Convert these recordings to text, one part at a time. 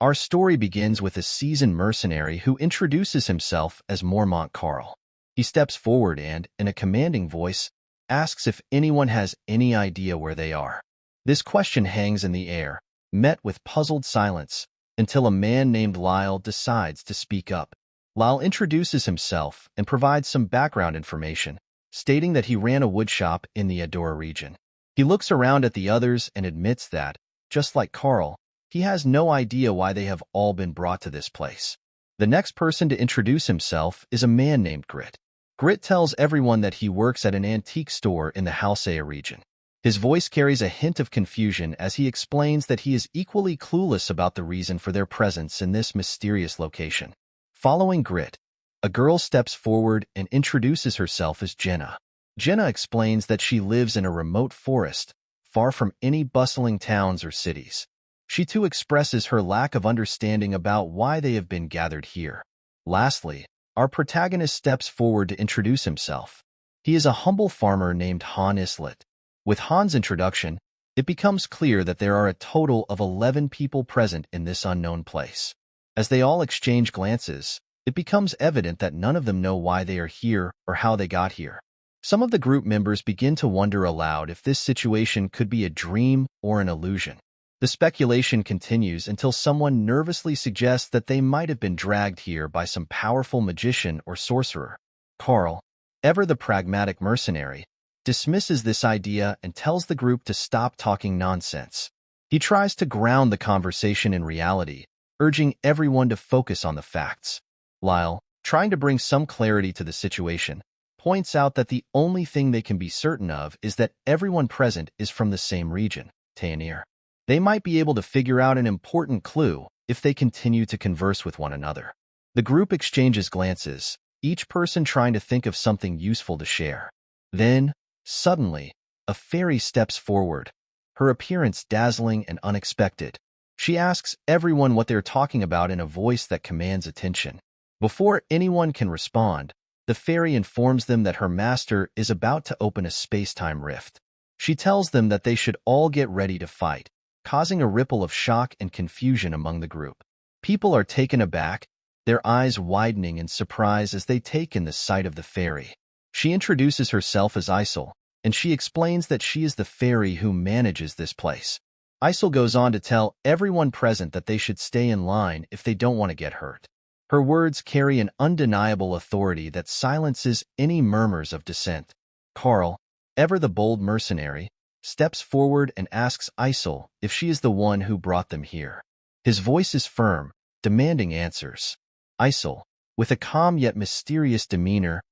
Our story begins with a seasoned mercenary who introduces himself as Mormont Carl. He steps forward and, in a commanding voice, asks if anyone has any idea where they are. This question hangs in the air, met with puzzled silence, until a man named Lyle decides to speak up. Lyle introduces himself and provides some background information, stating that he ran a woodshop in the Adora region. He looks around at the others and admits that, just like Carl, he has no idea why they have all been brought to this place. The next person to introduce himself is a man named Grit. Grit tells everyone that he works at an antique store in the Halsea region. His voice carries a hint of confusion as he explains that he is equally clueless about the reason for their presence in this mysterious location. Following Grit, a girl steps forward and introduces herself as Jenna. Jenna explains that she lives in a remote forest, far from any bustling towns or cities. She too expresses her lack of understanding about why they have been gathered here. Lastly, our protagonist steps forward to introduce himself. He is a humble farmer named Han Islet. With Han's introduction, it becomes clear that there are a total of 11 people present in this unknown place. As they all exchange glances, it becomes evident that none of them know why they are here or how they got here. Some of the group members begin to wonder aloud if this situation could be a dream or an illusion. The speculation continues until someone nervously suggests that they might have been dragged here by some powerful magician or sorcerer. Carl, ever the pragmatic mercenary, dismisses this idea and tells the group to stop talking nonsense. He tries to ground the conversation in reality, urging everyone to focus on the facts. Lyle, trying to bring some clarity to the situation, points out that the only thing they can be certain of is that everyone present is from the same region, Taenir. They might be able to figure out an important clue if they continue to converse with one another. The group exchanges glances, each person trying to think of something useful to share. Then, suddenly, a fairy steps forward, her appearance dazzling and unexpected. She asks everyone what they're talking about in a voice that commands attention. Before anyone can respond, the fairy informs them that her master is about to open a space-time rift. She tells them that they should all get ready to fight, causing a ripple of shock and confusion among the group. People are taken aback, their eyes widening in surprise as they take in the sight of the fairy. She introduces herself as Isel, and she explains that she is the fairy who manages this place. Isel goes on to tell everyone present that they should stay in line if they don't want to get hurt. Her words carry an undeniable authority that silences any murmurs of dissent. Carl, ever the bold mercenary, steps forward and asks Isel if she is the one who brought them here. His voice is firm, demanding answers. Isel, with a calm yet mysterious demeanor,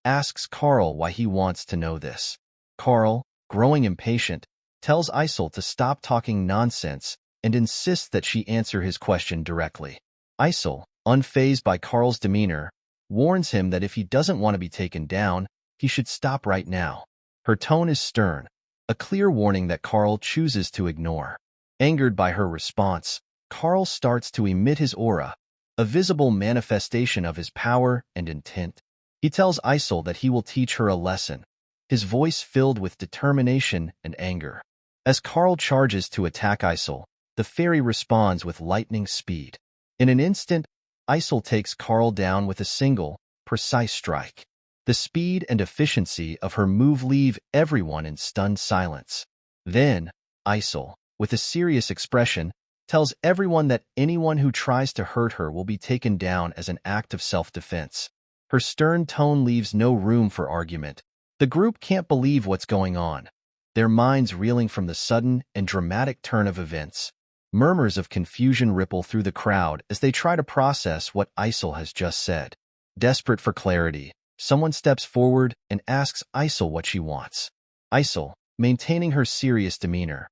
asks Carl why he wants to know this. Carl, growing impatient, tells Isel to stop talking nonsense and insists that she answer his question directly. Isel, unfazed by Carl's demeanor, warns him that if he doesn't want to be taken down, he should stop right now. Her tone is stern, a clear warning that Carl chooses to ignore. Angered by her response, Carl starts to emit his aura, a visible manifestation of his power and intent. He tells Isel that he will teach her a lesson, his voice filled with determination and anger. As Carl charges to attack Isel, the fairy responds with lightning speed. In an instant, Isel takes Carl down with a single, precise strike. The speed and efficiency of her move leave everyone in stunned silence. Then, Isel, with a serious expression, tells everyone that anyone who tries to hurt her will be taken down as an act of self-defense. Her stern tone leaves no room for argument. The group can't believe what's going on, their minds reeling from the sudden and dramatic turn of events. Murmurs of confusion ripple through the crowd as they try to process what Isel has just said. Desperate for clarity, someone steps forward and asks Isel what she wants. Isel, maintaining her serious demeanor,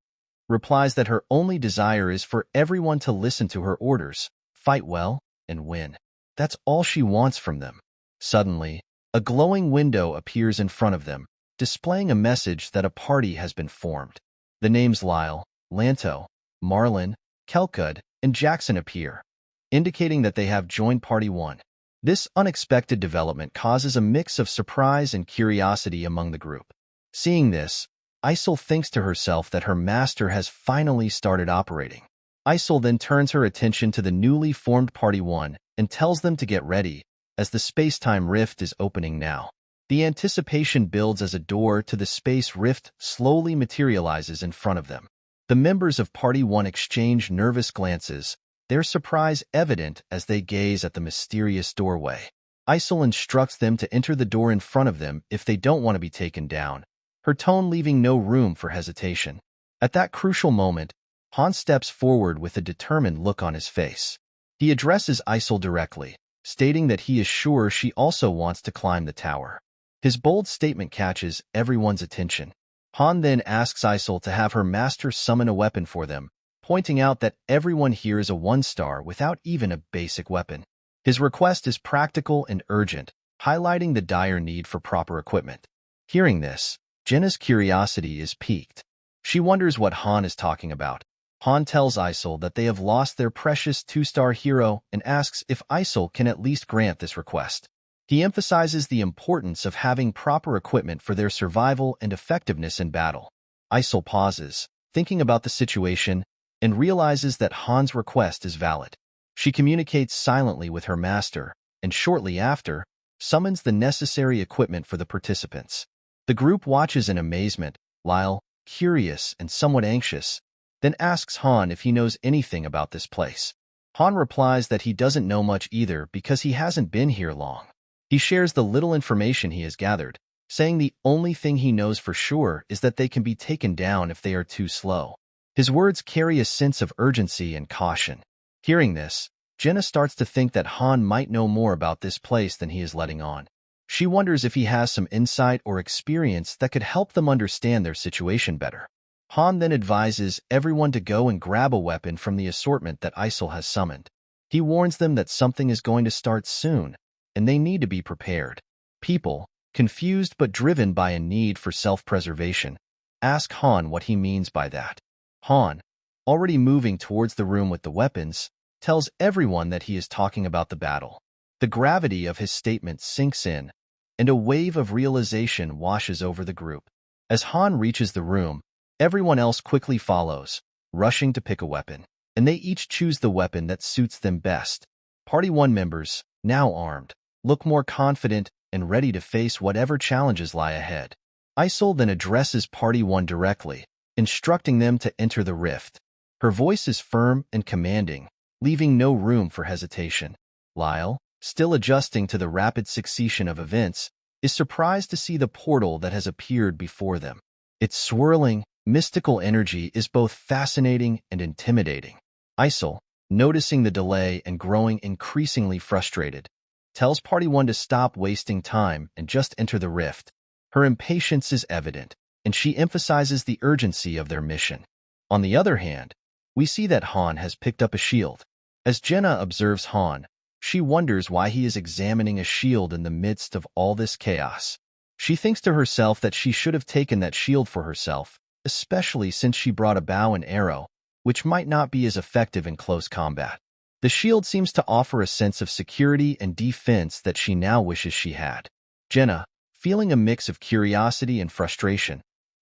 replies that her only desire is for everyone to listen to her orders, fight well, and win. That's all she wants from them. Suddenly, a glowing window appears in front of them, displaying a message that a party has been formed. The names Lyle, Lanto, Marlin, Kelcud, and Jackson appear, indicating that they have joined Party 1. This unexpected development causes a mix of surprise and curiosity among the group. Seeing this, Isel thinks to herself that her master has finally started operating. Isol then turns her attention to the newly formed Party 1 and tells them to get ready, as the space-time rift is opening now. The anticipation builds as a door to the space rift slowly materializes in front of them. The members of Party 1 exchange nervous glances, their surprise evident as they gaze at the mysterious doorway. Isol instructs them to enter the door in front of them if they don't want to be taken down, her tone leaving no room for hesitation. At that crucial moment, Han steps forward with a determined look on his face. He addresses Isol directly, stating that he is sure she also wants to climb the tower. His bold statement catches everyone's attention. Han then asks Isol to have her master summon a weapon for them, pointing out that everyone here is a one-star without even a basic weapon. His request is practical and urgent, highlighting the dire need for proper equipment. Hearing this, Jenna's curiosity is piqued. She wonders what Han is talking about. Han tells Isol that they have lost their precious two-star hero and asks if Isol can at least grant this request. He emphasizes the importance of having proper equipment for their survival and effectiveness in battle. Isol pauses, thinking about the situation, and realizes that Han's request is valid. She communicates silently with her master, and shortly after, summons the necessary equipment for the participants. The group watches in amazement, Lyle, curious and somewhat anxious, then asks Han if he knows anything about this place. Han replies that he doesn't know much either because he hasn't been here long. He shares the little information he has gathered, saying the only thing he knows for sure is that they can be taken down if they are too slow. His words carry a sense of urgency and caution. Hearing this, Jenna starts to think that Han might know more about this place than he is letting on. She wonders if he has some insight or experience that could help them understand their situation better. Han then advises everyone to go and grab a weapon from the assortment that Isol has summoned. He warns them that something is going to start soon, and they need to be prepared. People, confused but driven by a need for self-preservation, ask Han what he means by that. Han, already moving towards the room with the weapons, tells everyone that he is talking about the battle. The gravity of his statement sinks in, and a wave of realization washes over the group. As Han reaches the room, everyone else quickly follows, rushing to pick a weapon, and they each choose the weapon that suits them best. Party 1 members, now armed, look more confident and ready to face whatever challenges lie ahead. Isol then addresses Party 1 directly, instructing them to enter the rift. Her voice is firm and commanding, leaving no room for hesitation. Lyle, still adjusting to the rapid succession of events, is surprised to see the portal that has appeared before them. Its swirling, mystical energy is both fascinating and intimidating. Isol, noticing the delay and growing increasingly frustrated, tells Party 1 to stop wasting time and just enter the rift. Her impatience is evident, and she emphasizes the urgency of their mission. On the other hand, we see that Han has picked up a shield. As Jenna observes Han, she wonders why he is examining a shield in the midst of all this chaos. She thinks to herself that she should have taken that shield for herself, especially since she brought a bow and arrow, which might not be as effective in close combat. The shield seems to offer a sense of security and defense that she now wishes she had. Jenna, feeling a mix of curiosity and frustration,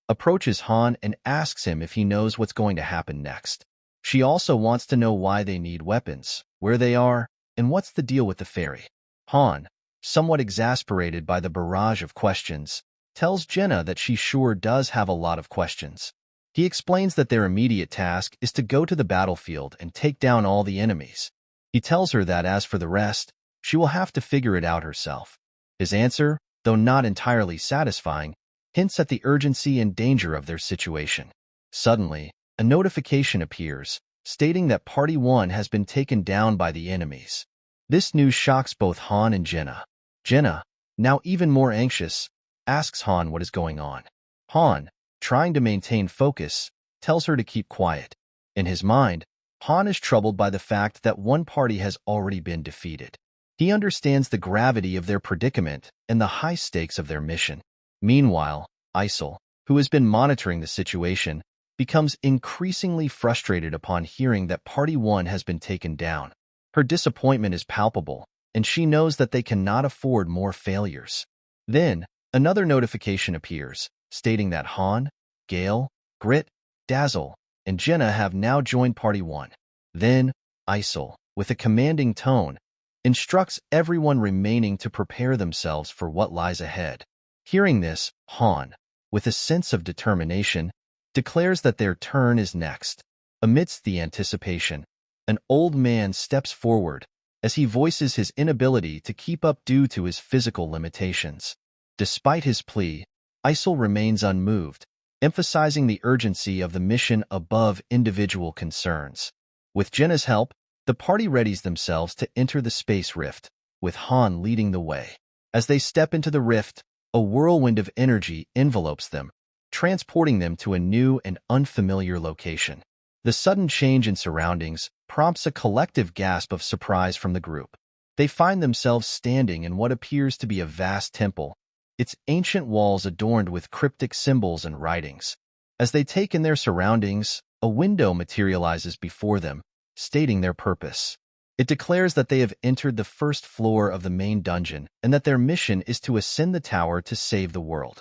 approaches Han and asks him if he knows what's going to happen next. She also wants to know why they need weapons, where they are, and what's the deal with the ferry. Han, somewhat exasperated by the barrage of questions, tells Jenna that she sure does have a lot of questions. He explains that their immediate task is to go to the battlefield and take down all the enemies. He tells her that as for the rest, she will have to figure it out herself. His answer, though not entirely satisfying, hints at the urgency and danger of their situation. Suddenly, a notification appears, stating that Party 1 has been taken down by the enemies. This news shocks both Han and Jenna. Jenna, now even more anxious, asks Han what is going on. Han, trying to maintain focus, tells her to keep quiet. In his mind, Han is troubled by the fact that one party has already been defeated. He understands the gravity of their predicament and the high stakes of their mission. Meanwhile, Isol, who has been monitoring the situation, becomes increasingly frustrated upon hearing that Party 1 has been taken down. Her disappointment is palpable, and she knows that they cannot afford more failures. Then, another notification appears, stating that Han, Gale, Grit, Dazzle, and Jenna have now joined Party 1. Then, Isol, with a commanding tone, instructs everyone remaining to prepare themselves for what lies ahead. Hearing this, Han, with a sense of determination, declares that their turn is next. Amidst the anticipation, an old man steps forward as he voices his inability to keep up due to his physical limitations. Despite his plea, Isol remains unmoved, emphasizing the urgency of the mission above individual concerns. With Jenna's help, the party readies themselves to enter the space rift, with Han leading the way. As they step into the rift, a whirlwind of energy envelopes them, transporting them to a new and unfamiliar location. The sudden change in surroundings prompts a collective gasp of surprise from the group. They find themselves standing in what appears to be a vast temple, its ancient walls adorned with cryptic symbols and writings. As they take in their surroundings, a window materializes before them, stating their purpose. It declares that they have entered the first floor of the main dungeon and that their mission is to ascend the tower to save the world.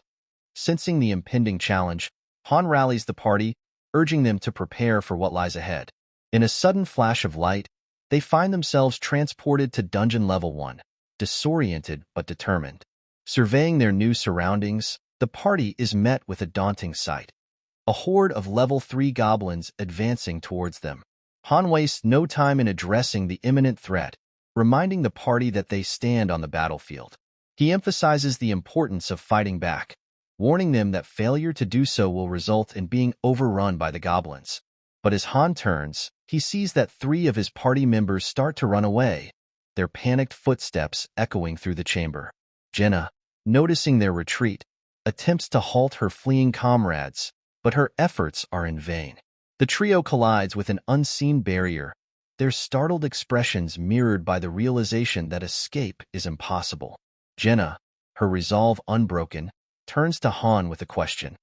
Sensing the impending challenge, Han rallies the party, urging them to prepare for what lies ahead. In a sudden flash of light, they find themselves transported to Dungeon Level 1, disoriented but determined. Surveying their new surroundings, the party is met with a daunting sight. A horde of Level 3 goblins advancing towards them. Han wastes no time in addressing the imminent threat, reminding the party that they stand on the battlefield. He emphasizes the importance of fighting back, warning them that failure to do so will result in being overrun by the goblins. But as Han turns, he sees that 3 of his party members start to run away, their panicked footsteps echoing through the chamber. Jenna, noticing their retreat, attempts to halt her fleeing comrades, but her efforts are in vain. The trio collides with an unseen barrier, their startled expressions mirrored by the realization that escape is impossible. Jenna, her resolve unbroken, turns to Han with a question.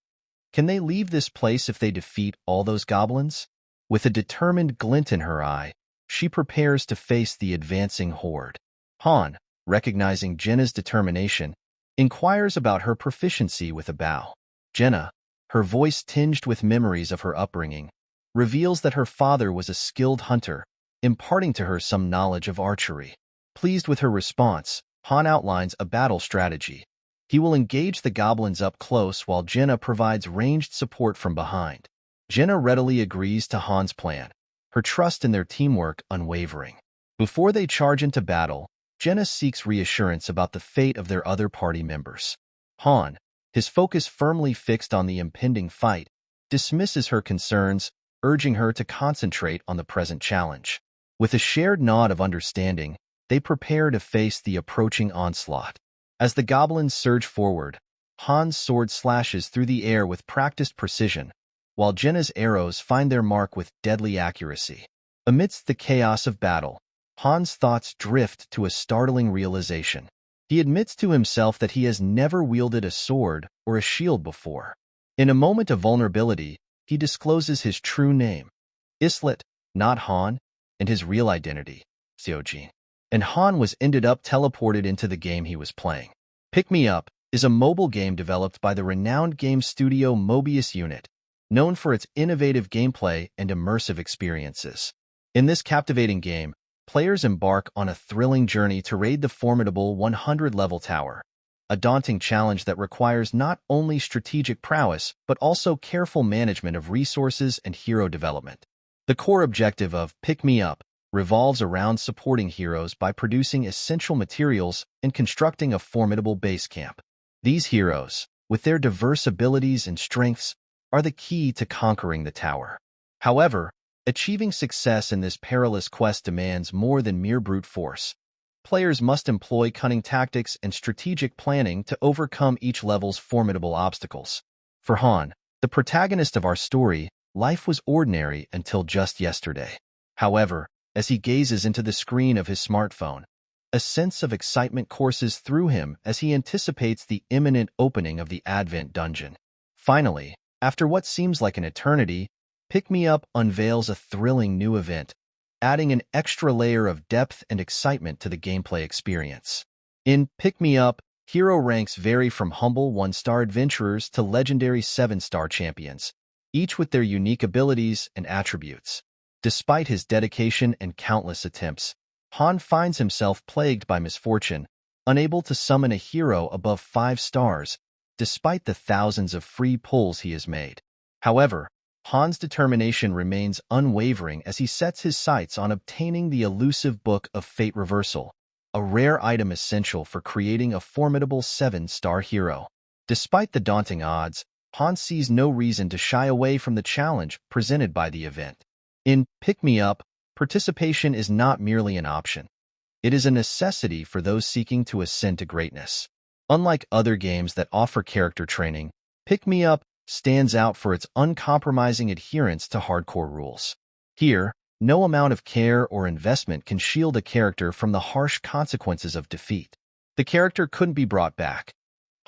Can they leave this place if they defeat all those goblins? With a determined glint in her eye, she prepares to face the advancing horde. Han, recognizing Jenna's determination, inquires about her proficiency with a bow. Jenna, her voice tinged with memories of her upbringing, reveals that her father was a skilled hunter, imparting to her some knowledge of archery. Pleased with her response, Han outlines a battle strategy. He will engage the goblins up close while Jenna provides ranged support from behind. Jenna readily agrees to Han's plan, her trust in their teamwork unwavering. Before they charge into battle, Jenna seeks reassurance about the fate of their other party members. Han, his focus firmly fixed on the impending fight, dismisses her concerns, urging her to concentrate on the present challenge. With a shared nod of understanding, they prepare to face the approaching onslaught. As the goblins surge forward, Han's sword slashes through the air with practiced precision, while Jenna's arrows find their mark with deadly accuracy. Amidst the chaos of battle, Han's thoughts drift to a startling realization. He admits to himself that he has never wielded a sword or a shield before. In a moment of vulnerability, he discloses his true name, Islet, not Han, and his real identity, Seojin. And Han was ended up teleported into the game he was playing. Pick Me Up is a mobile game developed by the renowned game studio Mobius Unit, known for its innovative gameplay and immersive experiences. In this captivating game, players embark on a thrilling journey to raid the formidable 100-level tower, a daunting challenge that requires not only strategic prowess but also careful management of resources and hero development. The core objective of Pick Me Up revolves around supporting heroes by producing essential materials and constructing a formidable base camp. These heroes, with their diverse abilities and strengths, are the key to conquering the tower. However, achieving success in this perilous quest demands more than mere brute force. Players must employ cunning tactics and strategic planning to overcome each level's formidable obstacles. For Han, the protagonist of our story, life was ordinary until just yesterday. However, as he gazes into the screen of his smartphone, a sense of excitement courses through him as he anticipates the imminent opening of the Advent dungeon. Finally, after what seems like an eternity, Pick Me Up unveils a thrilling new event, adding an extra layer of depth and excitement to the gameplay experience. In Pick Me Up, hero ranks vary from humble 1-star adventurers to legendary 7-star champions, each with their unique abilities and attributes. Despite his dedication and countless attempts, Han finds himself plagued by misfortune, unable to summon a hero above 5 stars, despite the thousands of free pulls he has made. However, Han's determination remains unwavering as he sets his sights on obtaining the elusive Book of Fate Reversal, a rare item essential for creating a formidable 7-star hero. Despite the daunting odds, Han sees no reason to shy away from the challenge presented by the event. In Pick Me Up, participation is not merely an option. It is a necessity for those seeking to ascend to greatness. Unlike other games that offer character training, Pick Me Up stands out for its uncompromising adherence to hardcore rules. Here, no amount of care or investment can shield a character from the harsh consequences of defeat. The character couldn't be brought back.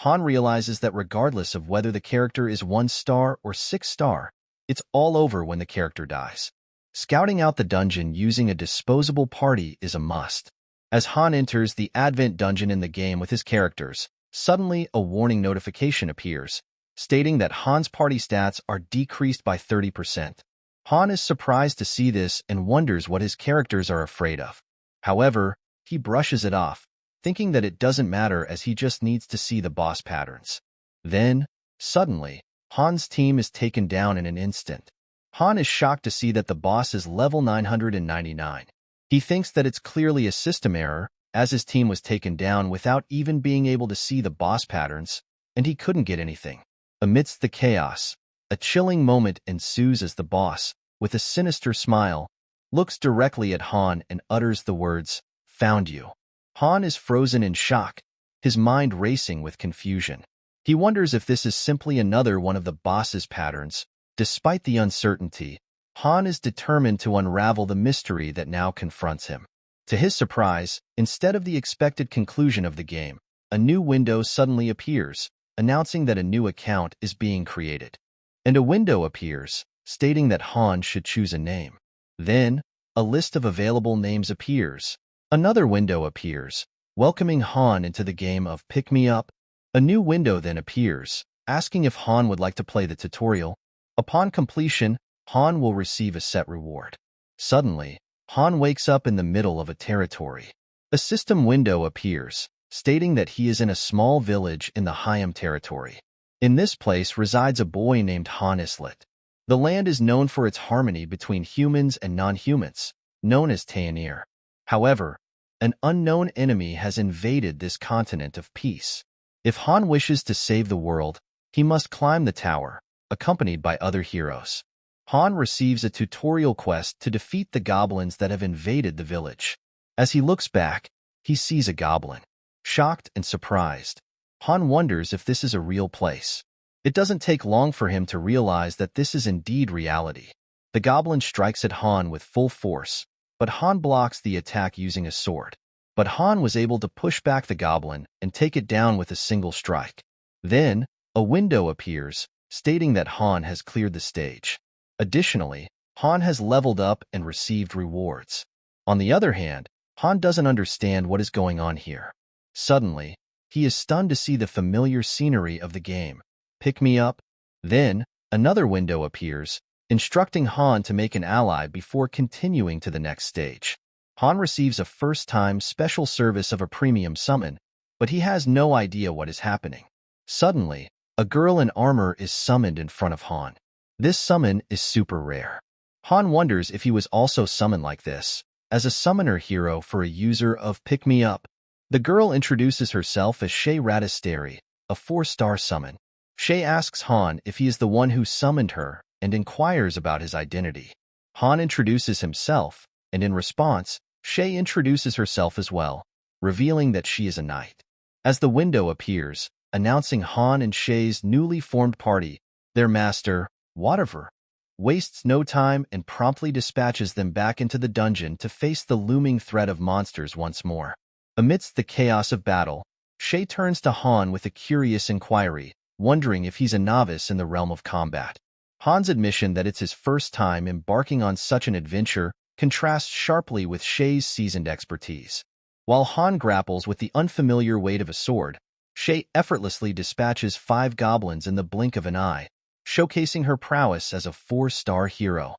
Han realizes that regardless of whether the character is 1 star or 6 star, it's all over when the character dies. Scouting out the dungeon using a disposable party is a must. As Han enters the Advent dungeon in the game with his characters, suddenly a warning notification appears, stating that Han's party stats are decreased by 30%. Han is surprised to see this and wonders what his characters are afraid of. However, he brushes it off, thinking that it doesn't matter as he just needs to see the boss patterns. Then, suddenly, Han's team is taken down in an instant. Han is shocked to see that the boss is level 999. He thinks that it's clearly a system error, as his team was taken down without even being able to see the boss patterns, and he couldn't get anything. Amidst the chaos, a chilling moment ensues as the boss, with a sinister smile, looks directly at Han and utters the words, "Found you." Han is frozen in shock, his mind racing with confusion. He wonders if this is simply another one of the boss's patterns. Despite the uncertainty, Han is determined to unravel the mystery that now confronts him. To his surprise, instead of the expected conclusion of the game, a new window suddenly appears, announcing that a new account is being created. And a window appears, stating that Han should choose a name. Then, a list of available names appears. Another window appears, welcoming Han into the game of Pick Me Up. A new window then appears, asking if Han would like to play the tutorial. Upon completion, Han will receive a set reward. Suddenly, Han wakes up in the middle of a territory. A system window appears, stating that he is in a small village in the Hyam territory. In this place resides a boy named Han Islet. The land is known for its harmony between humans and non-humans, known as Taenir. However, an unknown enemy has invaded this continent of peace. If Han wishes to save the world, he must climb the tower, accompanied by other heroes. Han receives a tutorial quest to defeat the goblins that have invaded the village. As he looks back, he sees a goblin. Shocked and surprised, Han wonders if this is a real place. It doesn't take long for him to realize that this is indeed reality. The goblin strikes at Han with full force, but Han blocks the attack using a sword. But Han was able to push back the goblin and take it down with a single strike. Then, a window appears, stating that Han has cleared the stage. Additionally, Han has leveled up and received rewards. On the other hand, Han doesn't understand what is going on here. Suddenly, he is stunned to see the familiar scenery of the game. Pick Me Up. Then, another window appears, instructing Han to make an ally before continuing to the next stage. Han receives a first-time special service of a premium summon, but he has no idea what is happening. Suddenly, a girl in armor is summoned in front of Han. This summon is super rare. Han wonders if he was also summoned like this, as a summoner hero for a user of Pick Me Up. The girl introduces herself as Shay Radisteri, a 4-star summon. Shay asks Han if he is the one who summoned her and inquires about his identity. Han introduces himself, and in response, Shay introduces herself as well, revealing that she is a knight. As the window appears, announcing Han and Shay's newly formed party, their master, Whatever, wastes no time and promptly dispatches them back into the dungeon to face the looming threat of monsters once more. Amidst the chaos of battle, Shay turns to Han with a curious inquiry, wondering if he's a novice in the realm of combat. Han's admission that it's his first time embarking on such an adventure contrasts sharply with Shay's seasoned expertise. While Han grapples with the unfamiliar weight of a sword, Shay effortlessly dispatches 5 goblins in the blink of an eye, showcasing her prowess as a 4-star hero.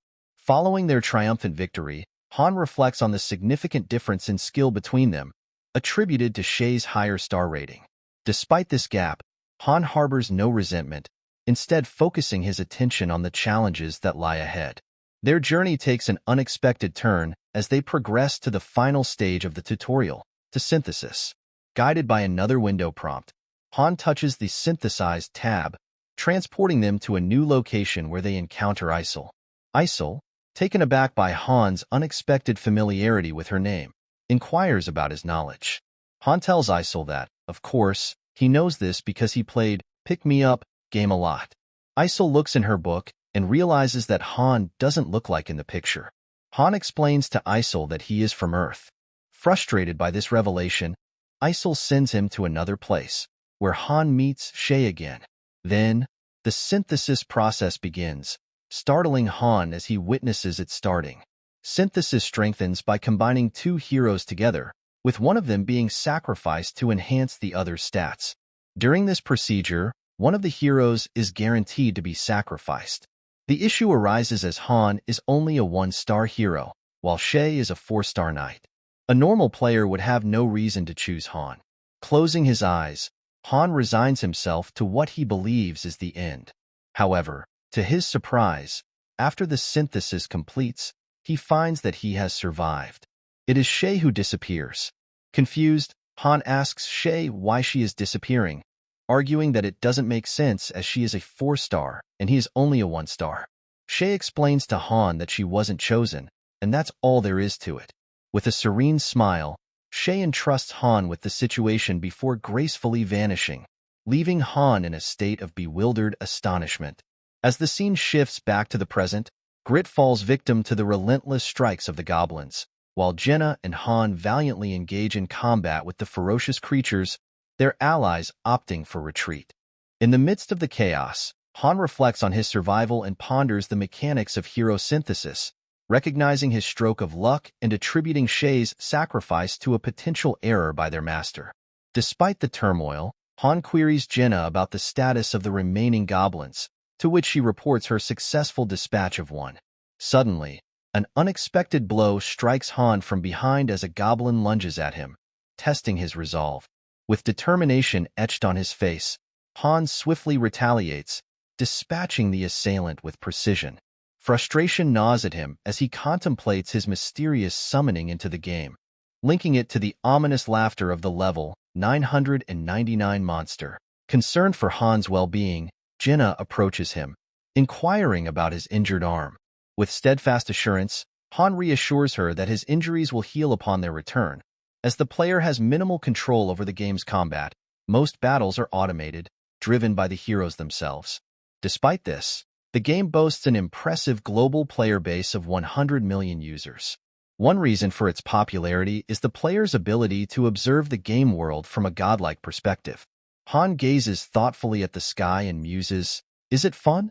Following their triumphant victory, Han reflects on the significant difference in skill between them, attributed to Shay's higher star rating. Despite this gap, Han harbors no resentment, instead focusing his attention on the challenges that lie ahead. Their journey takes an unexpected turn as they progress to the final stage of the tutorial, to synthesis. Guided by another window prompt, Han touches the Synthesize tab, transporting them to a new location where they encounter Isol. Isol, taken aback by Han's unexpected familiarity with her name, inquires about his knowledge. Han tells Isol that, of course, he knows this because he played Pick Me Up game a lot. Isol looks in her book and realizes that Han doesn't look like in the picture. Han explains to Isol that he is from Earth. Frustrated by this revelation, Isol sends him to another place, where Han meets Shay again. Then, the synthesis process begins, startling Han as he witnesses it starting. Synthesis strengthens by combining two heroes together, with one of them being sacrificed to enhance the other's stats. During this procedure, one of the heroes is guaranteed to be sacrificed. The issue arises as Han is only a 1-star hero, while Shay is a 4-star knight. A normal player would have no reason to choose Han. Closing his eyes, Han resigns himself to what he believes is the end. However, to his surprise, after the synthesis completes, he finds that he has survived. It is Shay who disappears. Confused, Han asks Shay why she is disappearing, arguing that it doesn't make sense as she is a 4-star and he is only a 1-star. Shay explains to Han that she wasn't chosen, and that's all there is to it. With a serene smile, Shay entrusts Han with the situation before gracefully vanishing, leaving Han in a state of bewildered astonishment. As the scene shifts back to the present, Grit falls victim to the relentless strikes of the goblins, while Jenna and Han valiantly engage in combat with the ferocious creatures, their allies opting for retreat. In the midst of the chaos, Han reflects on his survival and ponders the mechanics of hero synthesis, recognizing his stroke of luck and attributing Shay's sacrifice to a potential error by their master. Despite the turmoil, Han queries Jenna about the status of the remaining goblins, to which she reports her successful dispatch of one. Suddenly, an unexpected blow strikes Han from behind as a goblin lunges at him, testing his resolve. With determination etched on his face, Han swiftly retaliates, dispatching the assailant with precision. Frustration gnaws at him as he contemplates his mysterious summoning into the game, linking it to the ominous laughter of the level 999 monster. Concerned for Han's well-being, Jenna approaches him, inquiring about his injured arm. With steadfast assurance, Han reassures her that his injuries will heal upon their return. As the player has minimal control over the game's combat, most battles are automated, driven by the heroes themselves. Despite this, the game boasts an impressive global player base of 100 million users. One reason for its popularity is the player's ability to observe the game world from a godlike perspective. Han gazes thoughtfully at the sky and muses, "Is it fun?"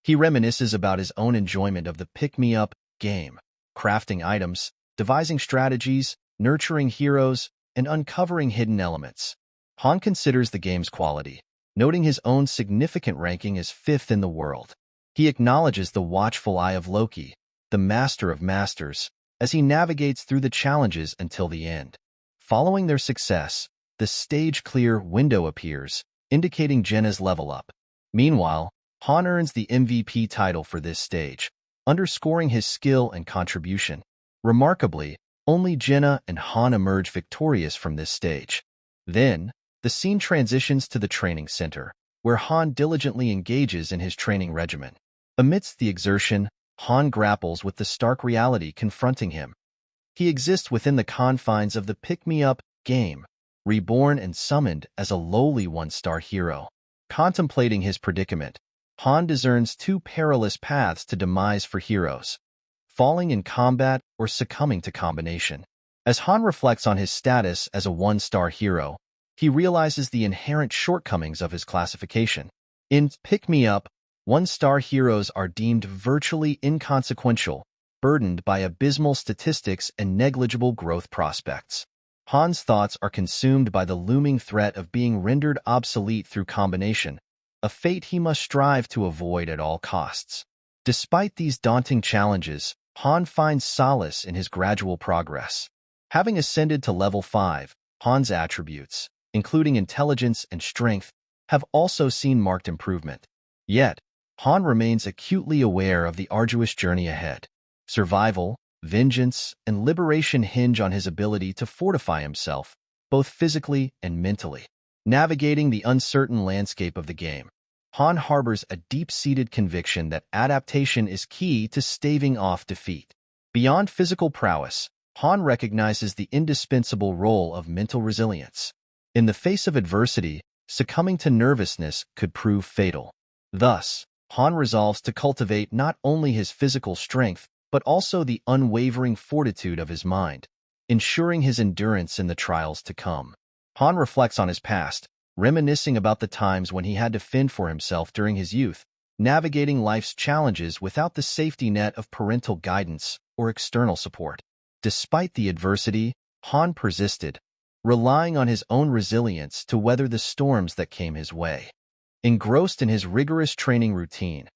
He reminisces about his own enjoyment of the pick-me-up game, crafting items, devising strategies, nurturing heroes, and uncovering hidden elements. Han considers the game's quality, noting his own significant ranking as 5th in the world. He acknowledges the watchful eye of Loki, the master of masters, as he navigates through the challenges until the end. Following their success, the stage clear window appears, indicating Jenna's level up. Meanwhile, Han earns the MVP title for this stage, underscoring his skill and contribution. Remarkably, only Jenna and Han emerge victorious from this stage. Then, the scene transitions to the training center, where Han diligently engages in his training regimen. Amidst the exertion, Han grapples with the stark reality confronting him. He exists within the confines of the pick-me-up game, reborn and summoned as a lowly 1-star hero. Contemplating his predicament, Han discerns two perilous paths to demise for heroes: falling in combat or succumbing to combination. As Han reflects on his status as a 1-star hero, he realizes the inherent shortcomings of his classification. In pick-me-up, 1-star heroes are deemed virtually inconsequential, burdened by abysmal statistics and negligible growth prospects. Han's thoughts are consumed by the looming threat of being rendered obsolete through combination, a fate he must strive to avoid at all costs. Despite these daunting challenges, Han finds solace in his gradual progress. Having ascended to level 5, Han's attributes, including intelligence and strength, have also seen marked improvement. Yet, Han remains acutely aware of the arduous journey ahead. Survival, vengeance, and liberation hinge on his ability to fortify himself, both physically and mentally. Navigating the uncertain landscape of the game, Han harbors a deep-seated conviction that adaptation is key to staving off defeat. Beyond physical prowess, Han recognizes the indispensable role of mental resilience. In the face of adversity, succumbing to nervousness could prove fatal. Thus, Han resolves to cultivate not only his physical strength, but also the unwavering fortitude of his mind, ensuring his endurance in the trials to come. Han reflects on his past, reminiscing about the times when he had to fend for himself during his youth, navigating life's challenges without the safety net of parental guidance or external support. Despite the adversity, Han persisted, relying on his own resilience to weather the storms that came his way. Engrossed in his rigorous training routine,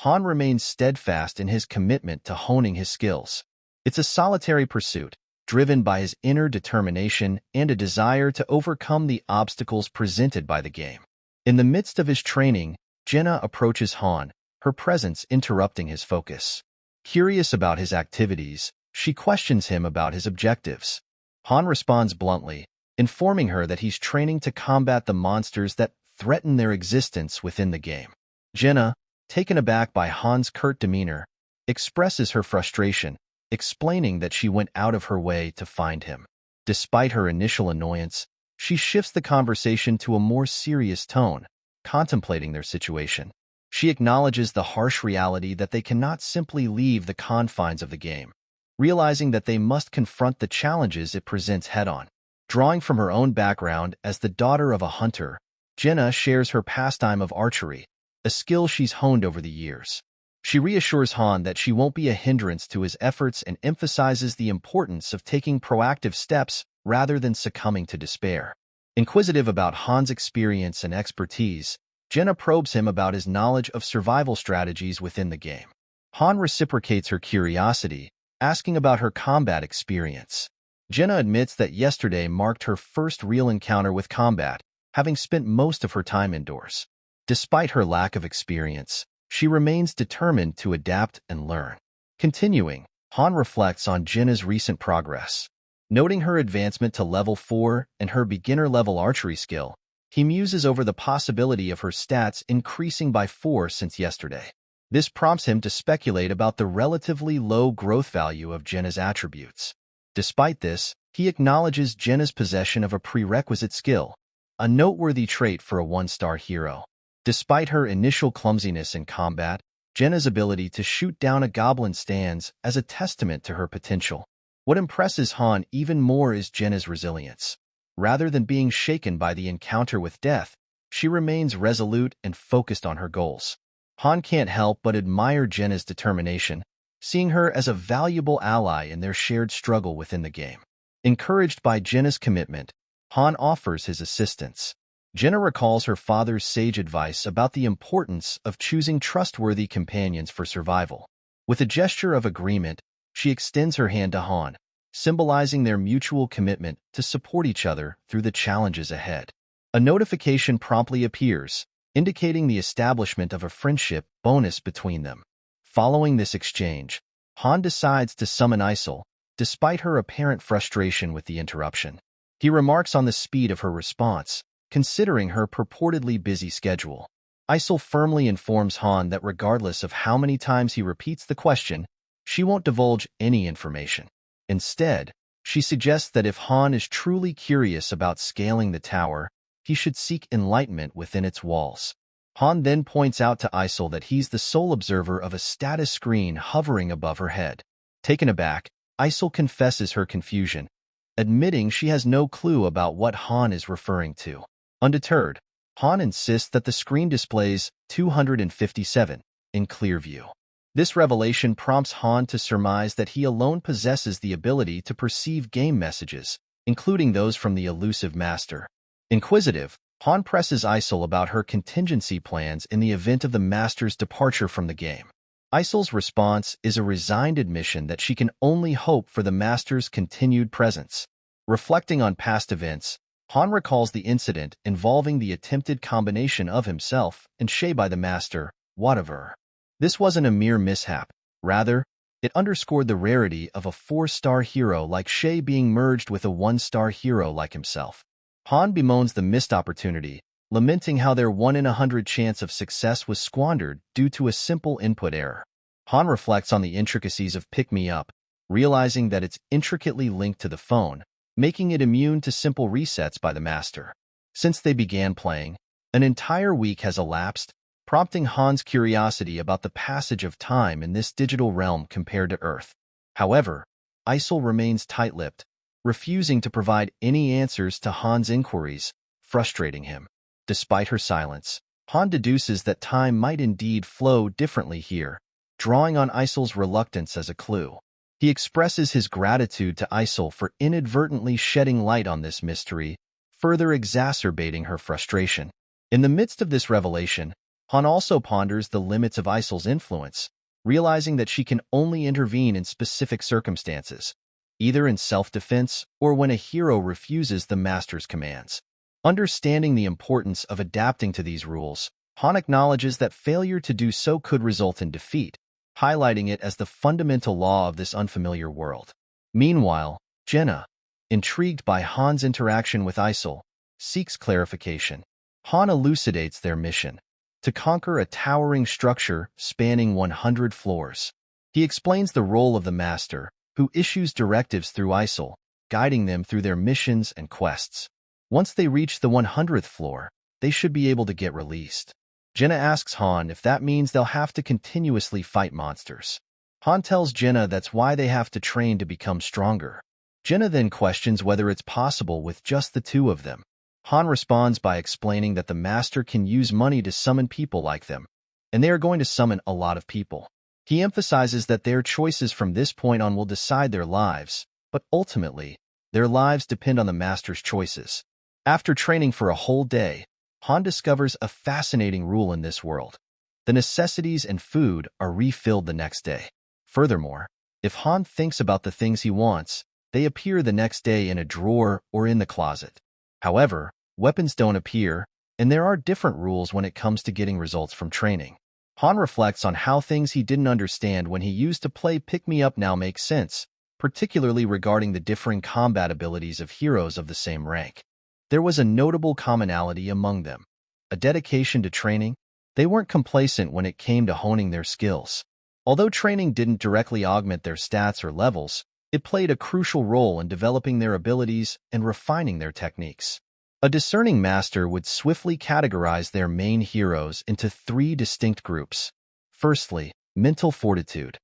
Han remains steadfast in his commitment to honing his skills. It's a solitary pursuit, driven by his inner determination and a desire to overcome the obstacles presented by the game. In the midst of his training, Jenna approaches Han, her presence interrupting his focus. Curious about his activities, she questions him about his objectives. Han responds bluntly, informing her that he's training to combat the monsters that threaten their existence within the game. Jenna, taken aback by Han's curt demeanor, expresses her frustration, explaining that she went out of her way to find him. Despite her initial annoyance, she shifts the conversation to a more serious tone, contemplating their situation. She acknowledges the harsh reality that they cannot simply leave the confines of the game, realizing that they must confront the challenges it presents head-on. Drawing from her own background as the daughter of a hunter, Jenna shares her pastime of archery, a skill she's honed over the years. She reassures Han that she won't be a hindrance to his efforts and emphasizes the importance of taking proactive steps rather than succumbing to despair. Inquisitive about Han's experience and expertise, Jenna probes him about his knowledge of survival strategies within the game. Han reciprocates her curiosity, asking about her combat experience. Jenna admits that yesterday marked her first real encounter with combat, having spent most of her time indoors. Despite her lack of experience, she remains determined to adapt and learn. Continuing, Han reflects on Jenna's recent progress. Noting her advancement to level 4 and her beginner-level archery skill, he muses over the possibility of her stats increasing by 4 since yesterday. This prompts him to speculate about the relatively low growth value of Jenna's attributes. Despite this, he acknowledges Jenna's possession of a prerequisite skill, a noteworthy trait for a one-star hero. Despite her initial clumsiness in combat, Jenna's ability to shoot down a goblin stands as a testament to her potential. What impresses Han even more is Jenna's resilience. Rather than being shaken by the encounter with death, she remains resolute and focused on her goals. Han can't help but admire Jenna's determination, seeing her as a valuable ally in their shared struggle within the game. Encouraged by Jenna's commitment, Han offers his assistance. Jenna recalls her father's sage advice about the importance of choosing trustworthy companions for survival. With a gesture of agreement, she extends her hand to Han, symbolizing their mutual commitment to support each other through the challenges ahead. A notification promptly appears, indicating the establishment of a friendship bonus between them. Following this exchange, Han decides to summon Isol, despite her apparent frustration with the interruption. He remarks on the speed of her response, considering her purportedly busy schedule. Isol firmly informs Han that regardless of how many times he repeats the question, she won't divulge any information. Instead, she suggests that if Han is truly curious about scaling the tower, he should seek enlightenment within its walls. Han then points out to Isol that he's the sole observer of a status screen hovering above her head. Taken aback, Isol confesses her confusion, admitting she has no clue about what Han is referring to. Undeterred, Han insists that the screen displays 257 in clear view. This revelation prompts Han to surmise that he alone possesses the ability to perceive game messages, including those from the elusive master. Inquisitive, Han presses Isol about her contingency plans in the event of the master's departure from the game. Isol's response is a resigned admission that she can only hope for the master's continued presence. Reflecting on past events, Han recalls the incident involving the attempted combination of himself and Shay by the master, whatever. This wasn't a mere mishap. Rather, it underscored the rarity of a 4-star hero like Shay being merged with a 1-star hero like himself. Han bemoans the missed opportunity, lamenting how their 1 in 100 chance of success was squandered due to a simple input error. Han reflects on the intricacies of Pick Me Up, realizing that it's intricately linked to the phone, making it immune to simple resets by the master. Since they began playing, an entire week has elapsed, prompting Han's curiosity about the passage of time in this digital realm compared to Earth. However, Isol remains tight-lipped, refusing to provide any answers to Han's inquiries, frustrating him. Despite her silence, Han deduces that time might indeed flow differently here, drawing on Isol's reluctance as a clue. He expresses his gratitude to Isol for inadvertently shedding light on this mystery, further exacerbating her frustration. In the midst of this revelation, Han also ponders the limits of Isol's influence, realizing that she can only intervene in specific circumstances, either in self-defense or when a hero refuses the master's commands. Understanding the importance of adapting to these rules, Han acknowledges that failure to do so could result in defeat, highlighting it as the fundamental law of this unfamiliar world. Meanwhile, Jenna, intrigued by Han's interaction with Isol, seeks clarification. Han elucidates their mission: to conquer a towering structure spanning 100 floors. He explains the role of the master, who issues directives through Isol, guiding them through their missions and quests. Once they reach the 100th floor, they should be able to get released. Jenna asks Han if that means they'll have to continuously fight monsters. Han tells Jenna that's why they have to train to become stronger. Jenna then questions whether it's possible with just the two of them. Han responds by explaining that the master can use money to summon people like them, and they are going to summon a lot of people. He emphasizes that their choices from this point on will decide their lives, but ultimately, their lives depend on the master's choices. After training for a whole day, Han discovers a fascinating rule in this world. The necessities and food are refilled the next day. Furthermore, if Han thinks about the things he wants, they appear the next day in a drawer or in the closet. However, weapons don't appear, and there are different rules when it comes to getting results from training. Han reflects on how things he didn't understand when he used to play Pick Me Up now make sense, particularly regarding the differing combat abilities of heroes of the same rank. There was a notable commonality among them: a dedication to training. They weren't complacent when it came to honing their skills. Although training didn't directly augment their stats or levels, it played a crucial role in developing their abilities and refining their techniques. A discerning master would swiftly categorize their main heroes into 3 distinct groups. Firstly, mental fortitude.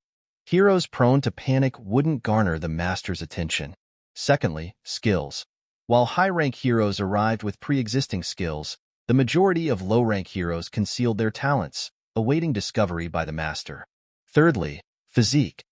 Heroes prone to panic wouldn't garner the master's attention. Secondly, skills. While high-rank heroes arrived with pre-existing skills, the majority of low-rank heroes concealed their talents, awaiting discovery by the master. Thirdly, physique.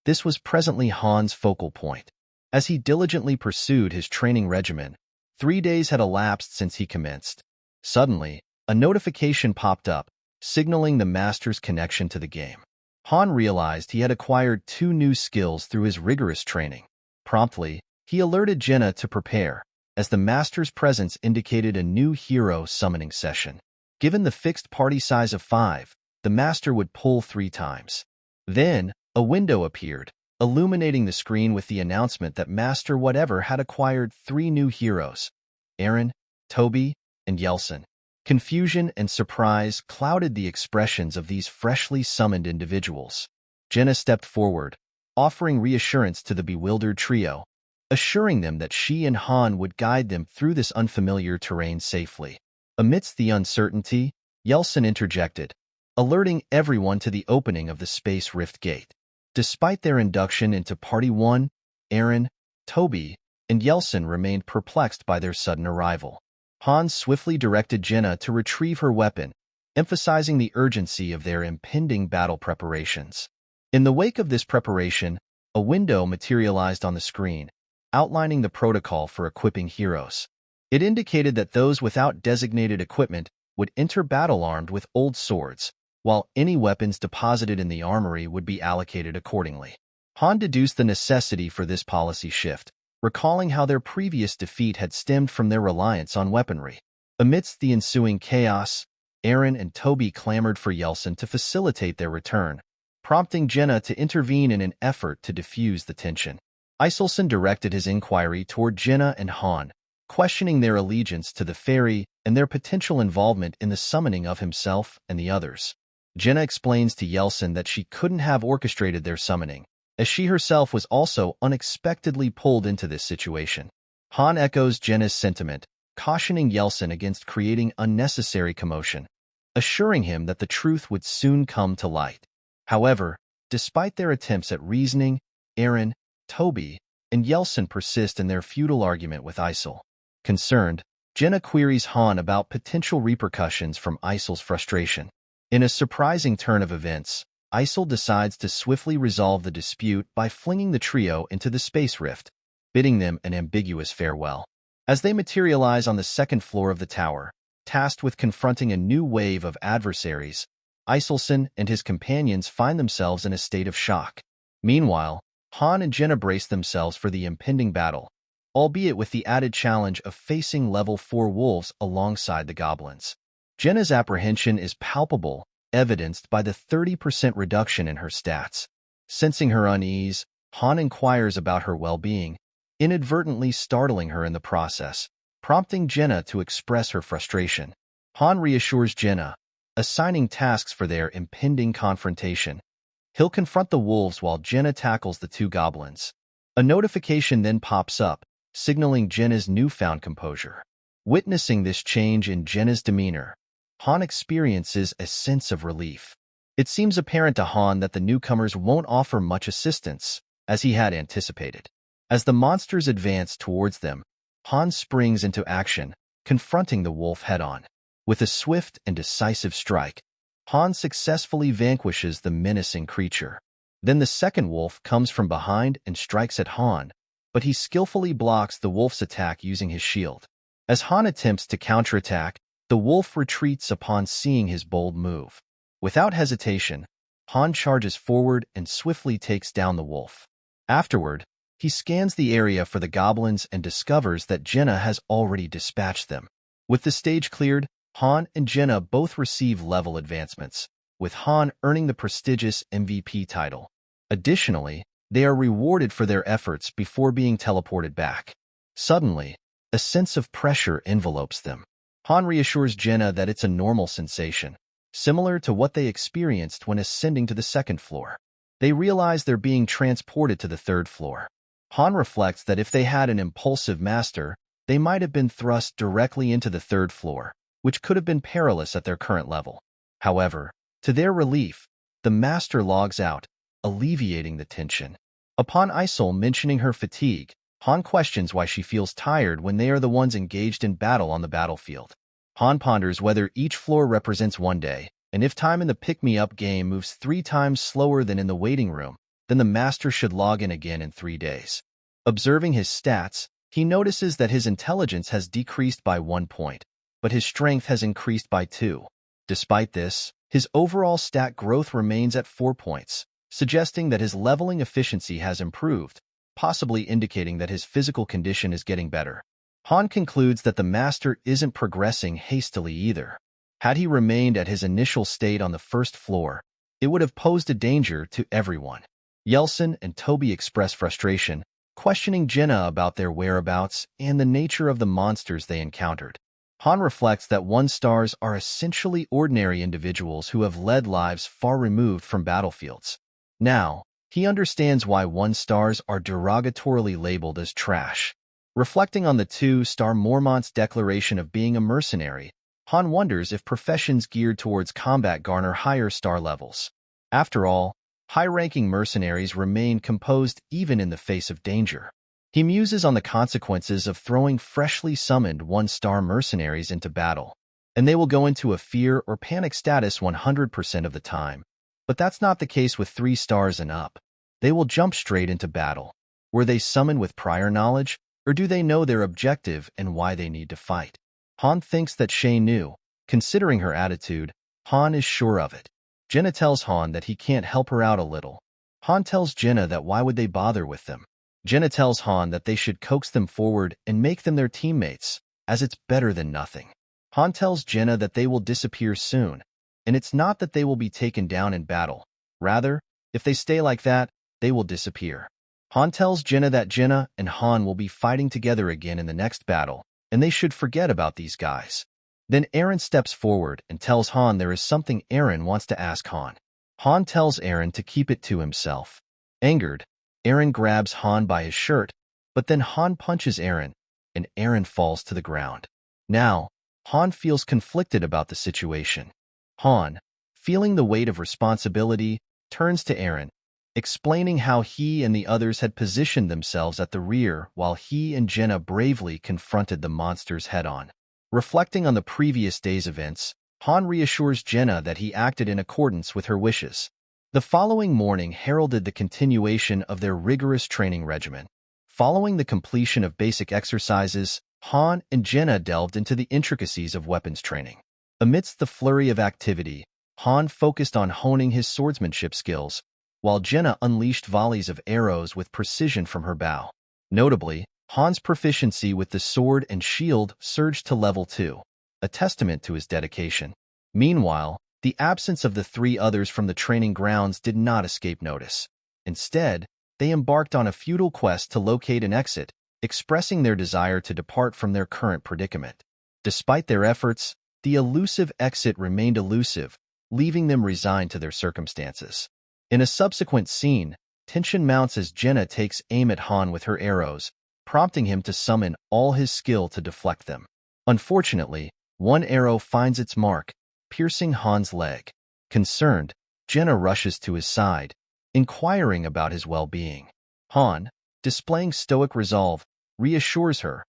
This was presently Han's focal point. As he diligently pursued his training regimen, 3 days had elapsed since he commenced. Suddenly, a notification popped up, signaling the master's connection to the game. Han realized he had acquired 2 new skills through his rigorous training. Promptly, he alerted Jenna to prepare, as the master's presence indicated a new hero summoning session. Given the fixed party size of 5, the master would pull 3 times. Then, a window appeared, illuminating the screen with the announcement that Master Whatever had acquired 3 new heroes: Aaron, Toby, and Yelson. Confusion and surprise clouded the expressions of these freshly summoned individuals. Jenna stepped forward, offering reassurance to the bewildered trio, assuring them that she and Han would guide them through this unfamiliar terrain safely. Amidst the uncertainty, Yelson interjected, alerting everyone to the opening of the Space Rift Gate. Despite their induction into Party 1, Aaron, Toby, and Yelson remained perplexed by their sudden arrival. Han swiftly directed Jenna to retrieve her weapon, emphasizing the urgency of their impending battle preparations. In the wake of this preparation, a window materialized on the screen, outlining the protocol for equipping heroes. It indicated that those without designated equipment would enter battle armed with old swords, while any weapons deposited in the armory would be allocated accordingly. Han deduced the necessity for this policy shift, recalling how their previous defeat had stemmed from their reliance on weaponry. Amidst the ensuing chaos, Eren and Toby clamored for Yeltsin to facilitate their return, prompting Jenna to intervene in an effort to diffuse the tension. Iselson directed his inquiry toward Jenna and Han, questioning their allegiance to the fairy and their potential involvement in the summoning of himself and the others. Jenna explains to Yeltsin that she couldn't have orchestrated their summoning, as she herself was also unexpectedly pulled into this situation. Han echoes Jenna's sentiment, cautioning Yeltsin against creating unnecessary commotion, assuring him that the truth would soon come to light. However, despite their attempts at reasoning, Eren, Toby, and Yeltsin persist in their futile argument with Isel. Concerned, Jenna queries Han about potential repercussions from Isel's frustration. In a surprising turn of events, Isel decides to swiftly resolve the dispute by flinging the trio into the space rift, bidding them an ambiguous farewell. As they materialize on the second floor of the tower, tasked with confronting a new wave of adversaries, Iselson and his companions find themselves in a state of shock. Meanwhile, Han and Jenna brace themselves for the impending battle, albeit with the added challenge of facing level 4 wolves alongside the goblins. Jenna's apprehension is palpable, evidenced by the 30% reduction in her stats. Sensing her unease, Han inquires about her well-being, inadvertently startling her in the process, prompting Jenna to express her frustration. Han reassures Jenna, assigning tasks for their impending confrontation. He'll confront the wolves while Jenna tackles the two goblins. A notification then pops up, signaling Jenna's newfound composure. Witnessing this change in Jenna's demeanor, Han experiences a sense of relief. It seems apparent to Han that the newcomers won't offer much assistance, as he had anticipated. As the monsters advance towards them, Han springs into action, confronting the wolf head-on. With a swift and decisive strike, Han successfully vanquishes the menacing creature. Then the second wolf comes from behind and strikes at Han, but he skillfully blocks the wolf's attack using his shield. As Han attempts to counterattack, the wolf retreats upon seeing his bold move. Without hesitation, Han charges forward and swiftly takes down the wolf. Afterward, he scans the area for the goblins and discovers that Jenna has already dispatched them. With the stage cleared, Han and Jenna both receive level advancements, with Han earning the prestigious MVP title. Additionally, they are rewarded for their efforts before being teleported back. Suddenly, a sense of pressure envelopes them. Han reassures Jenna that it's a normal sensation, similar to what they experienced when ascending to the second floor. They realize they're being transported to the third floor. Han reflects that if they had an impulsive master, they might have been thrust directly into the third floor, which could have been perilous at their current level. However, to their relief, the master logs out, alleviating the tension. Upon Isel mentioning her fatigue, Han questions why she feels tired when they are the ones engaged in battle on the battlefield. Han ponders whether each floor represents one day, and if time in the pick-me-up game moves 3 times slower than in the waiting room, then the master should log in again in 3 days. Observing his stats, he notices that his intelligence has decreased by 1 point, but his strength has increased by 2. Despite this, his overall stat growth remains at 4 points, suggesting that his leveling efficiency has improved, possibly indicating that his physical condition is getting better. Han concludes that the master isn't progressing hastily either. Had he remained at his initial state on the first floor, it would have posed a danger to everyone. Yeltsin and Toby express frustration, questioning Jenna about their whereabouts and the nature of the monsters they encountered. Han reflects that 1-stars are essentially ordinary individuals who have led lives far removed from battlefields. Now, he understands why 1-stars are derogatorily labeled as trash. Reflecting on the 2-star Mormont's declaration of being a mercenary, Han wonders if professions geared towards combat garner higher star levels. After all, high-ranking mercenaries remain composed even in the face of danger. He muses on the consequences of throwing freshly summoned 1-star mercenaries into battle, and they will go into a fear or panic status 100% of the time. But that's not the case with 3 stars and up. They will jump straight into battle. Were they summoned with prior knowledge, or do they know their objective and why they need to fight? Han thinks that Shay knew. Considering her attitude, Han is sure of it. Jenna tells Han that he can't help her out a little. Han tells Jenna that why would they bother with them. Jenna tells Han that they should coax them forward and make them their teammates, as it's better than nothing. Han tells Jenna that they will disappear soon, and it's not that they will be taken down in battle. Rather, if they stay like that, they will disappear. Han tells Jenna that Jenna and Han will be fighting together again in the next battle, and they should forget about these guys. Then Eren steps forward and tells Han there is something Eren wants to ask Han. Han tells Eren to keep it to himself. Angered, Eren grabs Han by his shirt, but then Han punches Eren, and Eren falls to the ground. Now, Han feels conflicted about the situation. Han, feeling the weight of responsibility, turns to Eren, explaining how he and the others had positioned themselves at the rear while he and Jenna bravely confronted the monsters head-on. Reflecting on the previous day's events, Han reassures Jenna that he acted in accordance with her wishes. The following morning heralded the continuation of their rigorous training regimen. Following the completion of basic exercises, Han and Jenna delved into the intricacies of weapons training. Amidst the flurry of activity, Han focused on honing his swordsmanship skills, while Jenna unleashed volleys of arrows with precision from her bow. Notably, Han's proficiency with the sword and shield surged to level 2, a testament to his dedication. Meanwhile, the absence of the three others from the training grounds did not escape notice. Instead, they embarked on a futile quest to locate an exit, expressing their desire to depart from their current predicament. Despite their efforts, the elusive exit remained elusive, leaving them resigned to their circumstances. In a subsequent scene, tension mounts as Jenna takes aim at Han with her arrows, prompting him to summon all his skill to deflect them. Unfortunately, one arrow finds its mark, piercing Han's leg. Concerned, Jenna rushes to his side, inquiring about his well-being. Han, displaying stoic resolve, reassures her,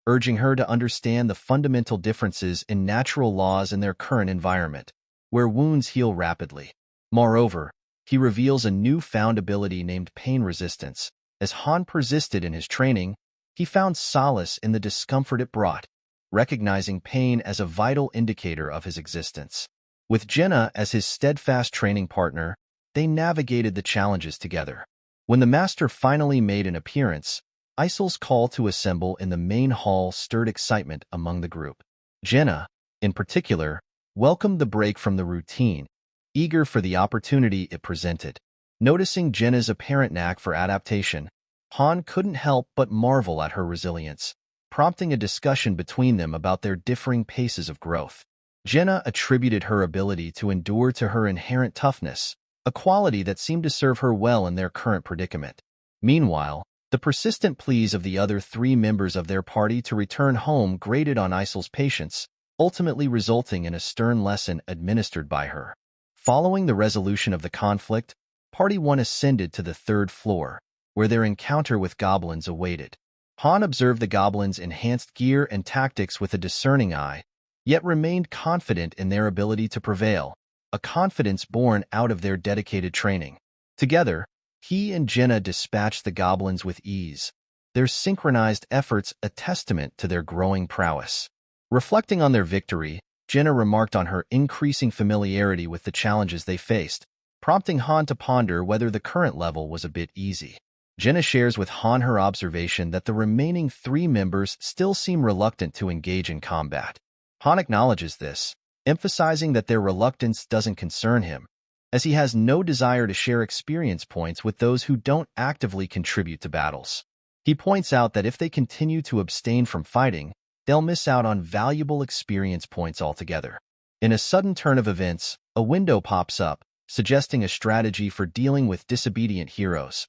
urging her to understand the fundamental differences in natural laws in their current environment, where wounds heal rapidly. Moreover, he reveals a newfound ability named pain resistance. As Han persisted in his training, he found solace in the discomfort it brought, recognizing pain as a vital indicator of his existence. With Jenna as his steadfast training partner, they navigated the challenges together. When the master finally made an appearance, Isil's call to assemble in the main hall stirred excitement among the group. Jenna, in particular, welcomed the break from the routine, eager for the opportunity it presented. Noticing Jenna's apparent knack for adaptation, Han couldn't help but marvel at her resilience, prompting a discussion between them about their differing paces of growth. Jenna attributed her ability to endure to her inherent toughness, a quality that seemed to serve her well in their current predicament. Meanwhile, the persistent pleas of the other three members of their party to return home grated on Isil's patience, ultimately resulting in a stern lesson administered by her. Following the resolution of the conflict, Party 1 ascended to the 3rd floor, where their encounter with goblins awaited. Han observed the goblins' enhanced gear and tactics with a discerning eye, yet remained confident in their ability to prevail, a confidence born out of their dedicated training. Together, he and Jenna dispatched the goblins with ease, their synchronized efforts a testament to their growing prowess. Reflecting on their victory, Jenna remarked on her increasing familiarity with the challenges they faced, prompting Han to ponder whether the current level was a bit easy. Jenna shares with Han her observation that the remaining 3 members still seem reluctant to engage in combat. Han acknowledges this, emphasizing that their reluctance doesn't concern him, as he has no desire to share experience points with those who don't actively contribute to battles. He points out that if they continue to abstain from fighting, they'll miss out on valuable experience points altogether. In a sudden turn of events, a window pops up, suggesting a strategy for dealing with disobedient heroes.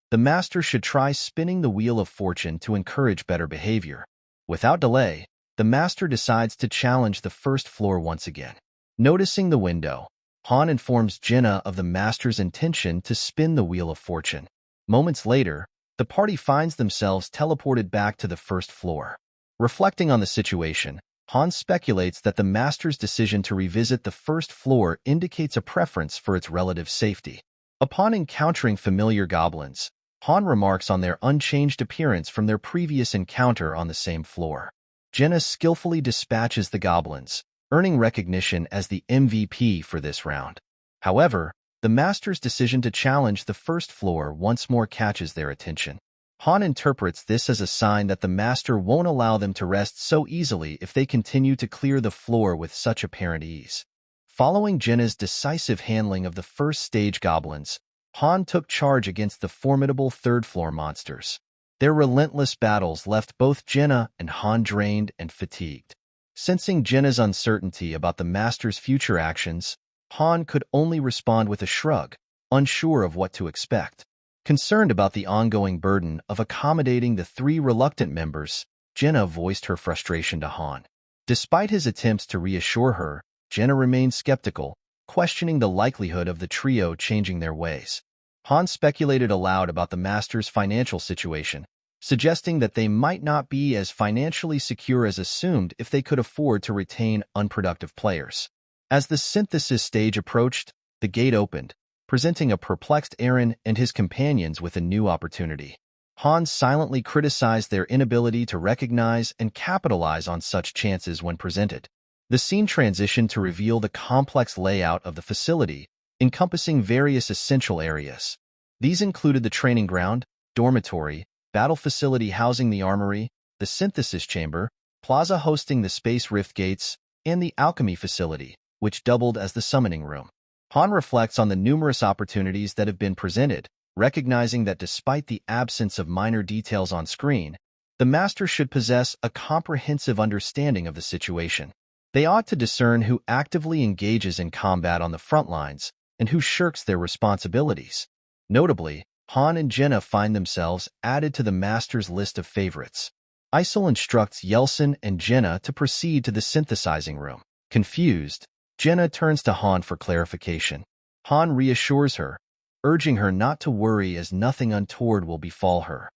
The master should try spinning the wheel of fortune to encourage better behavior. Without delay, the master decides to challenge the 1st floor once again. Noticing the window, Han informs Jenna of the master's intention to spin the wheel of fortune. Moments later, the party finds themselves teleported back to the 1st floor. Reflecting on the situation, Han speculates that the master's decision to revisit the 1st floor indicates a preference for its relative safety. Upon encountering familiar goblins, Han remarks on their unchanged appearance from their previous encounter on the same floor. Jenna skillfully dispatches the goblins, earning recognition as the MVP for this round. However, the master's decision to challenge the first floor once more catches their attention. Han interprets this as a sign that the master won't allow them to rest so easily if they continue to clear the floor with such apparent ease. Following Jenna's decisive handling of the first stage goblins, Han took charge against the formidable third-floor monsters. Their relentless battles left both Jenna and Han drained and fatigued. Sensing Jenna's uncertainty about the master's future actions, Han could only respond with a shrug, unsure of what to expect. Concerned about the ongoing burden of accommodating the three reluctant members, Jenna voiced her frustration to Han. Despite his attempts to reassure her, Jenna remained skeptical, questioning the likelihood of the trio changing their ways. Han speculated aloud about the master's financial situation, suggesting that they might not be as financially secure as assumed if they could afford to retain unproductive players. As the synthesis stage approached, the gate opened, presenting a perplexed Eren and his companions with a new opportunity. Han silently criticized their inability to recognize and capitalize on such chances when presented. The scene transitioned to reveal the complex layout of the facility, encompassing various essential areas. These included the training ground, dormitory, battle facility housing the armory, the synthesis chamber, plaza hosting the space rift gates, and the alchemy facility, which doubled as the summoning room. Han reflects on the numerous opportunities that have been presented, recognizing that despite the absence of minor details on screen, the master should possess a comprehensive understanding of the situation. They ought to discern who actively engages in combat on the front lines and who shirks their responsibilities. Notably, Han and Jenna find themselves added to the master's list of favorites. Isol instructs Yeltsin and Jenna to proceed to the synthesizing room. Confused, Jenna turns to Han for clarification. Han reassures her, urging her not to worry as nothing untoward will befall her.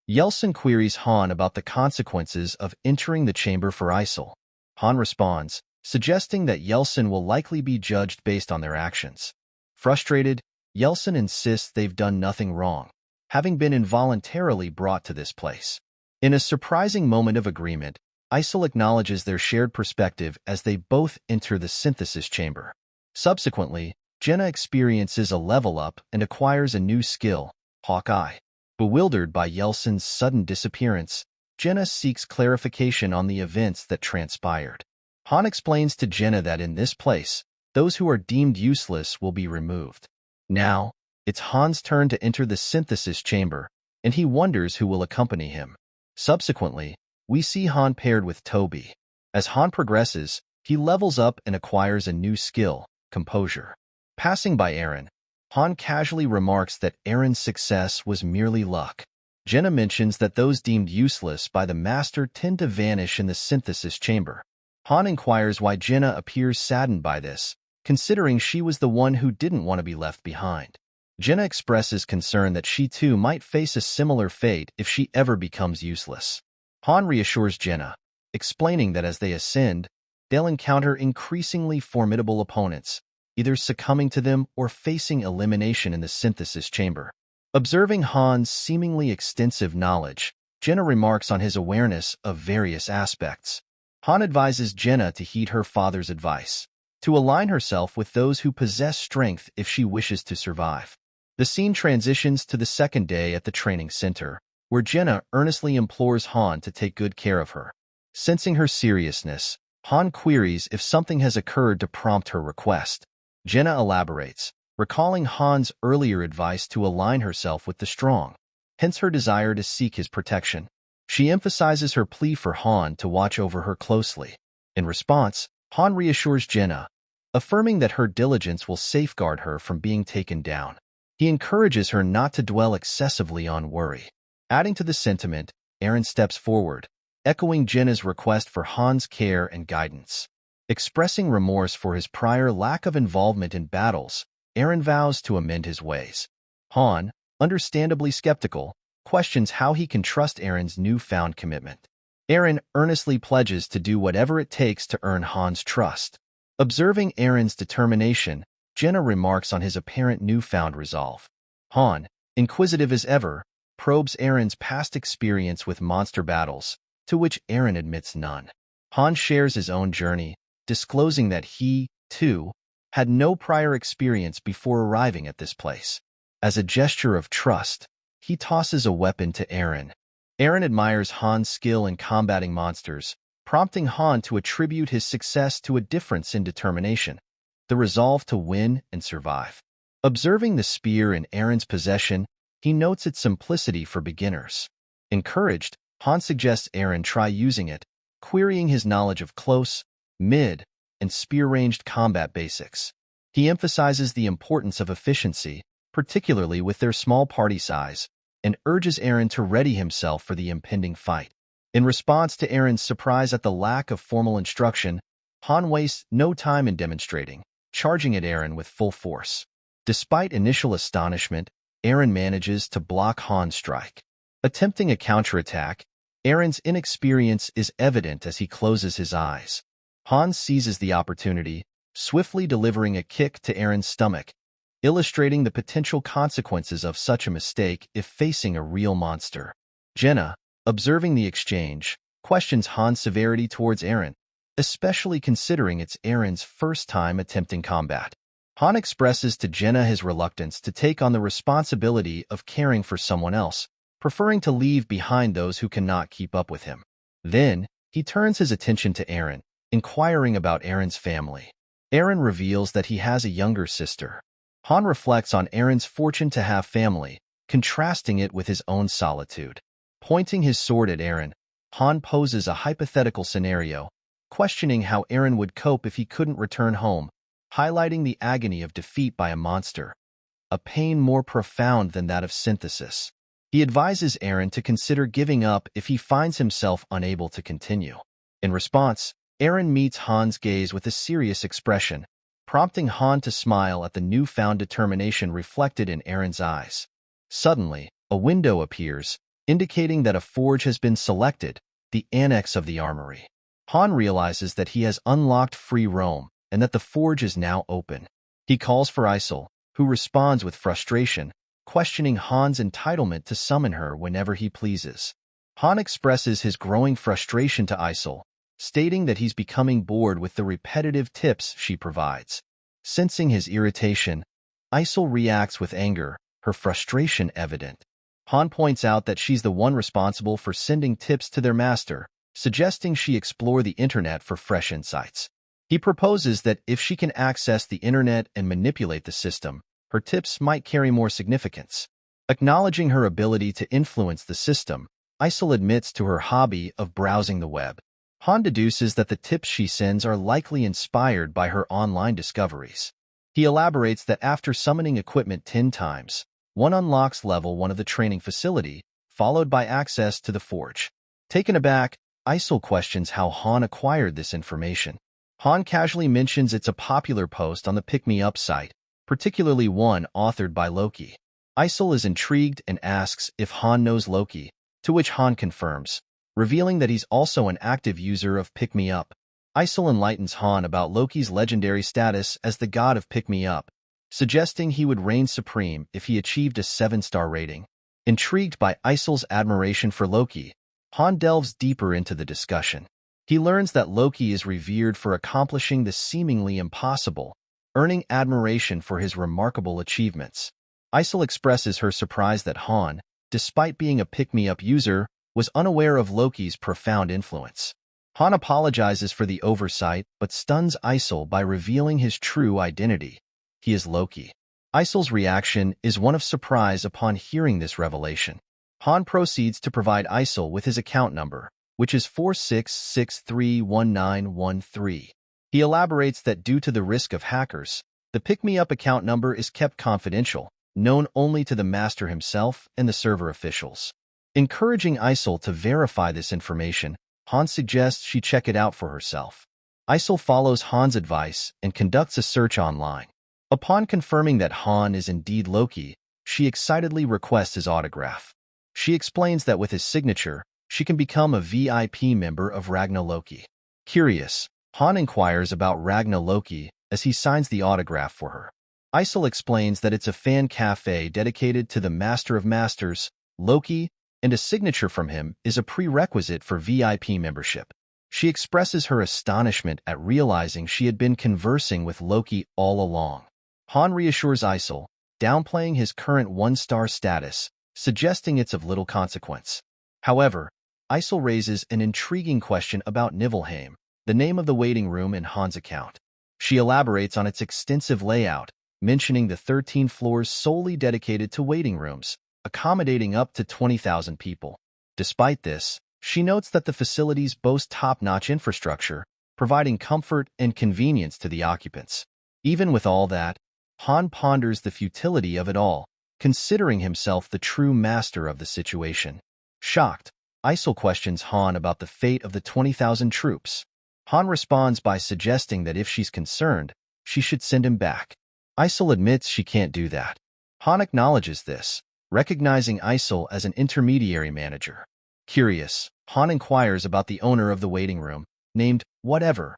Yeltsin queries Han about the consequences of entering the chamber for Isol. Han responds, suggesting that Yeltsin will likely be judged based on their actions. Frustrated, Yeltsin insists they've done nothing wrong, having been involuntarily brought to this place. In a surprising moment of agreement, Isol acknowledges their shared perspective as they both enter the synthesis chamber. Subsequently, Jenna experiences a level up and acquires a new skill, Hawkeye. Bewildered by Yeltsin's sudden disappearance, Jenna seeks clarification on the events that transpired. Han explains to Jenna that in this place, those who are deemed useless will be removed. Now, it's Han's turn to enter the synthesis chamber, and he wonders who will accompany him. Subsequently, we see Han paired with Toby. As Han progresses, he levels up and acquires a new skill, composure. Passing by Eren, Han casually remarks that Eren's success was merely luck. Jenna mentions that those deemed useless by the master tend to vanish in the synthesis chamber. Han inquires why Jenna appears saddened by this, considering she was the one who didn't want to be left behind. Jenna expresses concern that she too might face a similar fate if she ever becomes useless. Han reassures Jenna, explaining that as they ascend, they'll encounter increasingly formidable opponents, either succumbing to them or facing elimination in the synthesis chamber. Observing Han's seemingly extensive knowledge, Jenna remarks on his awareness of various aspects. Han advises Jenna to heed her father's advice, to align herself with those who possess strength if she wishes to survive. The scene transitions to the second day at the training center, where Jenna earnestly implores Han to take good care of her. Sensing her seriousness, Han queries if something has occurred to prompt her request. Jenna elaborates, recalling Han's earlier advice to align herself with the strong, hence her desire to seek his protection. She emphasizes her plea for Han to watch over her closely. In response, Han reassures Jenna, affirming that her diligence will safeguard her from being taken down. He encourages her not to dwell excessively on worry. Adding to the sentiment, Eren steps forward, echoing Jenna's request for Han's care and guidance. Expressing remorse for his prior lack of involvement in battles, Eren vows to amend his ways. Han, understandably skeptical, questions how he can trust Eren's newfound commitment. Eren earnestly pledges to do whatever it takes to earn Han's trust. Observing Eren's determination, Jenna remarks on his apparent newfound resolve. Han, inquisitive as ever, probes Eren's past experience with monster battles, to which Eren admits none. Han shares his own journey, disclosing that he, too, had no prior experience before arriving at this place. As a gesture of trust, he tosses a weapon to Eren. Eren admires Han's skill in combating monsters, prompting Han to attribute his success to a difference in determination, the resolve to win and survive. Observing the spear in Eren's possession, he notes its simplicity for beginners. Encouraged, Han suggests Eren try using it, querying his knowledge of close, mid, and spear-ranged combat basics. He emphasizes the importance of efficiency, particularly with their small party size, and urges Eren to ready himself for the impending fight. In response to Eren's surprise at the lack of formal instruction, Han wastes no time in demonstrating, charging at Eren with full force. Despite initial astonishment, Eren manages to block Han's strike. Attempting a counterattack, Eren's inexperience is evident as he closes his eyes. Han seizes the opportunity, swiftly delivering a kick to Eren's stomach, illustrating the potential consequences of such a mistake if facing a real monster. Jenna, observing the exchange, questions Han's severity towards Eren, especially considering it's Eren's first time attempting combat. Han expresses to Jenna his reluctance to take on the responsibility of caring for someone else, preferring to leave behind those who cannot keep up with him. Then, he turns his attention to Eren, inquiring about Eren's family. Eren reveals that he has a younger sister. Han reflects on Eren's fortune to have family, contrasting it with his own solitude. Pointing his sword at Eren, Han poses a hypothetical scenario, questioning how Eren would cope if he couldn't return home, highlighting the agony of defeat by a monster, a pain more profound than that of synthesis. He advises Eren to consider giving up if he finds himself unable to continue. In response, Eren meets Han's gaze with a serious expression, prompting Han to smile at the newfound determination reflected in Eren's eyes. Suddenly, a window appears, indicating that a forge has been selected, the annex of the armory. Han realizes that he has unlocked free roam, and that the forge is now open. He calls for Isol, who responds with frustration, questioning Han's entitlement to summon her whenever he pleases. Han expresses his growing frustration to Isol, stating that he's becoming bored with the repetitive tips she provides. Sensing his irritation, Isol reacts with anger, her frustration evident. Han points out that she's the one responsible for sending tips to their master, suggesting she explore the internet for fresh insights. He proposes that if she can access the internet and manipulate the system, her tips might carry more significance. Acknowledging her ability to influence the system, Isol admits to her hobby of browsing the web. Han deduces that the tips she sends are likely inspired by her online discoveries. He elaborates that after summoning equipment 10 times, one unlocks level 1 of the training facility, followed by access to the forge. Taken aback, Isol questions how Han acquired this information. Han casually mentions it's a popular post on the Pick Me Up site, particularly one authored by Loki. Isol is intrigued and asks if Han knows Loki, to which Han confirms, revealing that he's also an active user of Pick Me Up. Isol enlightens Han about Loki's legendary status as the god of Pick Me Up, suggesting he would reign supreme if he achieved a 7-star rating. Intrigued by Isol's admiration for Loki, Han delves deeper into the discussion. He learns that Loki is revered for accomplishing the seemingly impossible, earning admiration for his remarkable achievements. Isol expresses her surprise that Han, despite being a pick-me-up user, was unaware of Loki's profound influence. Han apologizes for the oversight but stuns Isol by revealing his true identity. He is Loki. Isol's reaction is one of surprise upon hearing this revelation. Han proceeds to provide Isol with his account number, which is 46631913. He elaborates that due to the risk of hackers, the pick-me-up account number is kept confidential, known only to the master himself and the server officials. Encouraging Isol to verify this information, Han suggests she check it out for herself. Isol follows Han's advice and conducts a search online. Upon confirming that Han is indeed Loki, she excitedly requests his autograph. She explains that with his signature, she can become a VIP member of Ragna Loki. Curious, Han inquires about Ragna Loki as he signs the autograph for her. Isol explains that it's a fan cafe dedicated to the Master of Masters, Loki, and a signature from him is a prerequisite for VIP membership. She expresses her astonishment at realizing she had been conversing with Loki all along. Han reassures Isol, downplaying his current one-star status, suggesting it's of little consequence. However, Isol raises an intriguing question about Niflheim, the name of the waiting room in Han's account. She elaborates on its extensive layout, mentioning the 13 floors solely dedicated to waiting rooms, accommodating up to 20,000 people. Despite this, she notes that the facilities boast top-notch infrastructure, providing comfort and convenience to the occupants. Even with all that, Han ponders the futility of it all, considering himself the true master of the situation. Shocked, Isol questions Han about the fate of the 20,000 troops. Han responds by suggesting that if she's concerned, she should send him back. Isol admits she can't do that. Han acknowledges this, recognizing Isol as an intermediary manager. Curious, Han inquires about the owner of the waiting room, named Whatever,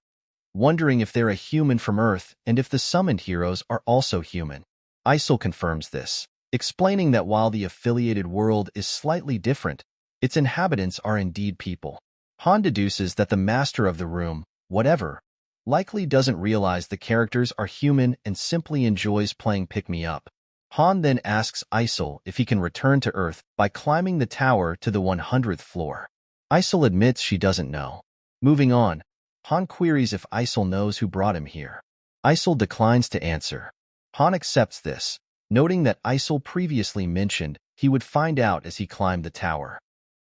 wondering if they're a human from Earth and if the summoned heroes are also human. Isol confirms this, explaining that while the affiliated world is slightly different, its inhabitants are indeed people. Han deduces that the master of the room, Whatever, likely doesn't realize the characters are human and simply enjoys playing pick-me-up. Han then asks Isol if he can return to Earth by climbing the tower to the 100th floor. Isol admits she doesn't know. Moving on, Han queries if Isol knows who brought him here. Isol declines to answer. Han accepts this, noting that Isol previously mentioned he would find out as he climbed the tower.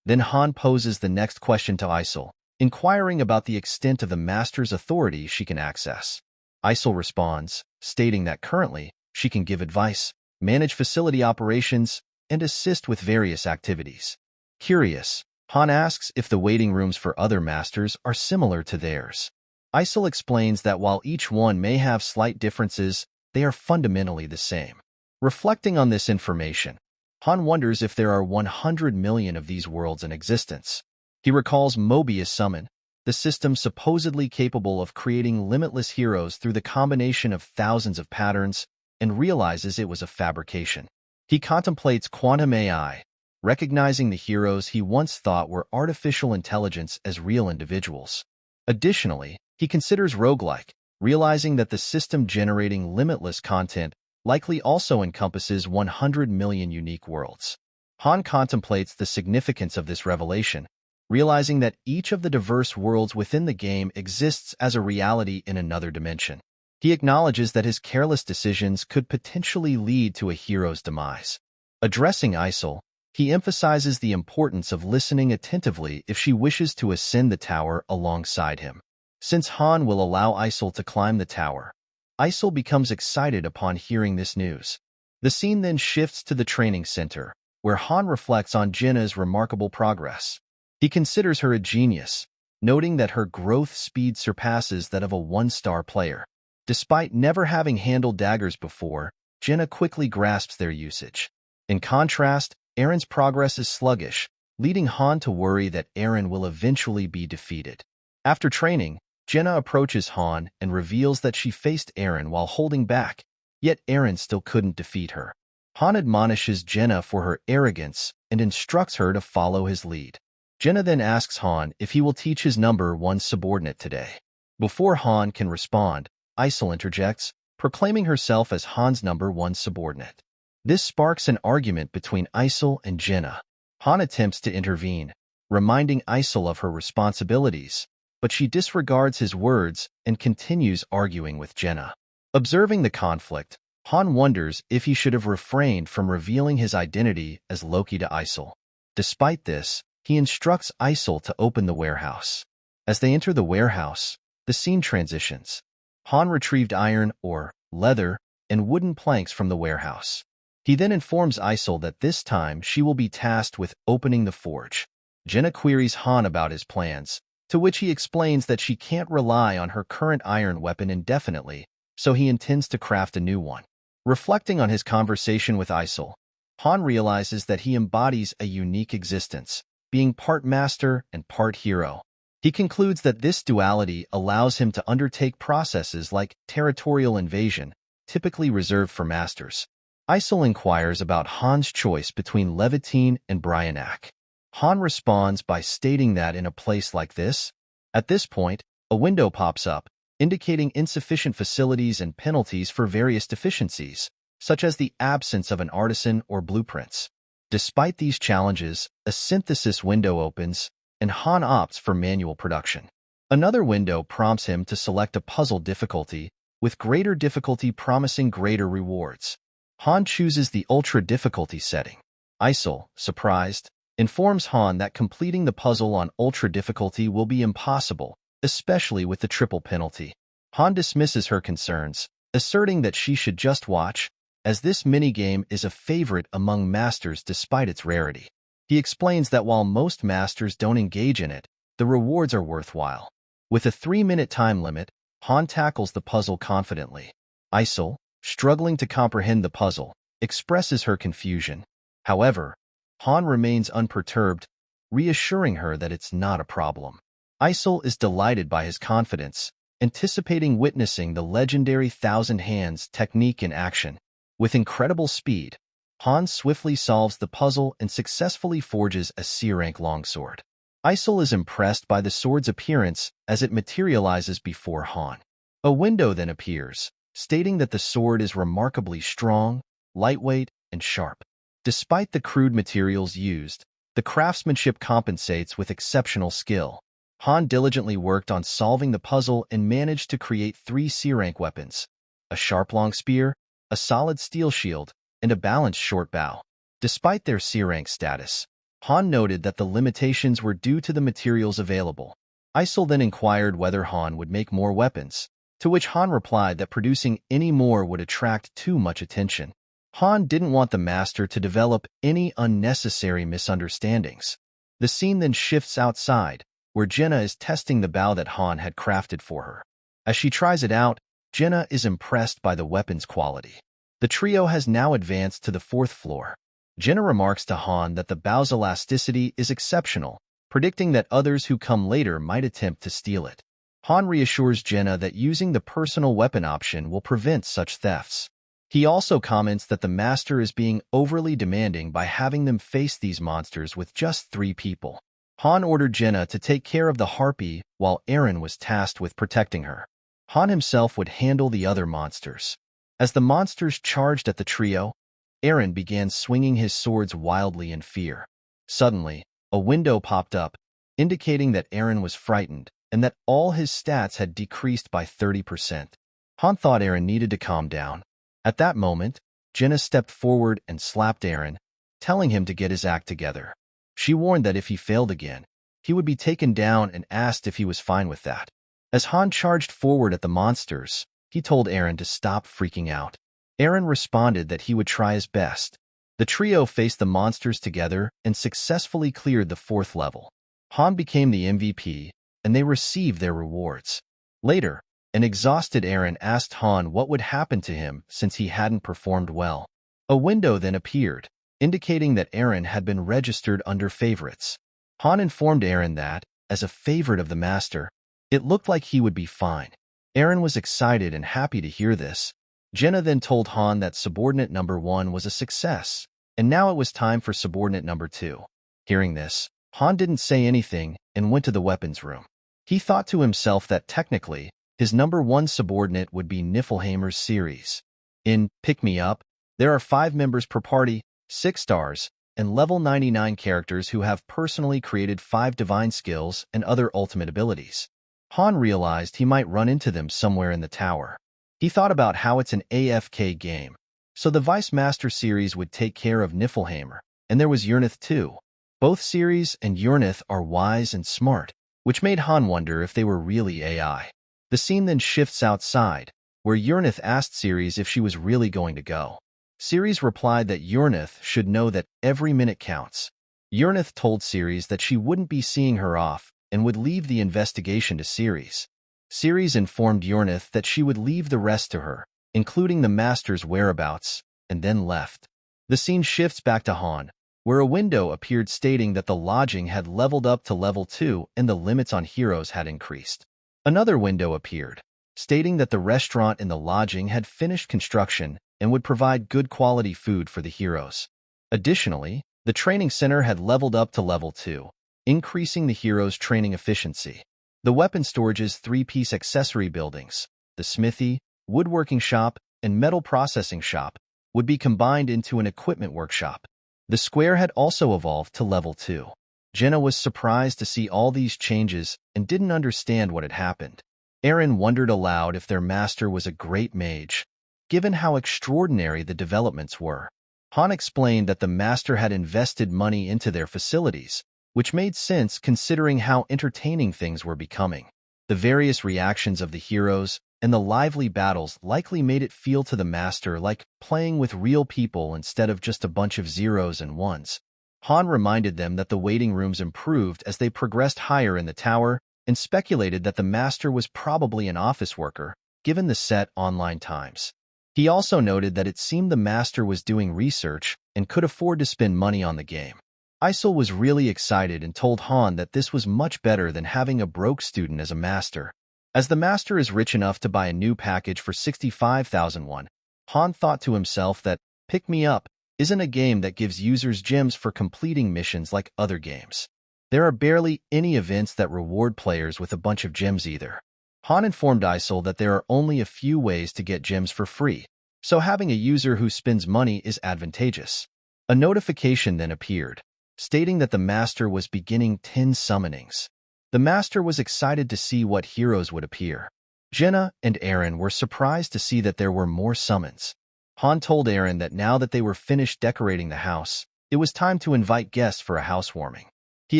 Then Han poses the next question to Isol, inquiring about the extent of the Master's authority she can access. Isol responds, stating that currently she can give advice, manage facility operations, and assist with various activities. Curious, Han asks if the waiting rooms for other masters are similar to theirs. Isol explains that while each one may have slight differences, they are fundamentally the same. Reflecting on this information, Han wonders if there are 100 million of these worlds in existence. He recalls Mobius Summon, the system supposedly capable of creating limitless heroes through the combination of thousands of patterns, and realizes it was a fabrication. He contemplates quantum AI, recognizing the heroes he once thought were artificial intelligence as real individuals. Additionally, he considers roguelike, realizing that the system generating limitless content likely also encompasses 100 million unique worlds. Han contemplates the significance of this revelation, realizing that each of the diverse worlds within the game exists as a reality in another dimension. He acknowledges that his careless decisions could potentially lead to a hero's demise. Addressing Isol, he emphasizes the importance of listening attentively if she wishes to ascend the tower alongside him. Since Han will allow Isol to climb the tower, Isol becomes excited upon hearing this news. The scene then shifts to the training center, where Han reflects on Jenna's remarkable progress. He considers her a genius, noting that her growth speed surpasses that of a one-star player. Despite never having handled daggers before, Jenna quickly grasps their usage. In contrast, Aaron's progress is sluggish, leading Han to worry that Aaron will eventually be defeated. After training, Jenna approaches Han and reveals that she faced Aaron while holding back, yet Aaron still couldn't defeat her. Han admonishes Jenna for her arrogance and instructs her to follow his lead. Jenna then asks Han if he will teach his number 1 subordinate today. Before Han can respond, Isol interjects, proclaiming herself as Han's number 1 subordinate. This sparks an argument between Isol and Jenna. Han attempts to intervene, reminding Isol of her responsibilities, but she disregards his words and continues arguing with Jenna. Observing the conflict, Han wonders if he should have refrained from revealing his identity as Loki to Isol. Despite this, he instructs Isol to open the warehouse. As they enter the warehouse, the scene transitions. Han retrieved iron, or leather, and wooden planks from the warehouse. He then informs Isol that this time she will be tasked with opening the forge. Jenna queries Han about his plans, to which he explains that she can't rely on her current iron weapon indefinitely, so he intends to craft a new one. Reflecting on his conversation with Isol, Han realizes that he embodies a unique existence, being part master and part hero. He concludes that this duality allows him to undertake processes like territorial invasion, typically reserved for masters. Isol inquires about Han's choice between Levitine and Bryanak. Han responds by stating that in a place like this, At this point, a window pops up, indicating insufficient facilities and penalties for various deficiencies, such as the absence of an artisan or blueprints. Despite these challenges, a synthesis window opens, and Han opts for manual production. Another window prompts him to select a puzzle difficulty, with greater difficulty promising greater rewards. Han chooses the ultra difficulty setting. Isol, surprised, informs Han that completing the puzzle on ultra difficulty will be impossible, especially with the triple penalty. Han dismisses her concerns, asserting that she should just watch, as this minigame is a favorite among masters despite its rarity. He explains that while most masters don't engage in it, the rewards are worthwhile. With a 3-minute time limit, Han tackles the puzzle confidently. Isol, struggling to comprehend the puzzle, expresses her confusion. However, Han remains unperturbed, reassuring her that it's not a problem. Isol is delighted by his confidence, anticipating witnessing the legendary Thousand Hands technique in action. With incredible speed, Han swiftly solves the puzzle and successfully forges a C-rank longsword. Isol is impressed by the sword's appearance as it materializes before Han. A window then appears, stating that the sword is remarkably strong, lightweight, and sharp. Despite the crude materials used, the craftsmanship compensates with exceptional skill. Han diligently worked on solving the puzzle and managed to create 3 C-rank weapons: a sharp long spear, a solid steel shield, and a balanced short bow. Despite their C-rank status, Han noted that the limitations were due to the materials available. Isol then inquired whether Han would make more weapons, to which Han replied that producing any more would attract too much attention. Han didn't want the master to develop any unnecessary misunderstandings. The scene then shifts outside, where Jenna is testing the bow that Han had crafted for her. As she tries it out, Jenna is impressed by the weapon's quality. The trio has now advanced to the 4th floor. Jenna remarks to Han that the bow's elasticity is exceptional, predicting that others who come later might attempt to steal it. Han reassures Jenna that using the personal weapon option will prevent such thefts. He also comments that the master is being overly demanding by having them face these monsters with just 3 people. Han ordered Jenna to take care of the harpy while Eren was tasked with protecting her. Han himself would handle the other monsters. As the monsters charged at the trio, Eren began swinging his swords wildly in fear. Suddenly, a window popped up, indicating that Eren was frightened and that all his stats had decreased by 30%. Han thought Eren needed to calm down. At that moment, Jenna stepped forward and slapped Eren, telling him to get his act together. She warned that if he failed again, he would be taken down and asked if he was fine with that. As Han charged forward at the monsters, he told Eren to stop freaking out. Eren responded that he would try his best. The trio faced the monsters together and successfully cleared the 4th level. Han became the MVP, and they received their rewards. Later, an exhausted Eren asked Han what would happen to him since he hadn't performed well. A window then appeared, indicating that Eren had been registered under favorites. Han informed Eren that, as a favorite of the master, it looked like he would be fine. Eren was excited and happy to hear this. Jenna then told Han that subordinate number 1 was a success, and now it was time for subordinate number 2. Hearing this, Han didn't say anything and went to the weapons room. He thought to himself that technically, his number 1 subordinate would be Niflheimer's series. In Pick Me Up, there are 5 members per party, 6 stars, and level 99 characters who have personally created 5 divine skills and other ultimate abilities. Han realized he might run into them somewhere in the tower. He thought about how it's an AFK game, so the Vice Master series would take care of Niflheimer, and there was Urnith too. Both Ceres and Urnith are wise and smart, which made Han wonder if they were really AI. The scene then shifts outside, where Urnith asked Ceres if she was really going to go. Ceres replied that Urnith should know that every minute counts. Urnith told Ceres that she wouldn't be seeing her off and would leave the investigation to Ceres. Ceres informed Urnith that she would leave the rest to her, including the master's whereabouts, and then left. The scene shifts back to Han, where a window appeared stating that the lodging had leveled up to level 2 and the limits on heroes had increased. Another window appeared, stating that the restaurant in the lodging had finished construction and would provide good quality food for the heroes. Additionally, the training center had leveled up to level 2, increasing the heroes' training efficiency. The weapon storage's three-piece accessory buildings, the smithy, woodworking shop, and metal processing shop, would be combined into an equipment workshop. The square had also evolved to level 2. Jenna was surprised to see all these changes and didn't understand what had happened. Aaron wondered aloud if their master was a great mage, given how extraordinary the developments were. Han explained that the master had invested money into their facilities, which made sense considering how entertaining things were becoming. The various reactions of the heroes and the lively battles likely made it feel to the master like playing with real people instead of just a bunch of zeros and ones. Han reminded them that the waiting rooms improved as they progressed higher in the tower and speculated that the master was probably an office worker, given the set online times. He also noted that it seemed the master was doing research and could afford to spend money on the game. Isol was really excited and told Han that this was much better than having a broke student as a master. As the master is rich enough to buy a new package for 65,000 won, Han thought to himself that Pick Me Up isn't a game that gives users gems for completing missions like other games. There are barely any events that reward players with a bunch of gems either. Han informed Isol that there are only a few ways to get gems for free, so having a user who spends money is advantageous. A notification then appeared, stating that the master was beginning 10 summonings. The master was excited to see what heroes would appear. Jenna and Aaron were surprised to see that there were more summons. Han told Aaron that now that they were finished decorating the house, it was time to invite guests for a housewarming. He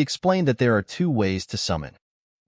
explained that there are two ways to summon: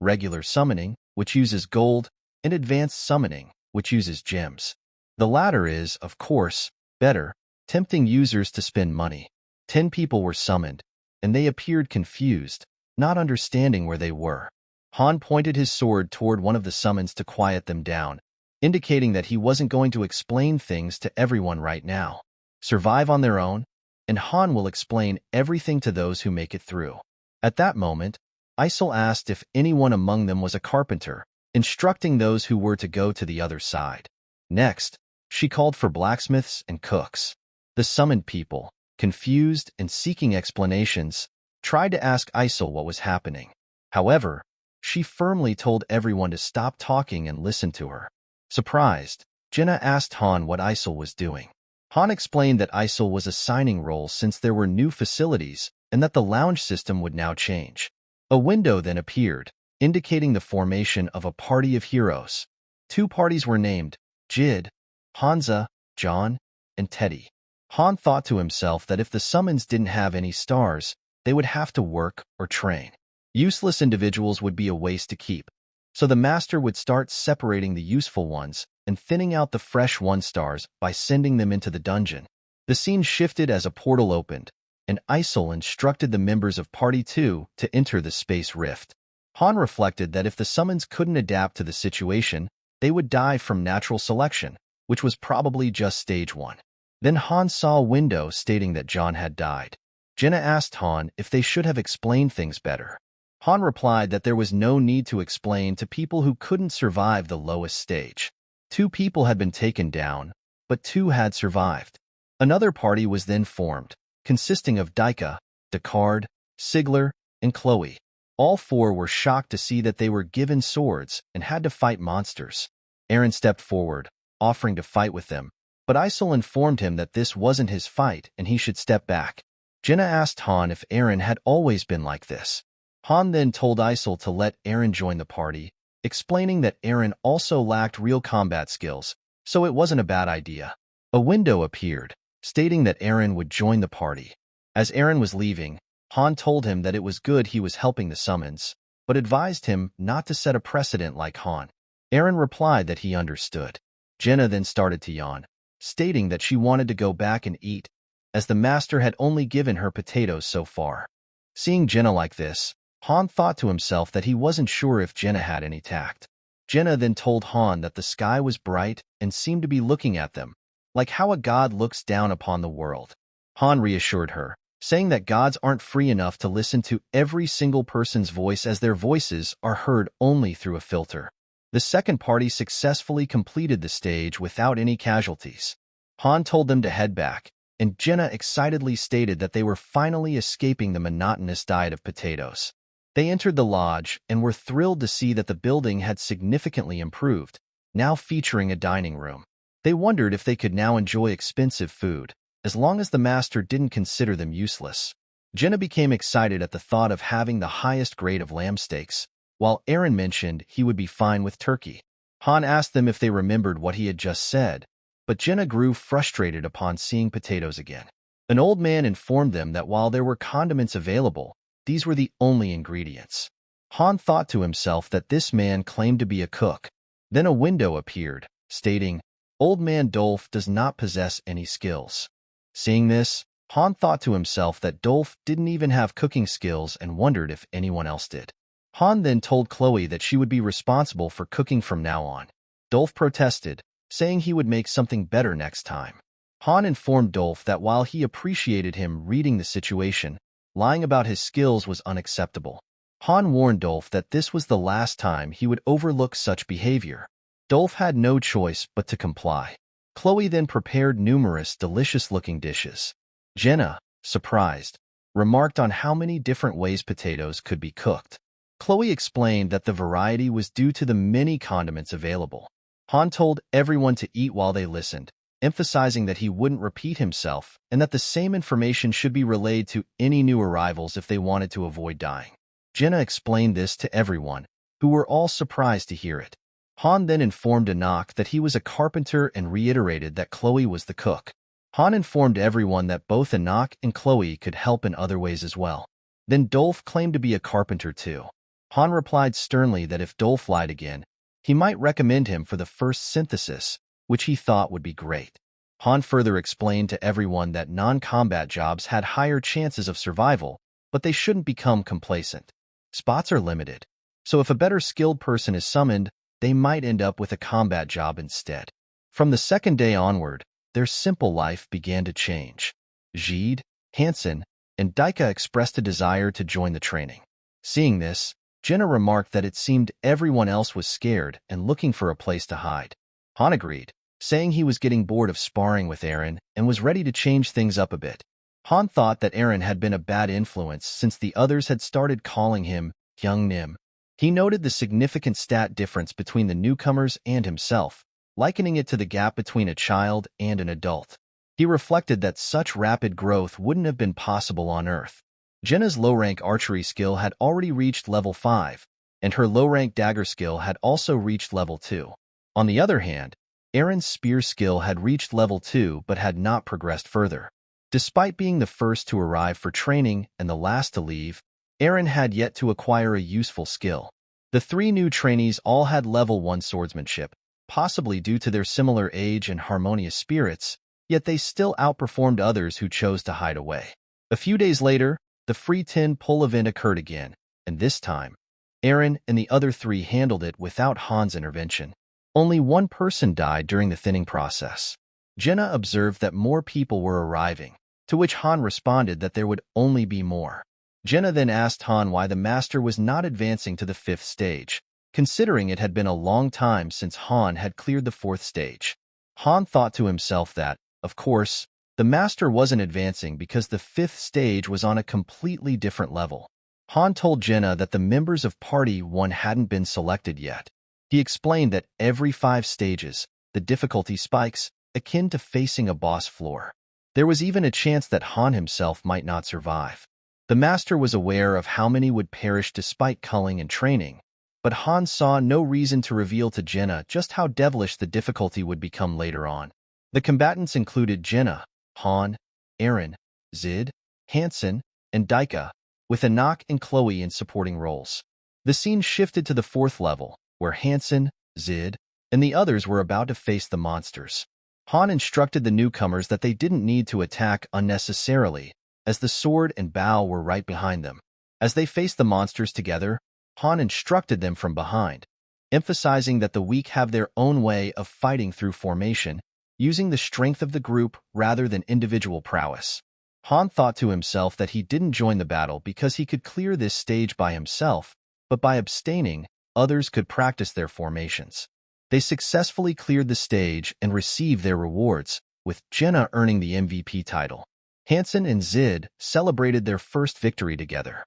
regular summoning, which uses gold, and advanced summoning, which uses gems. The latter is, of course, better, tempting users to spend money. 10 people were summoned, and they appeared confused, not understanding where they were. Han pointed his sword toward one of the summons to quiet them down, indicating that he wasn't going to explain things to everyone right now. Survive on their own, and Han will explain everything to those who make it through. At that moment, Isol asked if anyone among them was a carpenter, instructing those who were to go to the other side. Next, she called for blacksmiths and cooks. The summoned people, confused and seeking explanations, tried to ask Isol what was happening. However, she firmly told everyone to stop talking and listen to her. Surprised, Jenna asked Han what Isol was doing. Han explained that Isol was assigning roles since there were new facilities and that the lounge system would now change. A window then appeared, indicating the formation of a party of heroes. 2 parties were named: Jid, Hansa, John, and Teddy. Han thought to himself that if the summons didn't have any stars, they would have to work or train. Useless individuals would be a waste to keep, so the master would start separating the useful ones and thinning out the fresh 1-stars by sending them into the dungeon. The scene shifted as a portal opened, and Isol instructed the members of Party 2 to enter the space rift. Han reflected that if the summons couldn't adapt to the situation, they would die from natural selection, which was probably just stage 1. Then Han saw a window stating that John had died. Jenna asked Han if they should have explained things better. Han replied that there was no need to explain to people who couldn't survive the lowest stage. 2 people had been taken down, but 2 had survived. Another party was then formed, consisting of Daika, Descartes, Sigler, and Chloe. All 4 were shocked to see that they were given swords and had to fight monsters. Aaron stepped forward, offering to fight with them, but Isol informed him that this wasn't his fight and he should step back. Jenna asked Han if Aaron had always been like this. Han then told Isol to let Aaron join the party, explaining that Aaron also lacked real combat skills, so it wasn't a bad idea. A window appeared, stating that Aaron would join the party. As Aaron was leaving, Han told him that it was good he was helping the summons, but advised him not to set a precedent like Han. Aaron replied that he understood. Jenna then started to yawn, stating that she wanted to go back and eat, as the master had only given her potatoes so far. Seeing Jenna like this, Han thought to himself that he wasn't sure if Jenna had any tact. Jenna then told Han that the sky was bright and seemed to be looking at them, like how a god looks down upon the world. Han reassured her, saying that gods aren't free enough to listen to every single person's voice as their voices are heard only through a filter. The second party successfully completed the stage without any casualties. Han told them to head back, and Jenna excitedly stated that they were finally escaping the monotonous diet of potatoes. They entered the lodge and were thrilled to see that the building had significantly improved, now featuring a dining room. They wondered if they could now enjoy expensive food, as long as the master didn't consider them useless. Jenna became excited at the thought of having the highest grade of lamb steaks, while Aaron mentioned he would be fine with turkey. Han asked them if they remembered what he had just said, but Jenna grew frustrated upon seeing potatoes again. An old man informed them that while there were condiments available, these were the only ingredients. Han thought to himself that this man claimed to be a cook. Then a window appeared, stating, "Old man Dolph does not possess any skills." Seeing this, Han thought to himself that Dolph didn't even have cooking skills and wondered if anyone else did. Han then told Chloe that she would be responsible for cooking from now on. Dolph protested, saying he would make something better next time. Han informed Dolph that while he appreciated him reading the situation, lying about his skills was unacceptable. Han warned Dolph that this was the last time he would overlook such behavior. Dolph had no choice but to comply. Chloe then prepared numerous delicious-looking dishes. Jenna, surprised, remarked on how many different ways potatoes could be cooked. Chloe explained that the variety was due to the many condiments available. Han told everyone to eat while they listened, emphasizing that he wouldn't repeat himself and that the same information should be relayed to any new arrivals if they wanted to avoid dying. Jenna explained this to everyone, who were all surprised to hear it. Han then informed Anak that he was a carpenter and reiterated that Chloe was the cook. Han informed everyone that both Anak and Chloe could help in other ways as well. Then Dolph claimed to be a carpenter too. Han replied sternly that if Dolph lied again, he might recommend him for the first synthesis, which he thought would be great. Han further explained to everyone that non-combat jobs had higher chances of survival, but they shouldn't become complacent. Spots are limited, so if a better skilled person is summoned, they might end up with a combat job instead. From the second day onward, their simple life began to change. Jid, Hansen, and Daika expressed a desire to join the training. Seeing this, Jenna remarked that it seemed everyone else was scared and looking for a place to hide. Han agreed, saying he was getting bored of sparring with Aaron and was ready to change things up a bit. Han thought that Aaron had been a bad influence since the others had started calling him Young Nim. He noted the significant stat difference between the newcomers and himself, likening it to the gap between a child and an adult. He reflected that such rapid growth wouldn't have been possible on Earth. Jenna's low-rank archery skill had already reached level 5, and her low-rank dagger skill had also reached level 2. On the other hand, Aaron's spear skill had reached level 2 but had not progressed further. Despite being the first to arrive for training and the last to leave, Aaron had yet to acquire a useful skill. The 3 new trainees all had level 1 swordsmanship, possibly due to their similar age and harmonious spirits, yet they still outperformed others who chose to hide away. A few days later, the free 10 pull event occurred again, and this time, Aaron and the other 3 handled it without Han's intervention. Only 1 person died during the thinning process. Jenna observed that more people were arriving, to which Han responded that there would only be more. Jenna then asked Han why the master was not advancing to the 5th stage, considering it had been a long time since Han had cleared the 4th stage. Han thought to himself that, of course, the master wasn't advancing because the 5th stage was on a completely different level. Han told Jenna that the members of Party 1 hadn't been selected yet. He explained that every 5 stages, the difficulty spikes, akin to facing a boss floor. There was even a chance that Han himself might not survive. The master was aware of how many would perish despite culling and training, but Han saw no reason to reveal to Jenna just how devilish the difficulty would become later on. The combatants included Jenna, Han, Aaron, Zid, Hansen, and Daika, with Anak and Chloe in supporting roles. The scene shifted to the 4th level, where Hansen, Zid, and the others were about to face the monsters. Han instructed the newcomers that they didn't need to attack unnecessarily, as the sword and bow were right behind them. As they faced the monsters together, Han instructed them from behind, emphasizing that the weak have their own way of fighting through formation, using the strength of the group rather than individual prowess. Han thought to himself that he didn't join the battle because he could clear this stage by himself, but by abstaining, others could practice their formations. They successfully cleared the stage and received their rewards, with Jenna earning the MVP title. Hansen and Zid celebrated their first victory together.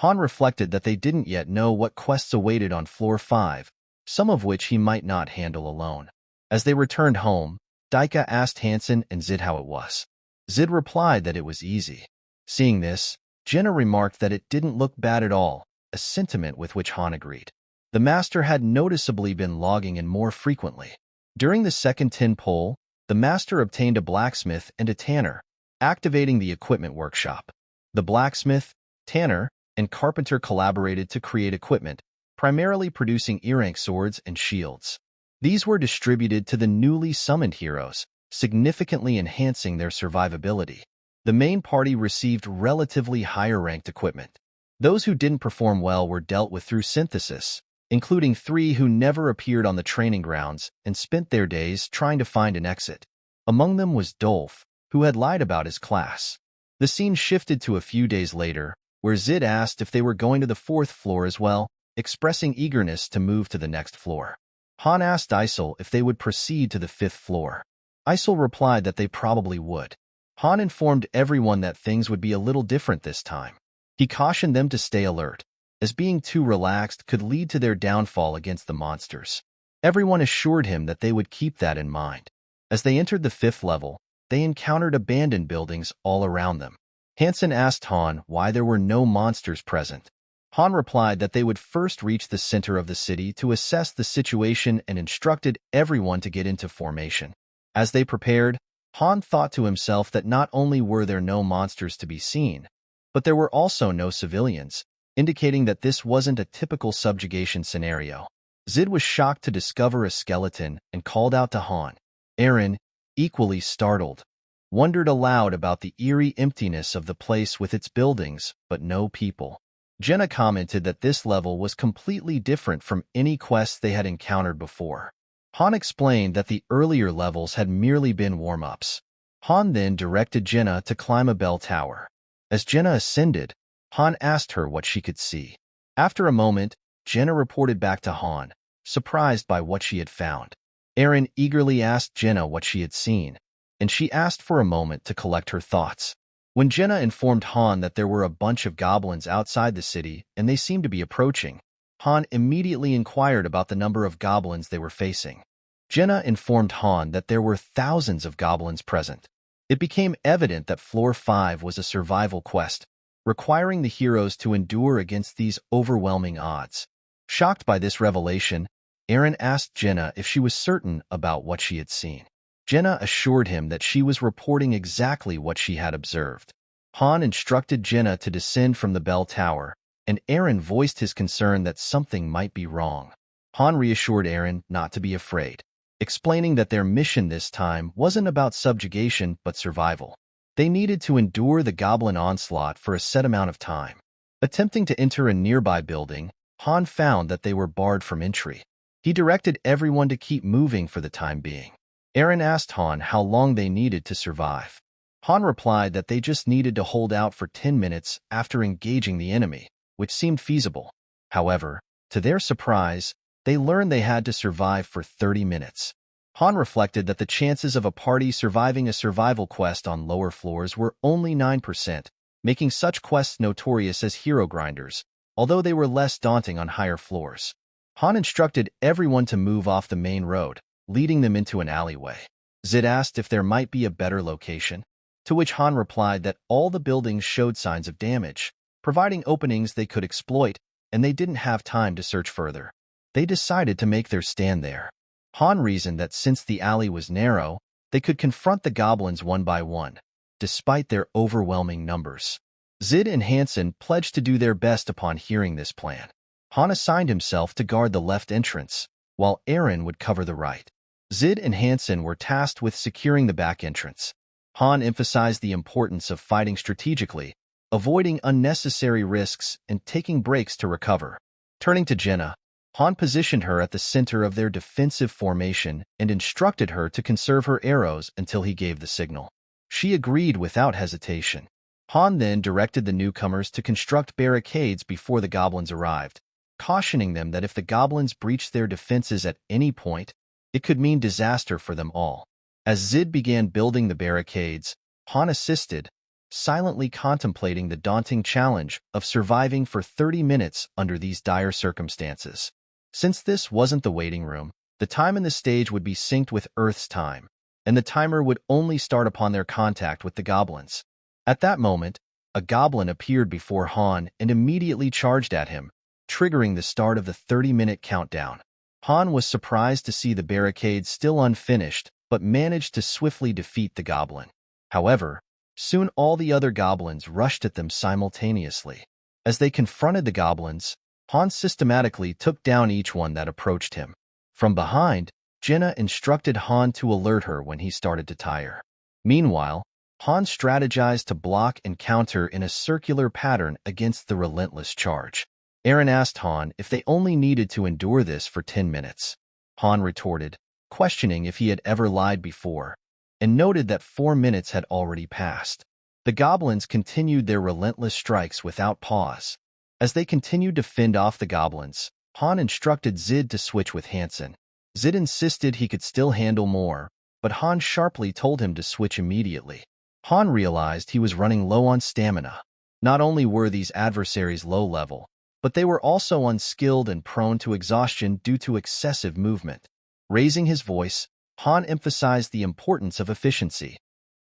Han reflected that they didn't yet know what quests awaited on floor 5, some of which he might not handle alone. As they returned home, Daika asked Hansen and Zid how it was. Zid replied that it was easy. Seeing this, Jenna remarked that it didn't look bad at all, a sentiment with which Han agreed. The master had noticeably been logging in more frequently. During the second tin pull, the master obtained a blacksmith and a tanner, activating the equipment workshop. The blacksmith, tanner, and carpenter collaborated to create equipment, primarily producing earrank swords and shields. These were distributed to the newly summoned heroes, significantly enhancing their survivability. The main party received relatively higher-ranked equipment. Those who didn't perform well were dealt with through synthesis, including 3 who never appeared on the training grounds and spent their days trying to find an exit. Among them was Dolph, who had lied about his class. The scene shifted to a few days later, where Zid asked if they were going to the 4th floor as well, expressing eagerness to move to the next floor. Han asked Isel if they would proceed to the 5th floor. Isel replied that they probably would. Han informed everyone that things would be a little different this time. He cautioned them to stay alert, as being too relaxed could lead to their downfall against the monsters. Everyone assured him that they would keep that in mind. As they entered the 5th level, they encountered abandoned buildings all around them. Hansen asked Han why there were no monsters present. Han replied that they would first reach the center of the city to assess the situation and instructed everyone to get into formation. As they prepared, Han thought to himself that not only were there no monsters to be seen, but there were also no civilians, indicating that this wasn't a typical subjugation scenario. Zid was shocked to discover a skeleton and called out to Han. Eren, equally startled, wondered aloud about the eerie emptiness of the place with its buildings, but no people. Jenna commented that this level was completely different from any quests they had encountered before. Han explained that the earlier levels had merely been warm-ups. Han then directed Jenna to climb a bell tower. As Jenna ascended, Han asked her what she could see. After a moment, Jenna reported back to Han, surprised by what she had found. Eren eagerly asked Jenna what she had seen, and she asked for a moment to collect her thoughts. When Jenna informed Han that there were a bunch of goblins outside the city and they seemed to be approaching, Han immediately inquired about the number of goblins they were facing. Jenna informed Han that there were thousands of goblins present. It became evident that Floor 5 was a survival quest, requiring the heroes to endure against these overwhelming odds. Shocked by this revelation, Eren asked Jenna if she was certain about what she had seen. Jenna assured him that she was reporting exactly what she had observed. Han instructed Jenna to descend from the bell tower, and Eren voiced his concern that something might be wrong. Han reassured Eren not to be afraid, explaining that their mission this time wasn't about subjugation but survival. They needed to endure the goblin onslaught for a set amount of time. Attempting to enter a nearby building, Han found that they were barred from entry. He directed everyone to keep moving for the time being. Eren asked Han how long they needed to survive. Han replied that they just needed to hold out for 10 minutes after engaging the enemy, which seemed feasible. However, to their surprise, they learned they had to survive for 30 minutes. Han reflected that the chances of a party surviving a survival quest on lower floors were only 9%, making such quests notorious as hero grinders, although they were less daunting on higher floors. Han instructed everyone to move off the main road, leading them into an alleyway. Zid asked if there might be a better location, to which Han replied that all the buildings showed signs of damage, providing openings they could exploit, and they didn't have time to search further. They decided to make their stand there. Han reasoned that since the alley was narrow, they could confront the goblins one by one, despite their overwhelming numbers. Zid and Hansen pledged to do their best upon hearing this plan. Han assigned himself to guard the left entrance, while Eren would cover the right. Zid and Hansen were tasked with securing the back entrance. Han emphasized the importance of fighting strategically, avoiding unnecessary risks and taking breaks to recover. Turning to Jenna, Han positioned her at the center of their defensive formation and instructed her to conserve her arrows until he gave the signal. She agreed without hesitation. Han then directed the newcomers to construct barricades before the goblins arrived, cautioning them that if the goblins breached their defenses at any point, it could mean disaster for them all. As Zid began building the barricades, Han assisted, silently contemplating the daunting challenge of surviving for 30 minutes under these dire circumstances. Since this wasn't the waiting room, the time in the stage would be synced with Earth's time, and the timer would only start upon their contact with the goblins. At that moment, a goblin appeared before Han and immediately charged at him, triggering the start of the 30-minute countdown. Han was surprised to see the barricade still unfinished, but managed to swiftly defeat the goblin. However, soon all the other goblins rushed at them simultaneously. As they confronted the goblins, Han systematically took down each one that approached him. From behind, Jenna instructed Han to alert her when he started to tire. Meanwhile, Han strategized to block and counter in a circular pattern against the relentless charge. Eren asked Han if they only needed to endure this for 10 minutes. Han retorted, questioning if he had ever lied before, and noted that 4 minutes had already passed. The goblins continued their relentless strikes without pause. As they continued to fend off the goblins, Han instructed Zid to switch with Hansen. Zid insisted he could still handle more, but Han sharply told him to switch immediately. Han realized he was running low on stamina. Not only were these adversaries low-level, but they were also unskilled and prone to exhaustion due to excessive movement. Raising his voice, Han emphasized the importance of efficiency.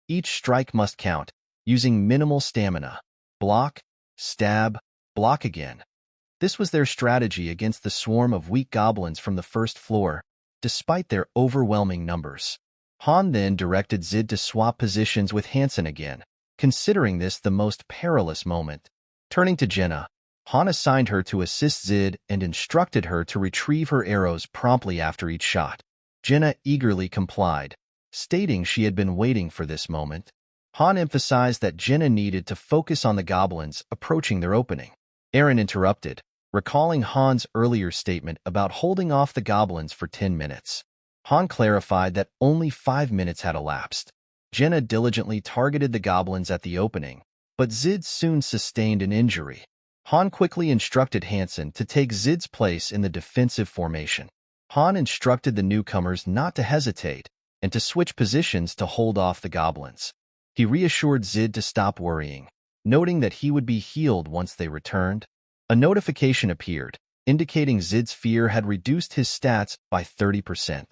Each strike must count, using minimal stamina. Block, stab, block again. This was their strategy against the swarm of weak goblins from the first floor, despite their overwhelming numbers. Han then directed Zid to swap positions with Hansen again, considering this the most perilous moment. Turning to Jenna, Han assigned her to assist Zid and instructed her to retrieve her arrows promptly after each shot. Jenna eagerly complied, stating she had been waiting for this moment. Han emphasized that Jenna needed to focus on the goblins approaching their opening. Eren interrupted, recalling Han's earlier statement about holding off the goblins for 10 minutes. Han clarified that only 5 minutes had elapsed. Jenna diligently targeted the goblins at the opening, but Zid soon sustained an injury. Han quickly instructed Hansen to take Zid's place in the defensive formation. Han instructed the newcomers not to hesitate and to switch positions to hold off the goblins. He reassured Zid to stop worrying, noting that he would be healed once they returned. A notification appeared, indicating Zid's fear had reduced his stats by 30%.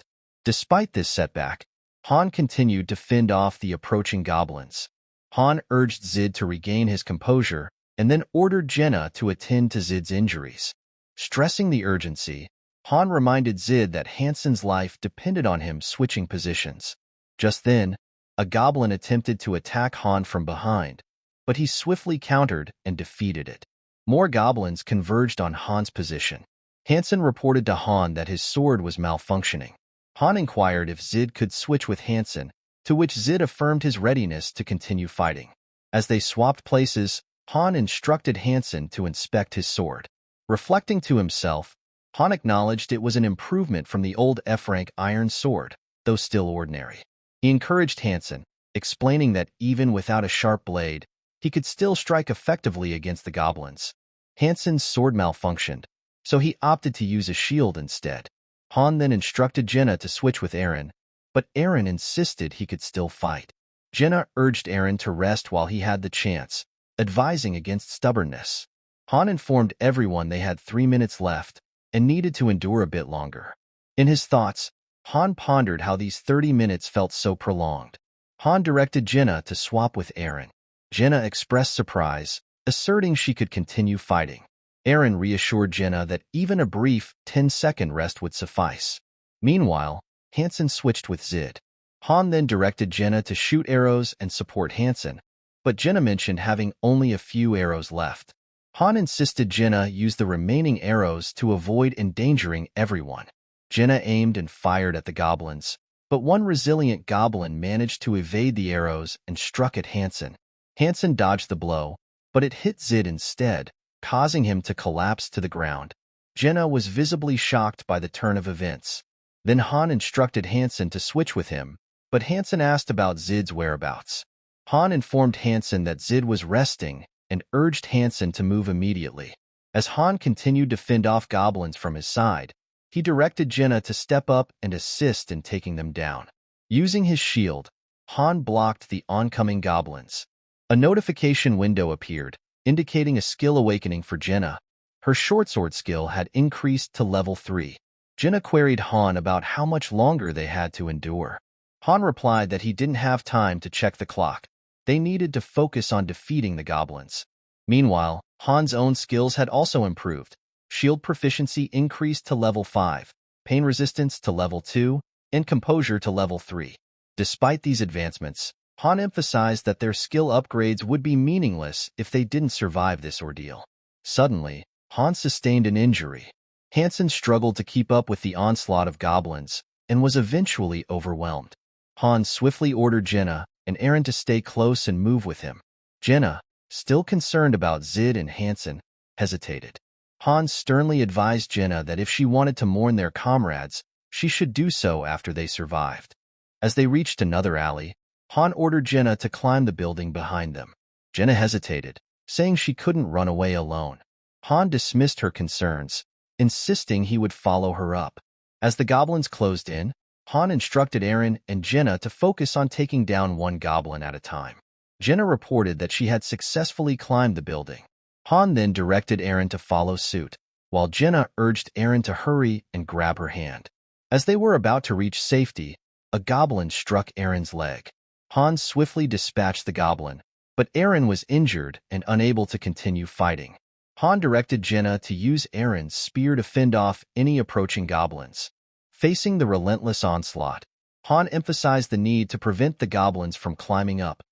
Despite this setback, Han continued to fend off the approaching goblins. Han urged Zid to regain his composure and then ordered Jenna to attend to Zid's injuries. Stressing the urgency, Han reminded Zid that Hansen's life depended on him switching positions. Just then, a goblin attempted to attack Han from behind, but he swiftly countered and defeated it. More goblins converged on Han's position. Hansen reported to Han that his sword was malfunctioning. Han inquired if Zid could switch with Hansen, to which Zid affirmed his readiness to continue fighting. As they swapped places, Han instructed Hansen to inspect his sword. Reflecting to himself, Han acknowledged it was an improvement from the old F-rank iron sword, though still ordinary. He encouraged Hansen, explaining that even without a sharp blade, he could still strike effectively against the goblins. Hansen's sword malfunctioned, so he opted to use a shield instead. Han then instructed Jenna to switch with Eren, but Eren insisted he could still fight. Jenna urged Eren to rest while he had the chance, advising against stubbornness. Han informed everyone they had 3 minutes left and needed to endure a bit longer. In his thoughts, Han pondered how these 30 minutes felt so prolonged. Han directed Jenna to swap with Eren. Jenna expressed surprise, asserting she could continue fighting. Eren reassured Jenna that even a brief 10-second rest would suffice. Meanwhile, Hansen switched with Zid. Han then directed Jenna to shoot arrows and support Hansen, but Jenna mentioned having only a few arrows left. Han insisted Jenna use the remaining arrows to avoid endangering everyone. Jenna aimed and fired at the goblins, but one resilient goblin managed to evade the arrows and struck at Hansen. Hansen dodged the blow, but it hit Zid instead, causing him to collapse to the ground. Jenna was visibly shocked by the turn of events. Then Han instructed Hansen to switch with him, but Hansen asked about Zid's whereabouts. Han informed Hansen that Zid was resting and urged Hansen to move immediately. As Han continued to fend off goblins from his side, he directed Jenna to step up and assist in taking them down. Using his shield, Han blocked the oncoming goblins. A notification window appeared, indicating a skill awakening for Jenna. Her short sword skill had increased to level 3. Jenna queried Han about how much longer they had to endure. Han replied that he didn't have time to check the clock. They needed to focus on defeating the goblins. Meanwhile, Han's own skills had also improved. Shield proficiency increased to level 5, pain resistance to level 2, and composure to level 3. Despite these advancements, Han emphasized that their skill upgrades would be meaningless if they didn't survive this ordeal. Suddenly, Han sustained an injury. Hansen struggled to keep up with the onslaught of goblins and was eventually overwhelmed. Han swiftly ordered Jenna and Eren to stay close and move with him. Jenna, still concerned about Zid and Hansen, hesitated. Han sternly advised Jenna that if she wanted to mourn their comrades, she should do so after they survived. As they reached another alley, Han ordered Jenna to climb the building behind them. Jenna hesitated, saying she couldn't run away alone. Han dismissed her concerns, insisting he would follow her up. As the goblins closed in, Han instructed Eren and Jenna to focus on taking down one goblin at a time. Jenna reported that she had successfully climbed the building. Han then directed Eren to follow suit, while Jenna urged Eren to hurry and grab her hand. As they were about to reach safety, a goblin struck Eren's leg. Han swiftly dispatched the goblin, but Eren was injured and unable to continue fighting. Han directed Jenna to use Eren's spear to fend off any approaching goblins. Facing the relentless onslaught, Han emphasized the need to prevent the goblins from climbing up.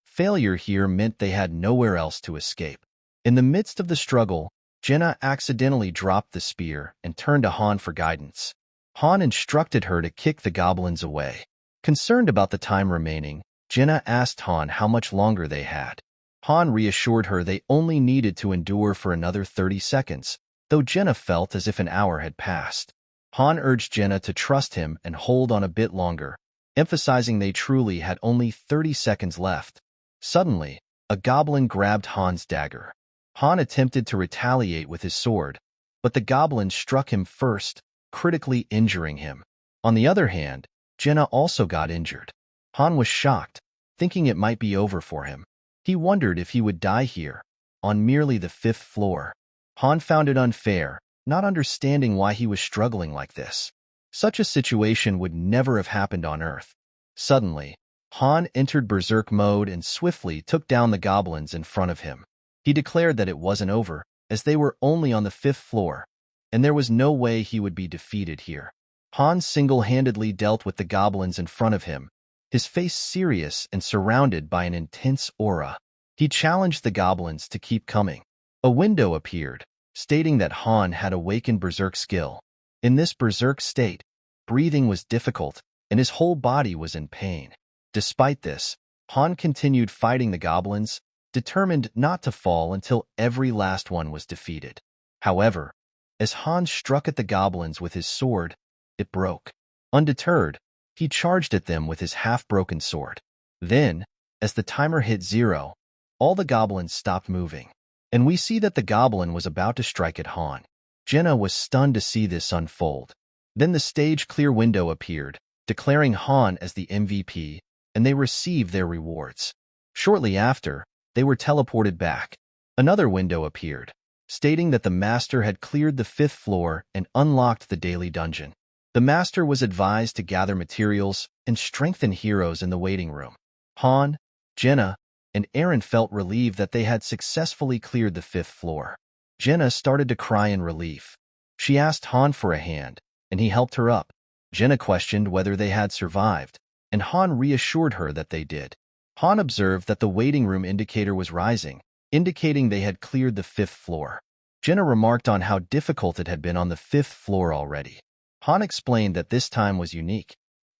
Failure here meant they had nowhere else to escape. In the midst of the struggle, Jenna accidentally dropped the spear and turned to Han for guidance. Han instructed her to kick the goblins away. Concerned about the time remaining, Jenna asked Han how much longer they had. Han reassured her they only needed to endure for another 30 seconds, though Jenna felt as if an hour had passed. Han urged Jenna to trust him and hold on a bit longer, emphasizing they truly had only 30 seconds left. Suddenly, a goblin grabbed Han's dagger. Han attempted to retaliate with his sword, but the goblin struck him first, critically injuring him. On the other hand, Jenna also got injured. Han was shocked, thinking it might be over for him. He wondered if he would die here, on merely the 5th floor. Han found it unfair, not understanding why he was struggling like this. Such a situation would never have happened on Earth. Suddenly, Han entered berserk mode and swiftly took down the goblins in front of him. He declared that it wasn't over, as they were only on the 5th floor, and there was no way he would be defeated here. Han single-handedly dealt with the goblins in front of him, his face serious and surrounded by an intense aura. He challenged the goblins to keep coming. A window appeared, stating that Han had awakened berserk skill. In this berserk state, breathing was difficult, and his whole body was in pain. Despite this, Han continued fighting the goblins, determined not to fall until every last one was defeated. However, as Han struck at the goblins with his sword, it broke. Undeterred, he charged at them with his half-broken sword. Then, as the timer hit 0, all the goblins stopped moving, and we see that the goblin was about to strike at Han. Jenna was stunned to see this unfold. Then the stage-clear window appeared, declaring Han as the MVP, and they received their rewards. Shortly after, they were teleported back. Another window appeared, stating that the Master had cleared the 5th floor and unlocked the daily dungeon. The Master was advised to gather materials and strengthen heroes in the waiting room. Han, Jenna, and Eren felt relieved that they had successfully cleared the 5th floor. Jenna started to cry in relief. She asked Han for a hand, and he helped her up. Jenna questioned whether they had survived, and Han reassured her that they did. Han observed that the waiting room indicator was rising, indicating they had cleared the 5th floor. Jenna remarked on how difficult it had been on the 5th floor already. Han explained that this time was unique.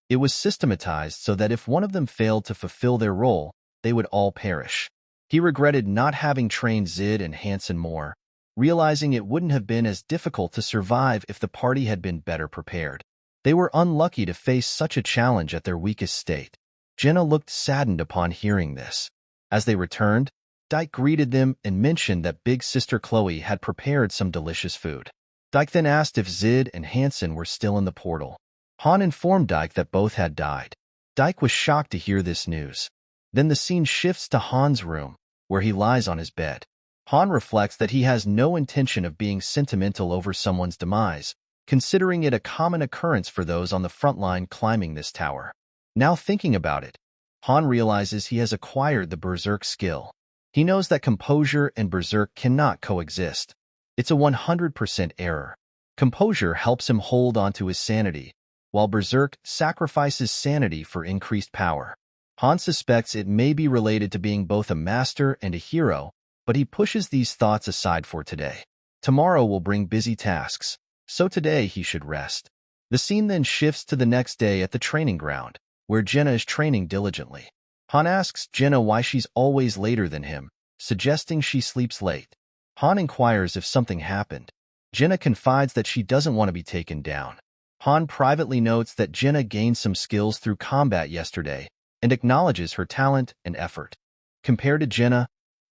It was systematized so that if one of them failed to fulfill their role, they would all perish. He regretted not having trained Zid and Hansen more, realizing it wouldn't have been as difficult to survive if the party had been better prepared. They were unlucky to face such a challenge at their weakest state. Jenna looked saddened upon hearing this. As they returned, Dyke greeted them and mentioned that Big Sister Chloe had prepared some delicious food. Dyke then asked if Zid and Hansen were still in the portal. Han informed Dyke that both had died. Dyke was shocked to hear this news. Then the scene shifts to Han's room, where he lies on his bed. Han reflects that he has no intention of being sentimental over someone's demise, considering it a common occurrence for those on the front line climbing this tower. Now thinking about it, Han realizes he has acquired the berserk skill. He knows that composure and berserk cannot coexist. It's a 100% error. Composure helps him hold onto his sanity, while berserk sacrifices sanity for increased power. Han suspects it may be related to being both a master and a hero, but he pushes these thoughts aside for today. Tomorrow will bring busy tasks, so today he should rest. The scene then shifts to the next day at the training ground, where Jenna is training diligently. Han asks Jenna why she's always later than him, suggesting she sleeps late. Han inquires if something happened. Jenna confides that she doesn't want to be taken down. Han privately notes that Jenna gained some skills through combat yesterday and acknowledges her talent and effort. Compared to Jenna,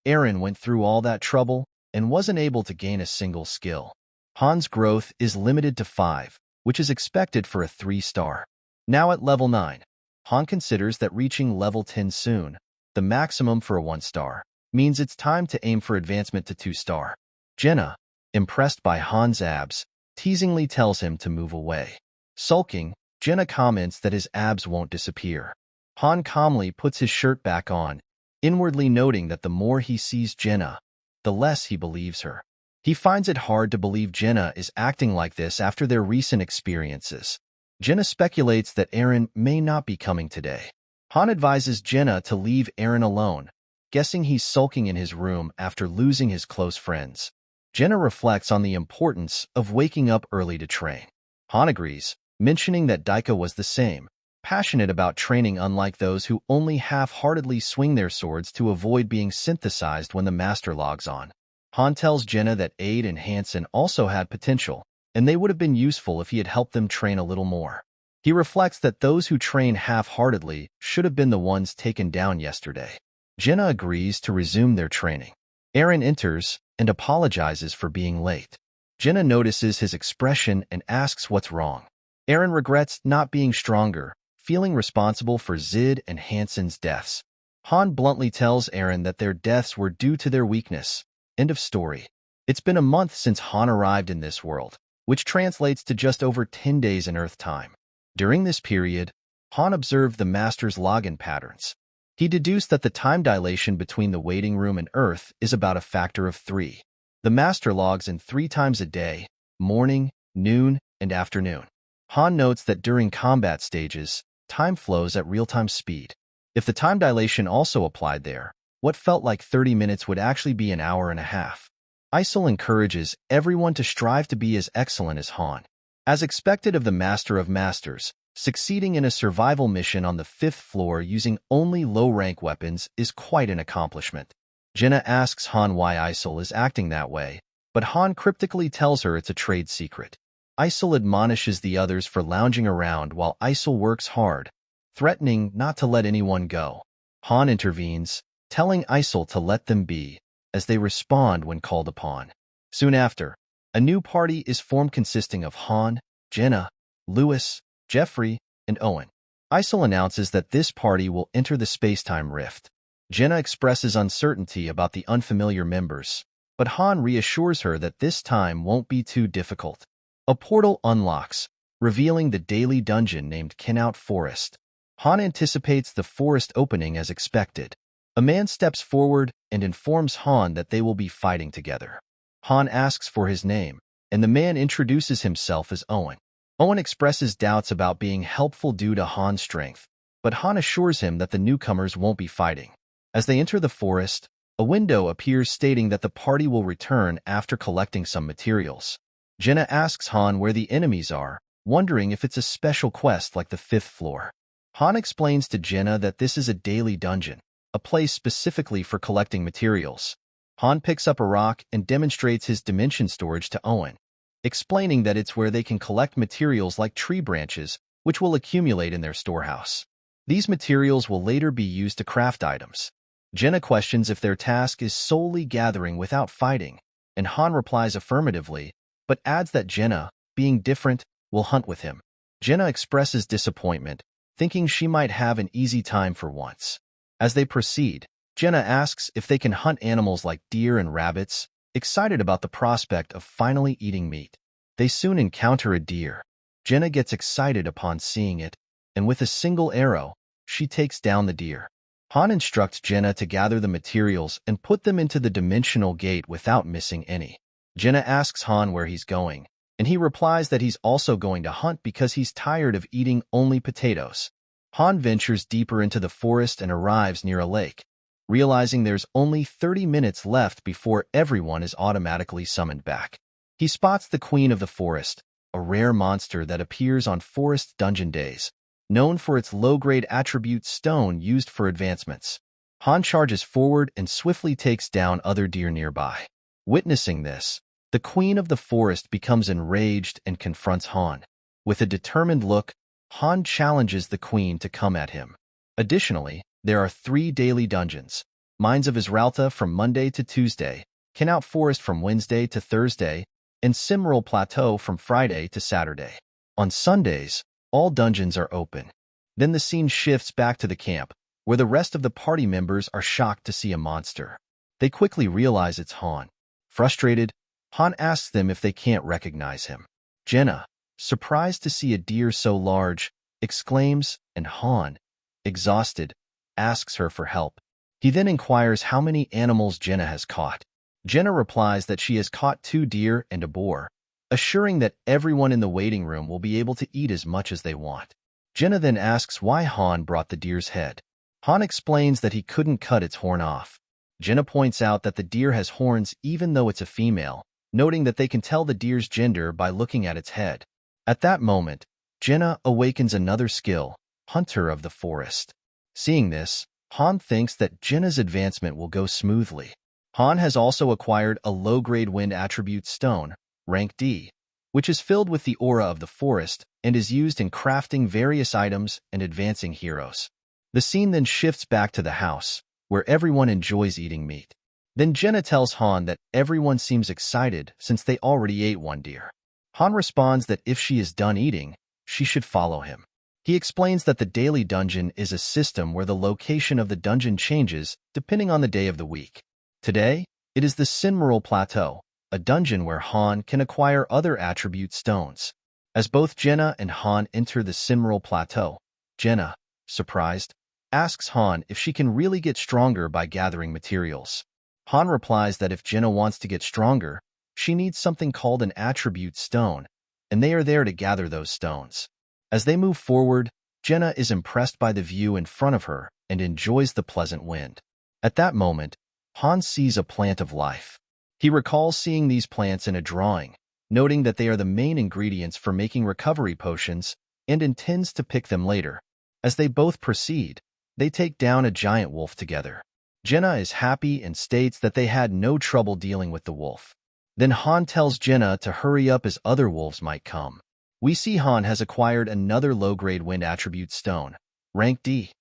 Eren went through all that trouble and wasn't able to gain a single skill. Han's growth is limited to 5, which is expected for a 3-star. Now at level 9, Han considers that reaching level 10 soon, the maximum for a 1-star, means it's time to aim for advancement to 2-star. Jenna, impressed by Han's abs, teasingly tells him to move away. Sulking, Jenna comments that his abs won't disappear. Han calmly puts his shirt back on, inwardly noting that the more he sees Jenna, the less he believes her. He finds it hard to believe Jenna is acting like this after their recent experiences. Jenna speculates that Eren may not be coming today. Han advises Jenna to leave Eren alone, guessing he's sulking in his room after losing his close friends. Jenna reflects on the importance of waking up early to train. Han agrees, mentioning that Daika was the same, passionate about training unlike those who only half-heartedly swing their swords to avoid being synthesized when the master logs on. Han tells Jenna that Aide and Hansen also had potential, and they would have been useful if he had helped them train a little more. He reflects that those who train half-heartedly should have been the ones taken down yesterday. Jenna agrees to resume their training. Eren enters and apologizes for being late. Jenna notices his expression and asks what's wrong. Eren regrets not being stronger, feeling responsible for Zid and Hansen's deaths. Han bluntly tells Eren that their deaths were due to their weakness. End of story. It's been a month since Han arrived in this world, which translates to just over 10 days in Earth time. During this period, Han observed the Master's login patterns. He deduced that the time dilation between the waiting room and Earth is about a factor of 3. The Master logs in 3 times a day, morning, noon, and afternoon. Han notes that during combat stages, time flows at real-time speed. If the time dilation also applied there, what felt like 30 minutes would actually be an hour and a half. Isol encourages everyone to strive to be as excellent as Han. As expected of the Master of Masters, succeeding in a survival mission on the 5th floor using only low-rank weapons is quite an accomplishment. Jenna asks Han why Isol is acting that way, but Han cryptically tells her it's a trade secret. Isol admonishes the others for lounging around while Isol works hard, threatening not to let anyone go. Han intervenes, telling Isol to let them be, as they respond when called upon. Soon after, a new party is formed consisting of Han, Jenna, Lewis, Jeffrey, and Owen. Isol announces that this party will enter the space-time rift. Jenna expresses uncertainty about the unfamiliar members, but Han reassures her that this time won't be too difficult. A portal unlocks, revealing the daily dungeon named Kenout Forest. Han anticipates the forest opening as expected. A man steps forward and informs Han that they will be fighting together. Han asks for his name, and the man introduces himself as Owen. Owen expresses doubts about being helpful due to Han's strength, but Han assures him that the newcomers won't be fighting. As they enter the forest, a window appears stating that the party will return after collecting some materials. Jenna asks Han where the enemies are, wondering if it's a special quest like the 5th floor. Han explains to Jenna that this is a daily dungeon, a place specifically for collecting materials. Han picks up a rock and demonstrates his dimension storage to Owen, explaining that it's where they can collect materials like tree branches, which will accumulate in their storehouse. These materials will later be used to craft items. Jenna questions if their task is solely gathering without fighting, and Han replies affirmatively, but adds that Jenna, being different, will hunt with him. Jenna expresses disappointment, thinking she might have an easy time for once. As they proceed, Jenna asks if they can hunt animals like deer and rabbits, excited about the prospect of finally eating meat. They soon encounter a deer. Jenna gets excited upon seeing it, and with a single arrow, she takes down the deer. Han instructs Jenna to gather the materials and put them into the dimensional gate without missing any. Jenna asks Han where he's going, and he replies that he's also going to hunt because he's tired of eating only potatoes. Han ventures deeper into the forest and arrives near a lake, realizing there's only 30 minutes left before everyone is automatically summoned back. He spots the Queen of the Forest, a rare monster that appears on Forest Dungeon days, known for its low-grade attribute stone used for advancements. Han charges forward and swiftly takes down other deer nearby. Witnessing this, the Queen of the Forest becomes enraged and confronts Han. With a determined look, Han challenges the Queen to come at him. Additionally, there are 3 daily dungeons: Mines of Israelta from Monday to Tuesday, Cannout Forest from Wednesday to Thursday, and Cimmeral Plateau from Friday to Saturday. On Sundays, all dungeons are open. Then the scene shifts back to the camp, where the rest of the party members are shocked to see a monster. They quickly realize it's Han. Frustrated, Han asks them if they can't recognize him. Jenna, surprised to see a deer so large, exclaims, and Han, exhausted, asks her for help. He then inquires how many animals Jenna has caught. Jenna replies that she has caught 2 deer and a boar, assuring that everyone in the waiting room will be able to eat as much as they want. Jenna then asks why Han brought the deer's head. Han explains that he couldn't cut its horn off. Jenna points out that the deer has horns even though it's a female, noting that they can tell the deer's gender by looking at its head. At that moment, Jenna awakens another skill, Hunter of the Forest. Seeing this, Han thinks that Jenna's advancement will go smoothly. Han has also acquired a low-grade wind attribute stone, rank D, which is filled with the aura of the forest and is used in crafting various items and advancing heroes. The scene then shifts back to the house, where everyone enjoys eating meat. Then Jenna tells Han that everyone seems excited since they already ate 1 deer. Han responds that if she is done eating, she should follow him. He explains that the daily dungeon is a system where the location of the dungeon changes depending on the day of the week. Today, it is the Cimmeral Plateau, a dungeon where Han can acquire other attribute stones. As both Jenna and Han enter the Cimmeral Plateau, Jenna, surprised, asks Han if she can really get stronger by gathering materials. Han replies that if Jenna wants to get stronger, she needs something called an attribute stone, and they are there to gather those stones. As they move forward, Jenna is impressed by the view in front of her and enjoys the pleasant wind. At that moment, Han sees a plant of life. He recalls seeing these plants in a drawing, noting that they are the main ingredients for making recovery potions, and intends to pick them later. As they both proceed, they take down a giant wolf together. Jenna is happy and states that they had no trouble dealing with the wolf. Then Han tells Jenna to hurry up as other wolves might come. We see Han has acquired another low-grade wind attribute stone, rank D.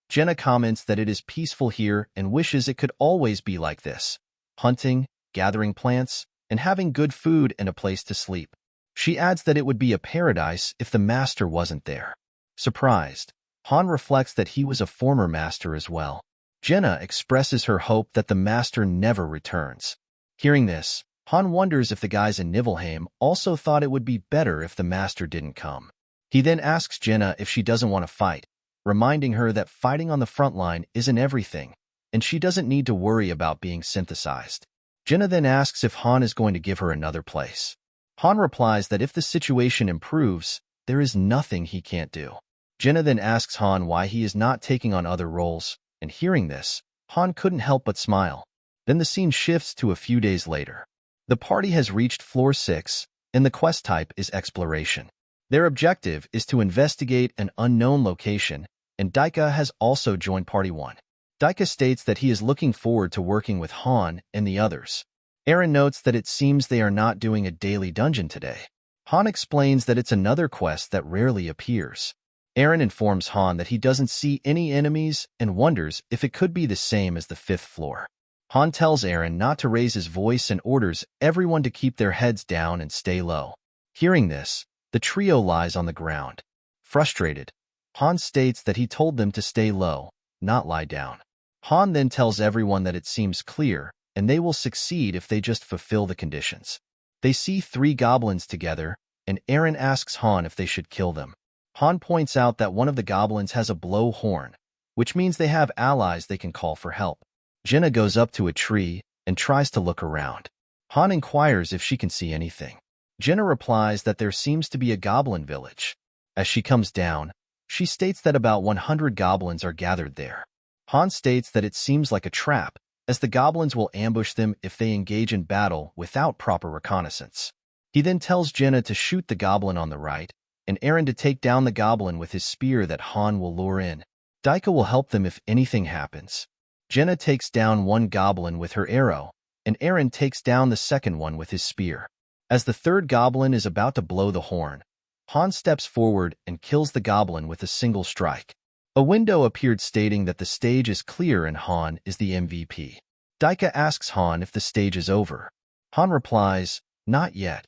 Jenna comments that it is peaceful here and wishes it could always be like this, hunting, gathering plants, and having good food and a place to sleep. She adds that it would be a paradise if the master wasn't there. Surprised, Han reflects that he was a former master as well. Jenna expresses her hope that the master never returns. Hearing this, Han wonders if the guys in Niflheim also thought it would be better if the master didn't come. He then asks Jenna if she doesn't want to fight, reminding her that fighting on the front line isn't everything, and she doesn't need to worry about being synthesized. Jenna then asks if Han is going to give her another place. Han replies that if the situation improves, there is nothing he can't do. Jenna then asks Han why he is not taking on other roles, and hearing this, Han couldn't help but smile. Then the scene shifts to a few days later. The party has reached Floor 6, and the quest type is Exploration. Their objective is to investigate an unknown location, and Daika has also joined Party 1. Daika states that he is looking forward to working with Han and the others. Aaron notes that it seems they are not doing a daily dungeon today. Han explains that it's another quest that rarely appears. Aaron informs Han that he doesn't see any enemies and wonders if it could be the same as the 5th floor. Han tells Aaron not to raise his voice and orders everyone to keep their heads down and stay low. Hearing this, the trio lies on the ground. Frustrated, Han states that he told them to stay low, not lie down. Han then tells everyone that it seems clear, and they will succeed if they just fulfill the conditions. They see 3 goblins together, and Eren asks Han if they should kill them. Han points out that one of the goblins has a blowhorn, which means they have allies they can call for help. Jenna goes up to a tree and tries to look around. Han inquires if she can see anything. Jenna replies that there seems to be a goblin village. As she comes down, she states that about 100 goblins are gathered there. Han states that it seems like a trap, as the goblins will ambush them if they engage in battle without proper reconnaissance. He then tells Jenna to shoot the goblin on the right, and Eren to take down the goblin with his spear that Han will lure in. Daika will help them if anything happens. Jenna takes down one goblin with her arrow, and Eren takes down the second one with his spear. As the third goblin is about to blow the horn, Han steps forward and kills the goblin with a single strike. A window appeared stating that the stage is clear and Han is the MVP. Daika asks Han if the stage is over. Han replies, "Not yet."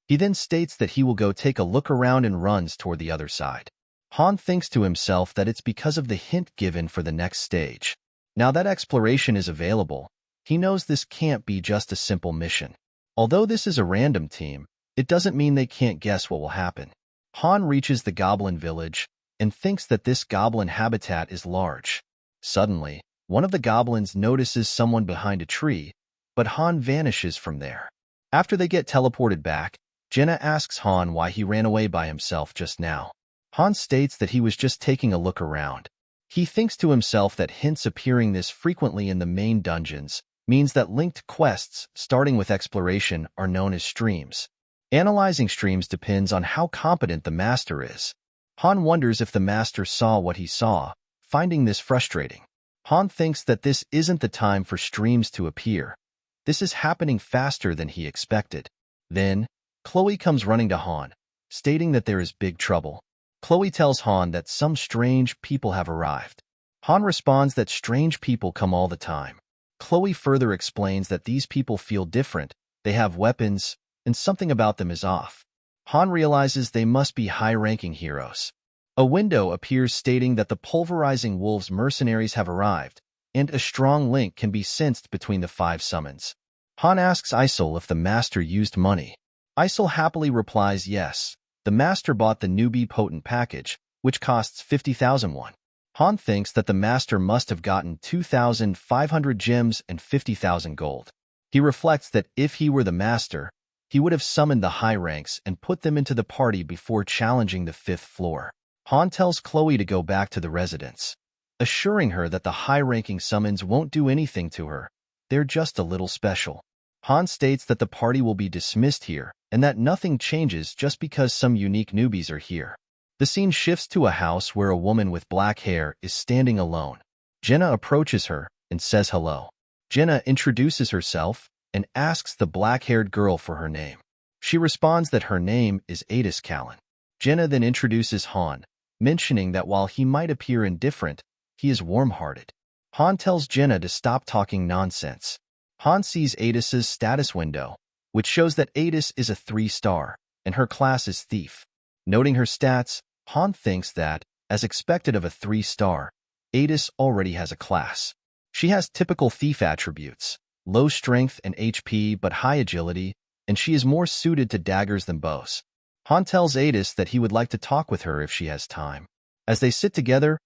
He then states that he will go take a look around and runs toward the other side. Han thinks to himself that it's because of the hint given for the next stage. Now that exploration is available, he knows this can't be just a simple mission. Although this is a random team, it doesn't mean they can't guess what will happen. Han reaches the goblin village and thinks that this goblin habitat is large. Suddenly, one of the goblins notices someone behind a tree, but Han vanishes from there. After they get teleported back, Jenna asks Han why he ran away by himself just now. Han states that he was just taking a look around. He thinks to himself that hints appearing this frequently in the main dungeons means that linked quests, starting with exploration, are known as streams. Analyzing streams depends on how competent the master is. Han wonders if the master saw what he saw, finding this frustrating. Han thinks that this isn't the time for streams to appear. This is happening faster than he expected. Then, Chloe comes running to Han, stating that there is big trouble. Chloe tells Han that some strange people have arrived. Han responds that strange people come all the time. Chloe further explains that these people feel different, they have weapons, and something about them is off. Han realizes they must be high-ranking heroes. A window appears stating that the pulverizing wolves mercenaries have arrived, and a strong link can be sensed between the 5 summons. Han asks Isol if the master used money. Isol happily replies yes. The master bought the newbie potent package, which costs 50,000 won. Han thinks that the master must have gotten 2,500 gems and 50,000 gold. He reflects that if he were the master, he would have summoned the high ranks and put them into the party before challenging the 5th floor. Han tells Chloe to go back to the residence, assuring her that the high-ranking summons won't do anything to her. They're just a little special. Han states that the party will be dismissed here, and that nothing changes just because some unique newbies are here. The scene shifts to a house where a woman with black hair is standing alone. Jenna approaches her and says hello. Jenna introduces herself and asks the black-haired girl for her name. She responds that her name is Adis Callan. Jenna then introduces Han, mentioning that while he might appear indifferent, he is warm-hearted. Han tells Jenna to stop talking nonsense. Han sees Adis's status window, which shows that Adis is a 3-star, and her class is Thief. Noting her stats, Han thinks that, as expected of a 3-star, Adis already has a class. She has typical Thief attributes, low strength and HP but high agility, and she is more suited to daggers than bows. Han tells Adis that he would like to talk with her if she has time. As they sit together,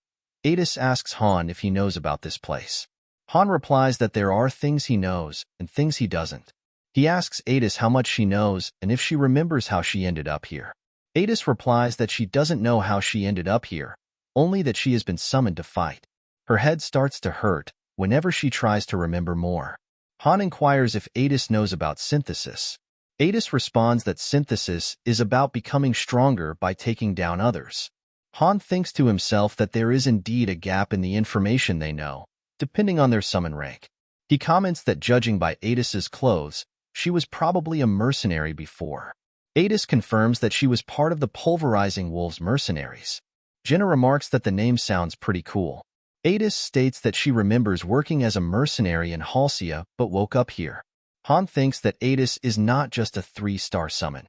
Adis asks Han if he knows about this place. Han replies that there are things he knows and things he doesn't. He asks Adis how much she knows and if she remembers how she ended up here. Adis replies that she doesn't know how she ended up here, only that she has been summoned to fight. Her head starts to hurt whenever she tries to remember more. Han inquires if Adis knows about synthesis. Adis responds that synthesis is about becoming stronger by taking down others. Han thinks to himself that there is indeed a gap in the information they know, depending on their summon rank. He comments that judging by Adis's clothes, she was probably a mercenary before. Adis confirms that she was part of the pulverizing wolves mercenaries. Jenna remarks that the name sounds pretty cool. Adis states that she remembers working as a mercenary in Halcyon but woke up here. Han thinks that Adis is not just a 3-star summon.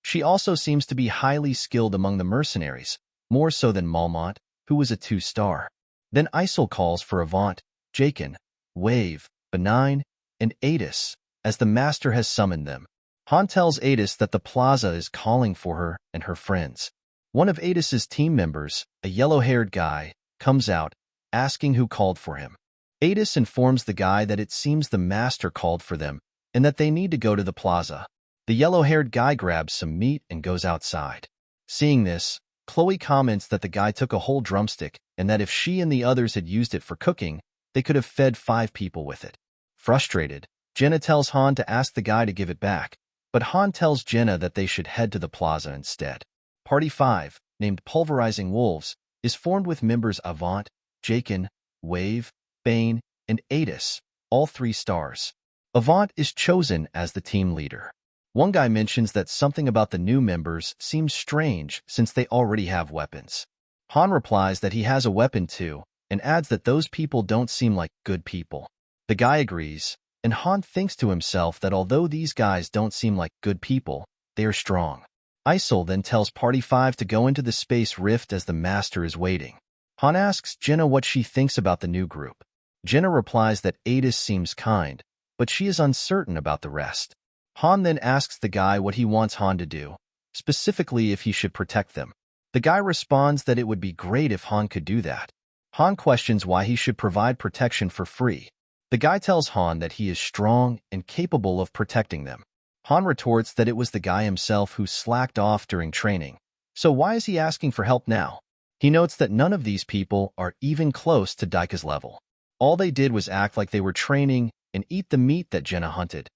She also seems to be highly skilled among the mercenaries, more so than Malmont, who was a 2-star. Then Isol calls for Avant, Jakin, Wave, Benign, and Adis, as the master has summoned them. Han tells Adis that the plaza is calling for her and her friends. One of Adis's team members, a yellow-haired guy, comes out, asking who called for him. Adis informs the guy that it seems the master called for them and that they need to go to the plaza. The yellow-haired guy grabs some meat and goes outside. Seeing this, Chloe comments that the guy took a whole drumstick and that if she and the others had used it for cooking, they could have fed 5 people with it. Frustrated, Jenna tells Han to ask the guy to give it back, but Han tells Jenna that they should head to the plaza instead. Party 5, named Pulverizing Wolves, is formed with members Avant, Jakin, Wave, Bane, and Adis, all 3 stars. Avant is chosen as the team leader. One guy mentions that something about the new members seems strange since they already have weapons. Han replies that he has a weapon too, and adds that those people don't seem like good people. The guy agrees, and Han thinks to himself that although these guys don't seem like good people, they are strong. Isol then tells Party 5 to go into the space rift as the master is waiting. Han asks Jenna what she thinks about the new group. Jenna replies that Adis seems kind, but she is uncertain about the rest. Han then asks the guy what he wants Han to do, specifically if he should protect them. The guy responds that it would be great if Han could do that. Han questions why he should provide protection for free. The guy tells Han that he is strong and capable of protecting them. Han retorts that it was the guy himself who slacked off during training, so why is he asking for help now? He notes that none of these people are even close to Daika's level. All they did was act like they were training and eat the meat that Jenna hunted,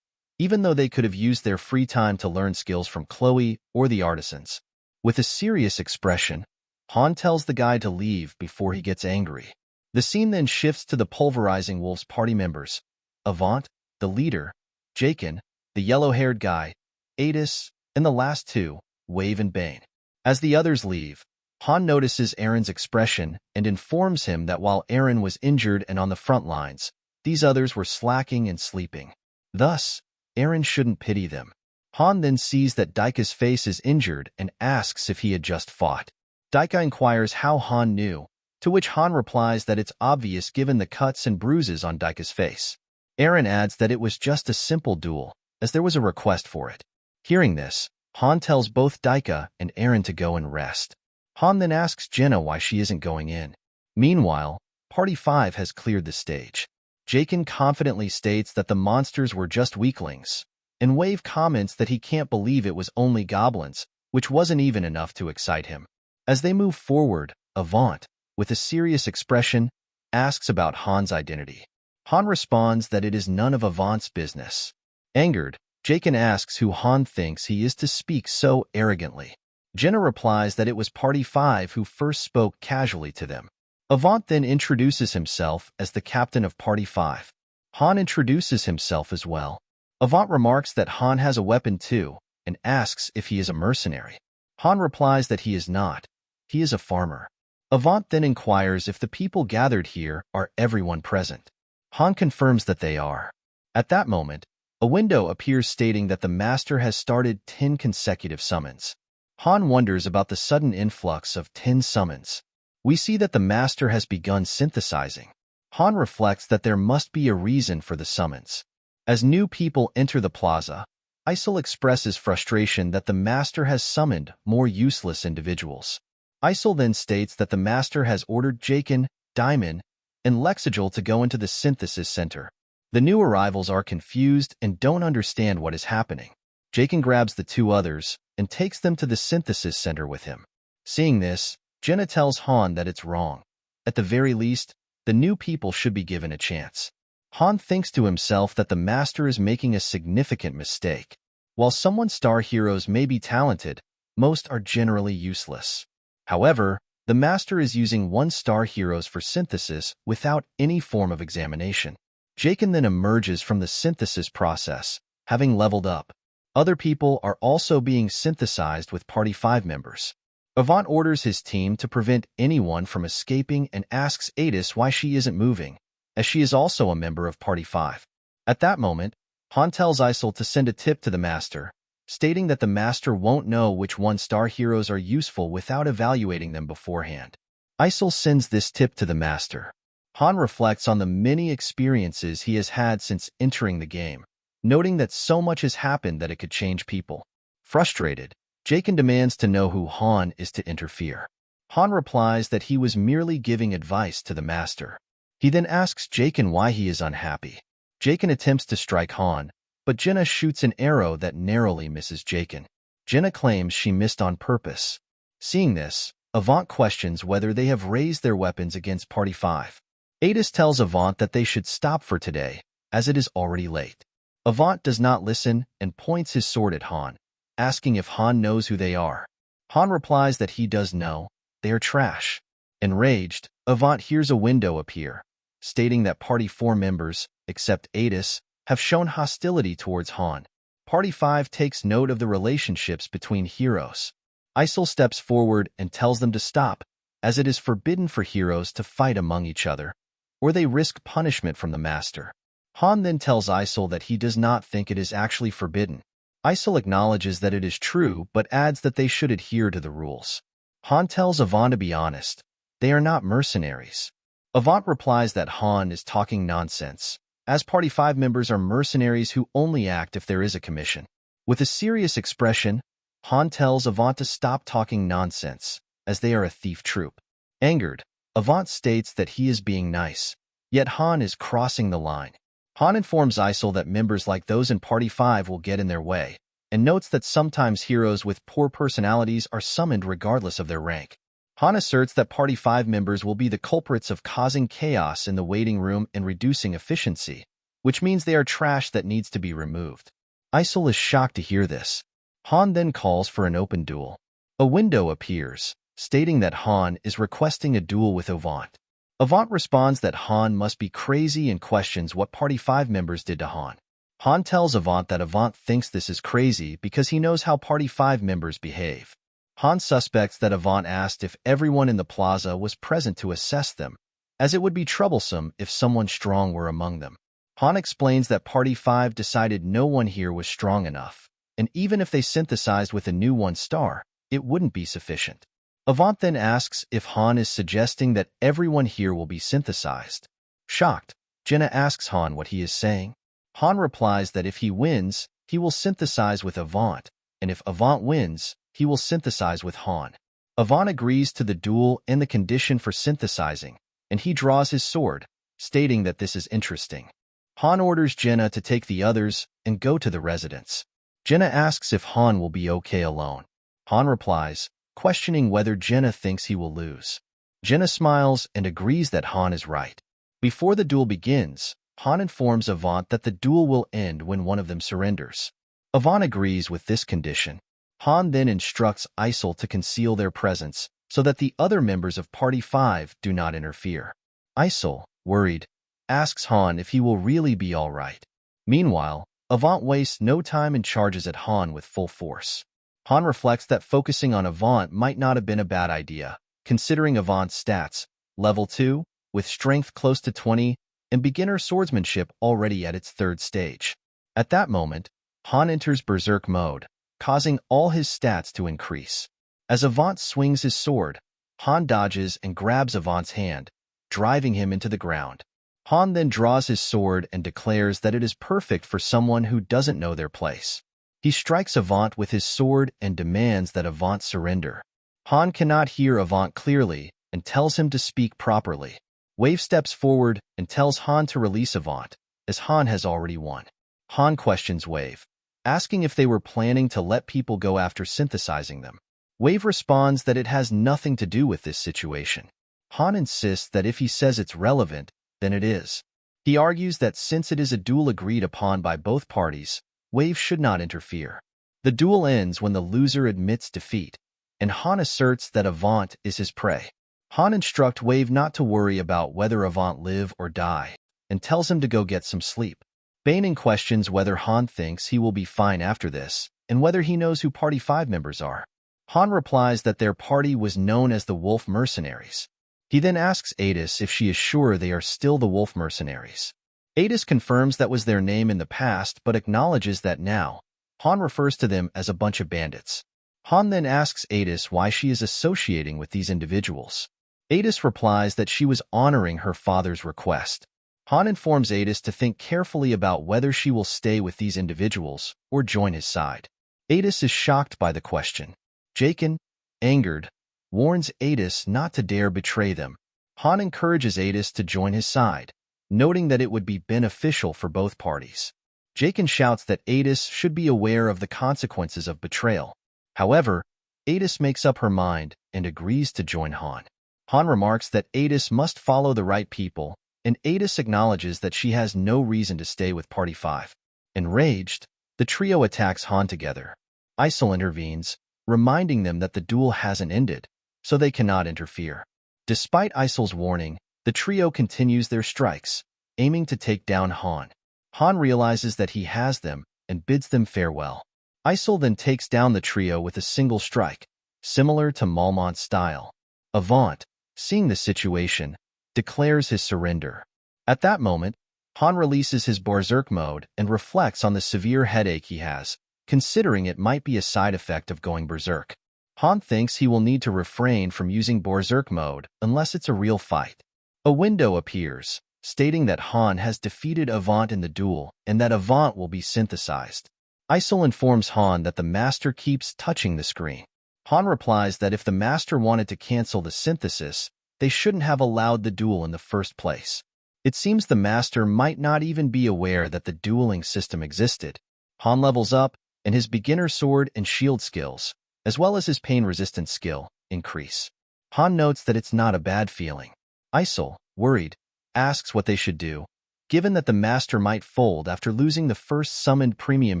even though they could have used their free time to learn skills from Chloe or the artisans. With a serious expression, Han tells the guy to leave before he gets angry. The scene then shifts to the Pulverizing Wolves party members, Avant, the leader, Jakin, the yellow-haired guy, Adis, and the last 2, Wave and Bane. As the others leave, Han notices Aaron's expression and informs him that while Aaron was injured and on the front lines, these others were slacking and sleeping. Thus, Aaron shouldn't pity them. Han then sees that Daika's face is injured and asks if he had just fought. Daika inquires how Han knew, to which Han replies that it's obvious given the cuts and bruises on Daika's face. Aaron adds that it was just a simple duel, as there was a request for it. Hearing this, Han tells both Daika and Aaron to go and rest. Han then asks Jenna why she isn't going in. Meanwhile, Party 5 has cleared the stage. Jakin confidently states that the monsters were just weaklings, and Wave comments that he can't believe it was only goblins, which wasn't even enough to excite him. As they move forward, Avant, with a serious expression, asks about Han's identity. Han responds that it is none of Avant's business. Angered, Jakin asks who Han thinks he is to speak so arrogantly. Jenna replies that it was Party 5 who first spoke casually to them. Avant then introduces himself as the captain of Party 5. Han introduces himself as well. Avant remarks that Han has a weapon too, and asks if he is a mercenary. Han replies that he is not. He is a farmer. Avant then inquires if the people gathered here are everyone present. Han confirms that they are. At that moment, a window appears stating that the master has started 10 consecutive summons. Han wonders about the sudden influx of 10 summons. We see that the master has begun synthesizing. Han reflects that there must be a reason for the summons. As new people enter the plaza, Isol expresses frustration that the master has summoned more useless individuals. Isol then states that the master has ordered Jakin, Diamond, and Lexigil to go into the synthesis center. The new arrivals are confused and don't understand what is happening. Jakin grabs the 2 others and takes them to the synthesis center with him. Seeing this, Jenna tells Han that it's wrong. At the very least, the new people should be given a chance. Han thinks to himself that the master is making a significant mistake. While some one-star heroes may be talented, most are generally useless. However, the master is using 1-star heroes for synthesis without any form of examination. Jakin then emerges from the synthesis process, having leveled up. Other people are also being synthesized with Party 5 members. Avant orders his team to prevent anyone from escaping and asks Adis why she isn't moving, as she is also a member of Party 5. At that moment, Han tells Isol to send a tip to the master, stating that the master won't know which 1-star heroes are useful without evaluating them beforehand. Isol sends this tip to the master. Han reflects on the many experiences he has had since entering the game, noting that so much has happened that it could change people. Frustrated, Jaken demands to know who Han is to interfere. Han replies that he was merely giving advice to the master. He then asks Jaken why he is unhappy. Jaken attempts to strike Han, but Jenna shoots an arrow that narrowly misses Jaken. Jenna claims she missed on purpose. Seeing this, Avant questions whether they have raised their weapons against Party 5. Adis tells Avant that they should stop for today, as it is already late. Avant does not listen and points his sword at Han, asking if Han knows who they are. Han replies that he does know. They are trash. Enraged, Avant hears a window appear, stating that Party 4 members, except Adis, have shown hostility towards Han. Party 5 takes note of the relationships between heroes. Isol steps forward and tells them to stop, as it is forbidden for heroes to fight among each other, or they risk punishment from the master. Han then tells Isol that he does not think it is actually forbidden. Isol acknowledges that it is true, but adds that they should adhere to the rules. Han tells Avant to be honest. They are not mercenaries. Avant replies that Han is talking nonsense, as Party 5 members are mercenaries who only act if there is a commission. With a serious expression, Han tells Avant to stop talking nonsense, as they are a thief troop. Angered, Avant states that he is being nice, yet Han is crossing the line. Han informs Isol that members like those in Party 5 will get in their way, and notes that sometimes heroes with poor personalities are summoned regardless of their rank. Han asserts that Party 5 members will be the culprits of causing chaos in the waiting room and reducing efficiency, which means they are trash that needs to be removed. Isol is shocked to hear this. Han then calls for an open duel. A window appears, stating that Han is requesting a duel with Avant. Avant responds that Han must be crazy and questions what Party 5 members did to Han. Han tells Avant that Avant thinks this is crazy because he knows how Party 5 members behave. Han suspects that Avant asked if everyone in the plaza was present to assess them, as it would be troublesome if someone strong were among them. Han explains that Party 5 decided no one here was strong enough, and even if they synthesized with a new 1-star, it wouldn't be sufficient. Avant then asks if Han is suggesting that everyone here will be synthesized. Shocked, Jenna asks Han what he is saying. Han replies that if he wins, he will synthesize with Avant, and if Avant wins, he will synthesize with Han. Avant agrees to the duel and the condition for synthesizing, and he draws his sword, stating that this is interesting. Han orders Jenna to take the others and go to the residence. Jenna asks if Han will be okay alone. Han replies, questioning whether Jenna thinks he will lose. Jenna smiles and agrees that Han is right. Before the duel begins, Han informs Avant that the duel will end when one of them surrenders. Avant agrees with this condition. Han then instructs Isol to conceal their presence so that the other members of Party 5 do not interfere. Isol, worried, asks Han if he will really be all right. Meanwhile, Avant wastes no time and charges at Han with full force. Han reflects that focusing on Avant might not have been a bad idea, considering Avant's stats, level 2, with strength close to 20, and beginner swordsmanship already at its 3rd stage. At that moment, Han enters Berserk mode, causing all his stats to increase. As Avant swings his sword, Han dodges and grabs Avant's hand, driving him into the ground. Han then draws his sword and declares that it is perfect for someone who doesn't know their place. He strikes Avant with his sword and demands that Avant surrender. Han cannot hear Avant clearly and tells him to speak properly. Wave steps forward and tells Han to release Avant, as Han has already won. Han questions Wave, asking if they were planning to let people go after synthesizing them. Wave responds that it has nothing to do with this situation. Han insists that if he says it's relevant, then it is. He argues that since it is a duel agreed upon by both parties, Wave should not interfere. The duel ends when the loser admits defeat, and Han asserts that Avant is his prey. Han instructs Wave not to worry about whether Avant live or die, and tells him to go get some sleep. Bainin questions whether Han thinks he will be fine after this, and whether he knows who Party 5 members are. Han replies that their party was known as the Wolf Mercenaries. He then asks Adis if she is sure they are still the Wolf Mercenaries. Adis confirms that was their name in the past but acknowledges that now, Han refers to them as a bunch of bandits. Han then asks Adis why she is associating with these individuals. Adis replies that she was honoring her father's request. Han informs Adis to think carefully about whether she will stay with these individuals or join his side. Adis is shocked by the question. Jaken, angered, warns Adis not to dare betray them. Han encourages Adis to join his side, noting that it would be beneficial for both parties. Jaken shouts that Adis should be aware of the consequences of betrayal. However, Adis makes up her mind and agrees to join Han. Han remarks that Adis must follow the right people, and Adis acknowledges that she has no reason to stay with Party 5. Enraged, the trio attacks Han together. Isol intervenes, reminding them that the duel hasn't ended, so they cannot interfere. Despite Isol's warning, the trio continues their strikes, aiming to take down Han. Han realizes that he has them and bids them farewell. Isol then takes down the trio with a single strike, similar to Malmont's style. Avant, seeing the situation, declares his surrender. At that moment, Han releases his berserk mode and reflects on the severe headache he has, considering it might be a side effect of going berserk. Han thinks he will need to refrain from using berserk mode unless it's a real fight. A window appears, stating that Han has defeated Avant in the duel and that Avant will be synthesized. Isol informs Han that the Master keeps touching the screen. Han replies that if the Master wanted to cancel the synthesis, they shouldn't have allowed the duel in the first place. It seems the Master might not even be aware that the dueling system existed. Han levels up, and his beginner sword and shield skills, as well as his pain-resistant skill, increase. Han notes that it's not a bad feeling. Isol, worried, asks what they should do, given that the Master might fold after losing the first summoned premium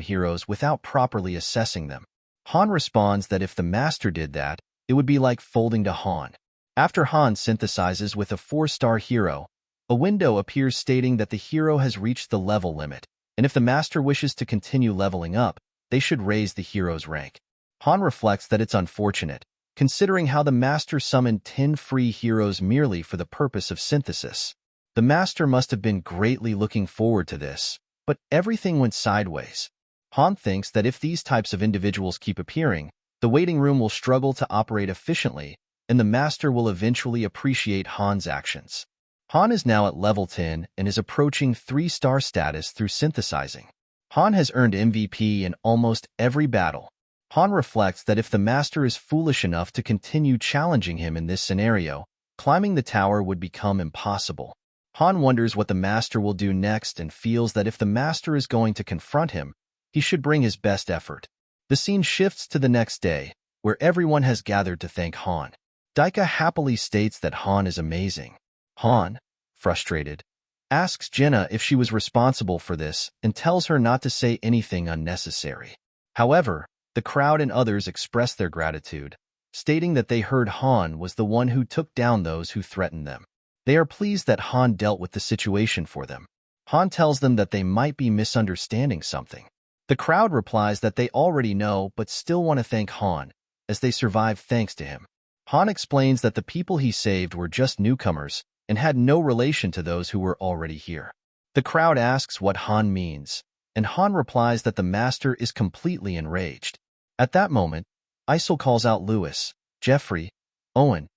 heroes without properly assessing them. Han responds that if the Master did that, it would be like folding to Han. After Han synthesizes with a 4-star hero, a window appears stating that the hero has reached the level limit, and if the Master wishes to continue leveling up, they should raise the hero's rank. Han reflects that it's unfortunate, considering how the Master summoned 10 free heroes merely for the purpose of synthesis. The Master must have been greatly looking forward to this, but everything went sideways. Han thinks that if these types of individuals keep appearing, the waiting room will struggle to operate efficiently, and the Master will eventually appreciate Han's actions. Han is now at level 10 and is approaching 3-star status through synthesizing. Han has earned MVP in almost every battle. Han reflects that if the Master is foolish enough to continue challenging him in this scenario, climbing the tower would become impossible. Han wonders what the Master will do next and feels that if the Master is going to confront him, he should bring his best effort. The scene shifts to the next day, where everyone has gathered to thank Han. Daika happily states that Han is amazing. Han, frustrated, asks Jenna if she was responsible for this and tells her not to say anything unnecessary. However, the crowd and others express their gratitude, stating that they heard Han was the one who took down those who threatened them. They are pleased that Han dealt with the situation for them. Han tells them that they might be misunderstanding something. The crowd replies that they already know but still want to thank Han, as they survived thanks to him. Han explains that the people he saved were just newcomers and had no relation to those who were already here. The crowd asks what Han means, and Han replies that the Master is completely enraged. At that moment, Isol calls out Lewis, Jeffrey, Owen,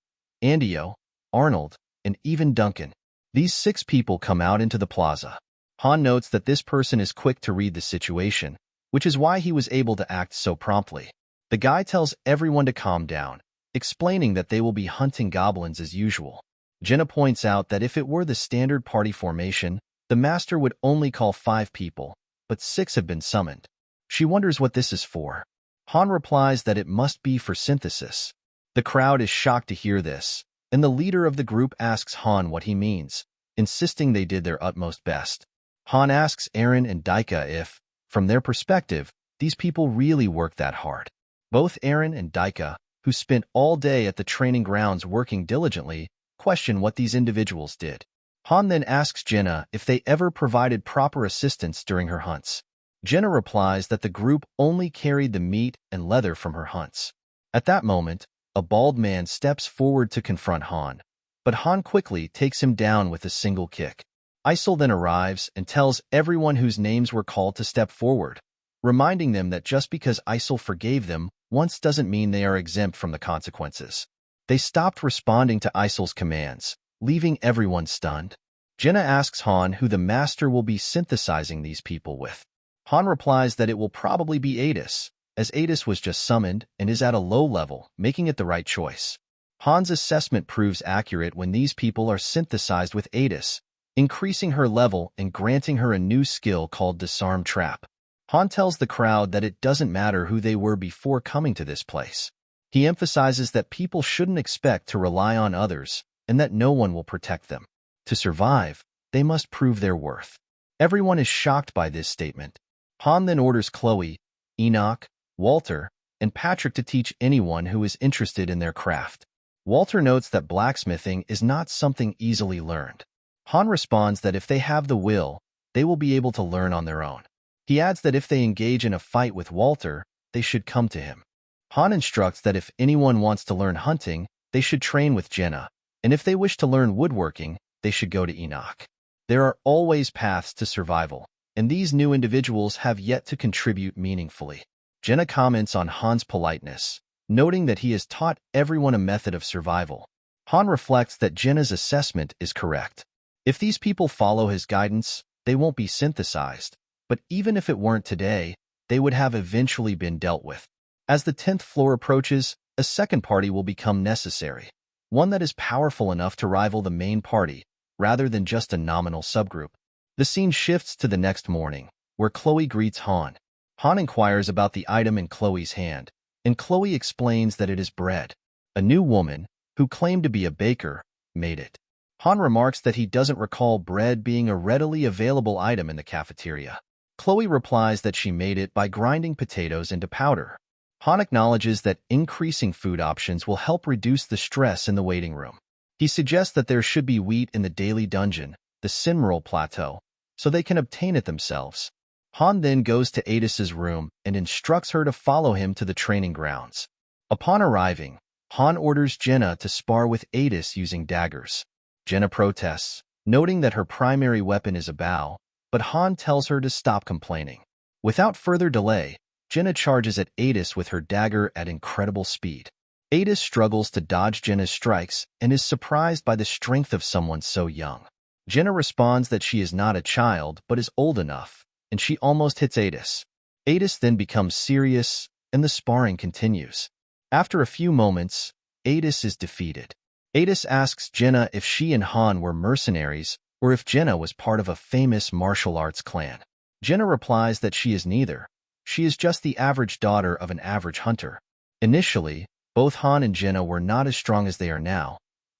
Andio, Arnold, and even Duncan. These 6 people come out into the plaza. Han notes that this person is quick to read the situation, which is why he was able to act so promptly. The guy tells everyone to calm down, explaining that they will be hunting goblins as usual. Jenna points out that if it were the standard party formation, the Master would only call 5 people, but 6 have been summoned. She wonders what this is for. Han replies that it must be for synthesis. The crowd is shocked to hear this, and the leader of the group asks Han what he means, insisting they did their utmost best. Han asks Eren and Daika if, from their perspective, these people really worked that hard. Both Eren and Daika, who spent all day at the training grounds working diligently, question what these individuals did. Han then asks Jenna if they ever provided proper assistance during her hunts. Jenna replies that the group only carried the meat and leather from her hunts. At that moment, a bald man steps forward to confront Han, but Han quickly takes him down with a single kick. Isol then arrives and tells everyone whose names were called to step forward, reminding them that just because Isol forgave them once doesn't mean they are exempt from the consequences. They stopped responding to Isil's commands, leaving everyone stunned. Jenna asks Han who the master will be synthesizing these people with. Han replies that it will probably be Adis, as Adis was just summoned and is at a low level, making it the right choice. Han's assessment proves accurate when these people are synthesized with Adis, increasing her level and granting her a new skill called Disarm Trap. Han tells the crowd that it doesn't matter who they were before coming to this place. He emphasizes that people shouldn't expect to rely on others and that no one will protect them. To survive, they must prove their worth. Everyone is shocked by this statement. Han then orders Chloe, Enoch, Walter, and Patrick to teach anyone who is interested in their craft. Walter notes that blacksmithing is not something easily learned. Han responds that if they have the will, they will be able to learn on their own. He adds that if they engage in a fight with Walter, they should come to him. Han instructs that if anyone wants to learn hunting, they should train with Jenna, and if they wish to learn woodworking, they should go to Enoch. There are always paths to survival, and these new individuals have yet to contribute meaningfully. Jenna comments on Han's politeness, noting that he has taught everyone a method of survival. Han reflects that Jenna's assessment is correct. If these people follow his guidance, they won't be synthesized, but even if it weren't today, they would have eventually been dealt with. As the 10th floor approaches, a second party will become necessary, one that is powerful enough to rival the main party, rather than just a nominal subgroup. The scene shifts to the next morning, where Chloe greets Han. Han inquires about the item in Chloe's hand, and Chloe explains that it is bread. A new woman, who claimed to be a baker, made it. Han remarks that he doesn't recall bread being a readily available item in the cafeteria. Chloe replies that she made it by grinding potatoes into powder. Han acknowledges that increasing food options will help reduce the stress in the waiting room. He suggests that there should be wheat in the daily dungeon, the Sinmeral Plateau, so they can obtain it themselves. Han then goes to Adis's room and instructs her to follow him to the training grounds. Upon arriving, Han orders Jenna to spar with Adis using daggers. Jenna protests, noting that her primary weapon is a bow, but Han tells her to stop complaining. Without further delay, Jenna charges at Adis with her dagger at incredible speed. Adis struggles to dodge Jenna's strikes and is surprised by the strength of someone so young. Jenna responds that she is not a child but is old enough, and she almost hits Adis. Adis then becomes serious, and the sparring continues. After a few moments, Adis is defeated. Adis asks Jenna if she and Han were mercenaries or if Jenna was part of a famous martial arts clan. Jenna replies that she is neither. She is just the average daughter of an average hunter. Initially, both Han and Jenna were not as strong as they are now.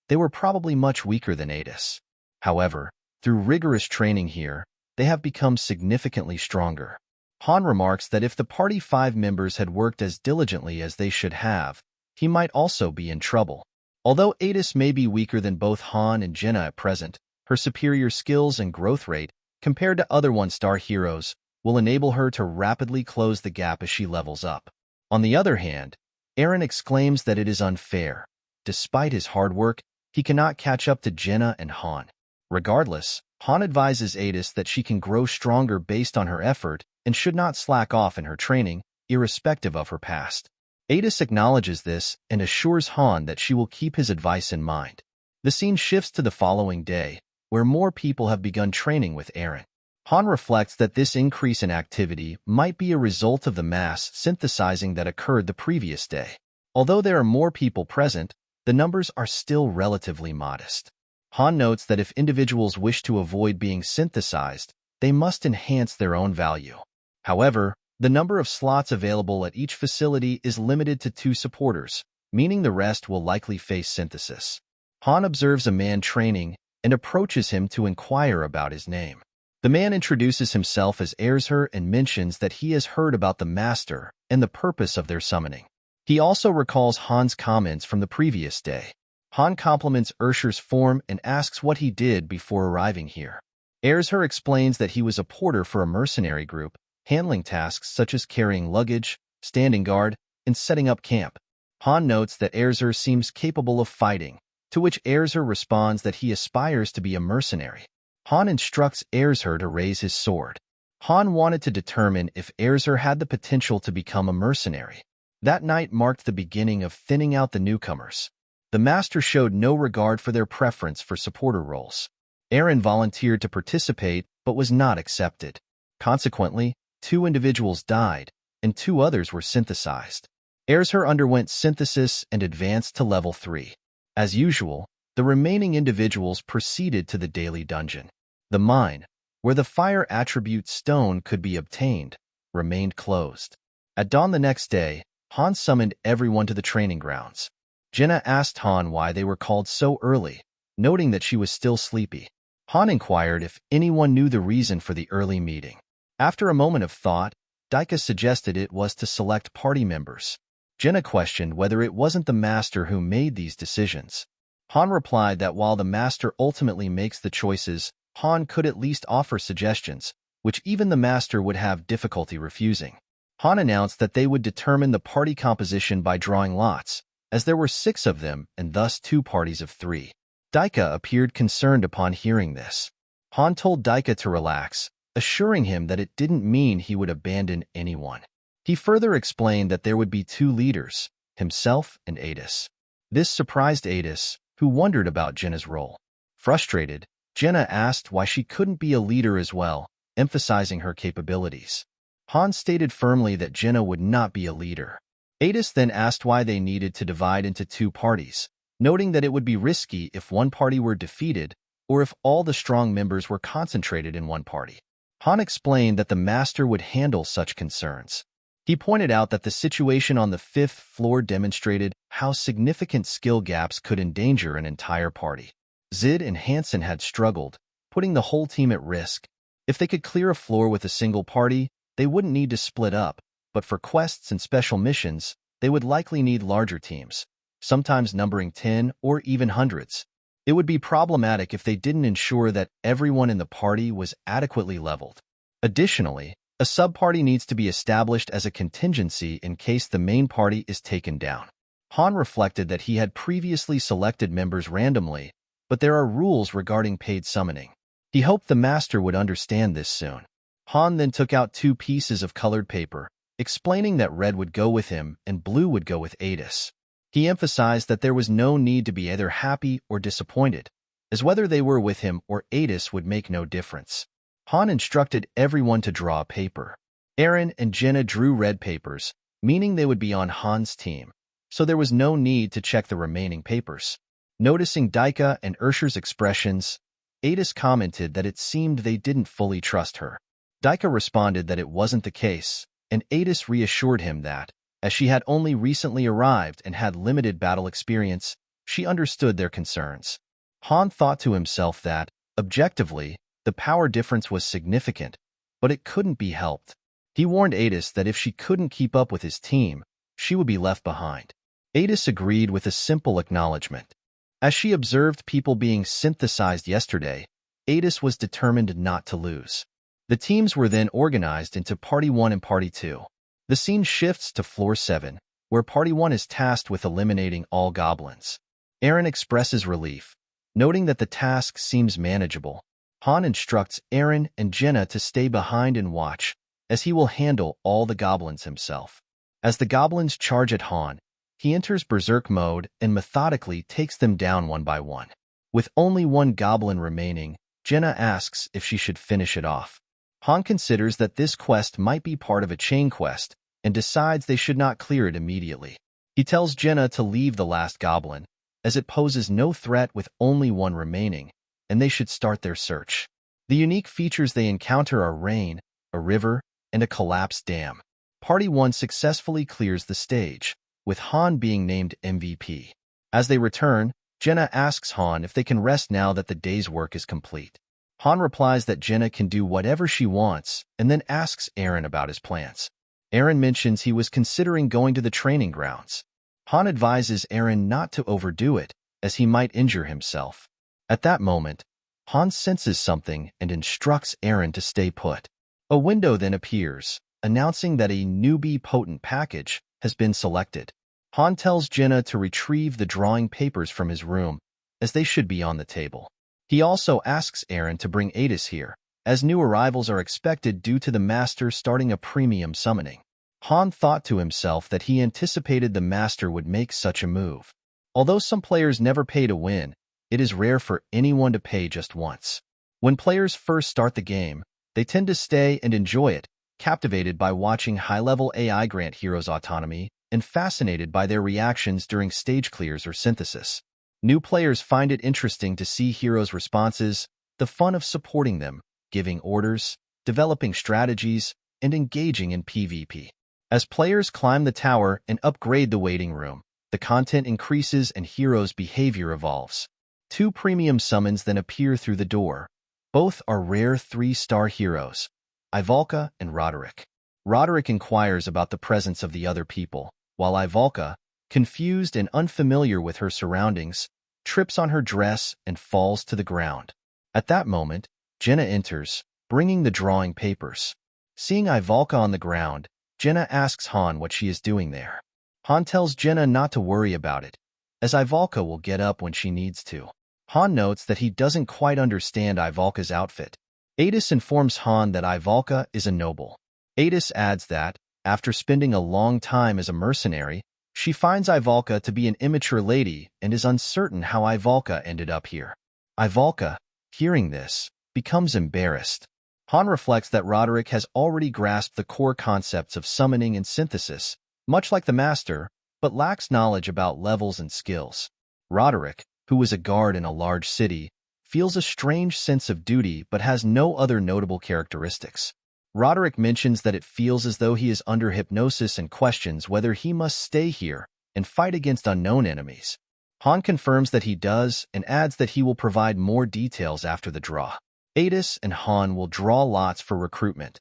They were probably much weaker than Adis. However, through rigorous training here, they have become significantly stronger. Han remarks that if the party 5 members had worked as diligently as they should have, he might also be in trouble. Although Adis may be weaker than both Han and Jenna at present, her superior skills and growth rate, compared to other one-star heroes, will enable her to rapidly close the gap as she levels up. On the other hand, Eren exclaims that it is unfair. Despite his hard work, he cannot catch up to Jenna and Han. Regardless, Han advises Adis that she can grow stronger based on her effort and should not slack off in her training, irrespective of her past. Adis acknowledges this and assures Han that she will keep his advice in mind. The scene shifts to the following day, where more people have begun training with Eren. Han reflects that this increase in activity might be a result of the mass synthesizing that occurred the previous day. Although there are more people present, the numbers are still relatively modest. Han notes that if individuals wish to avoid being synthesized, they must enhance their own value. However, the number of slots available at each facility is limited to 2 supporters, meaning the rest will likely face synthesis. Han observes a man training and approaches him to inquire about his name. The man introduces himself as Erzher and mentions that he has heard about the Master and the purpose of their summoning. He also recalls Han's comments from the previous day. Han compliments Erzher's form and asks what he did before arriving here. Erzher explains that he was a porter for a mercenary group, handling tasks such as carrying luggage, standing guard, and setting up camp. Han notes that Erzher seems capable of fighting, to which Erzher responds that he aspires to be a mercenary. Han instructs Erzher to raise his sword. Han wanted to determine if Erzher had the potential to become a mercenary. That night marked the beginning of thinning out the newcomers. The master showed no regard for their preference for supporter roles. Aaron volunteered to participate but was not accepted. Consequently, 2 individuals died, and 2 others were synthesized. Erzer underwent synthesis and advanced to level 3. As usual, the remaining individuals proceeded to the daily dungeon. The mine, where the fire attribute stone could be obtained, remained closed. At dawn the next day, Han summoned everyone to the training grounds. Jenna asked Han why they were called so early, noting that she was still sleepy. Han inquired if anyone knew the reason for the early meeting. After a moment of thought, Daika suggested it was to select party members. Jenna questioned whether it wasn't the master who made these decisions. Han replied that while the master ultimately makes the choices, Han could at least offer suggestions, which even the master would have difficulty refusing. Han announced that they would determine the party composition by drawing lots, as there were 6 of them and thus 2 parties of 3. Daika appeared concerned upon hearing this. Han told Daika to relax, assuring him that it didn't mean he would abandon anyone. He further explained that there would be 2 leaders, himself and Adis. This surprised Adis, who wondered about Jenna's role. Frustrated, Jenna asked why she couldn't be a leader as well, emphasizing her capabilities. Han stated firmly that Jenna would not be a leader. Adis then asked why they needed to divide into 2 parties, noting that it would be risky if one party were defeated or if all the strong members were concentrated in one party. Han explained that the master would handle such concerns. He pointed out that the situation on the 5th floor demonstrated how significant skill gaps could endanger an entire party. Zid and Hansen had struggled, putting the whole team at risk. If they could clear a floor with a single party, they wouldn't need to split up, but for quests and special missions, they would likely need larger teams, sometimes numbering 10 or even hundreds. It would be problematic if they didn't ensure that everyone in the party was adequately leveled. Additionally, a sub-party needs to be established as a contingency in case the main party is taken down. Han reflected that he had previously selected members randomly, but there are rules regarding paid summoning. He hoped the master would understand this soon. Han then took out 2 pieces of colored paper, explaining that red would go with him and blue would go with Adis. He emphasized that there was no need to be either happy or disappointed, as whether they were with him or Adis would make no difference. Han instructed everyone to draw a paper. Aaron and Jenna drew red papers, meaning they would be on Han's team, so there was no need to check the remaining papers. Noticing Daika and Ursher's expressions, Adis commented that it seemed they didn't fully trust her. Daika responded that it wasn't the case, and Adis reassured him that, as she had only recently arrived and had limited battle experience, she understood their concerns. Han thought to himself that, objectively, the power difference was significant, but it couldn't be helped. He warned Adis that if she couldn't keep up with his team, she would be left behind. Adis agreed with a simple acknowledgement. As she observed people being synthesized yesterday, Adis was determined not to lose. The teams were then organized into Party 1 and Party 2. The scene shifts to Floor 7, where Party 1 is tasked with eliminating all goblins. Aaron expresses relief, noting that the task seems manageable. Han instructs Aaron and Jenna to stay behind and watch, as he will handle all the goblins himself. As the goblins charge at Han, he enters berserk mode and methodically takes them down one by one. With only 1 goblin remaining, Jenna asks if she should finish it off. Han considers that this quest might be part of a chain quest and decides they should not clear it immediately. He tells Jenna to leave the last goblin, as it poses no threat with only 1 remaining, and they should start their search. The unique features they encounter are rain, a river, and a collapsed dam. Party 1 successfully clears the stage, with Han being named MVP. As they return, Jenna asks Han if they can rest now that the day's work is complete. Han replies that Jenna can do whatever she wants and then asks Aaron about his plans. Aaron mentions he was considering going to the training grounds. Han advises Aaron not to overdo it, as he might injure himself. At that moment, Han senses something and instructs Aaron to stay put. A window then appears, announcing that a newbie potent package has been selected. Han tells Jenna to retrieve the drawing papers from his room, as they should be on the table. He also asks Aaron to bring Adis here, as new arrivals are expected due to the master starting a premium summoning. Han thought to himself that he anticipated the master would make such a move. Although some players never pay to win, it is rare for anyone to pay just once. When players first start the game, they tend to stay and enjoy it, captivated by watching high-level AI grant heroes autonomy and fascinated by their reactions during stage clears or synthesis. New players find it interesting to see heroes' responses, the fun of supporting them, giving orders, developing strategies, and engaging in PvP. As players climb the tower and upgrade the waiting room, the content increases and heroes' behavior evolves. 2 premium summons then appear through the door. Both are rare 3-star heroes, Ivalka and Roderick. Roderick inquires about the presence of the other people, while Ivalka, confused and unfamiliar with her surroundings, trips on her dress and falls to the ground. At that moment, Jenna enters, bringing the drawing papers. Seeing Ivalka on the ground, Jenna asks Han what she is doing there. Han tells Jenna not to worry about it, as Ivalka will get up when she needs to. Han notes that he doesn't quite understand Ivalka's outfit. Adis informs Han that Ivalka is a noble. Adis adds that, after spending a long time as a mercenary, she finds Ivalka to be an immature lady and is uncertain how Ivalka ended up here. Ivalka, hearing this, becomes embarrassed. Han reflects that Roderick has already grasped the core concepts of summoning and synthesis, much like the Master, but lacks knowledge about levels and skills. Roderick, who is a guard in a large city, feels a strange sense of duty but has no other notable characteristics. Roderick mentions that it feels as though he is under hypnosis and questions whether he must stay here and fight against unknown enemies. Han confirms that he does and adds that he will provide more details after the draw. Adis and Han will draw lots for recruitment.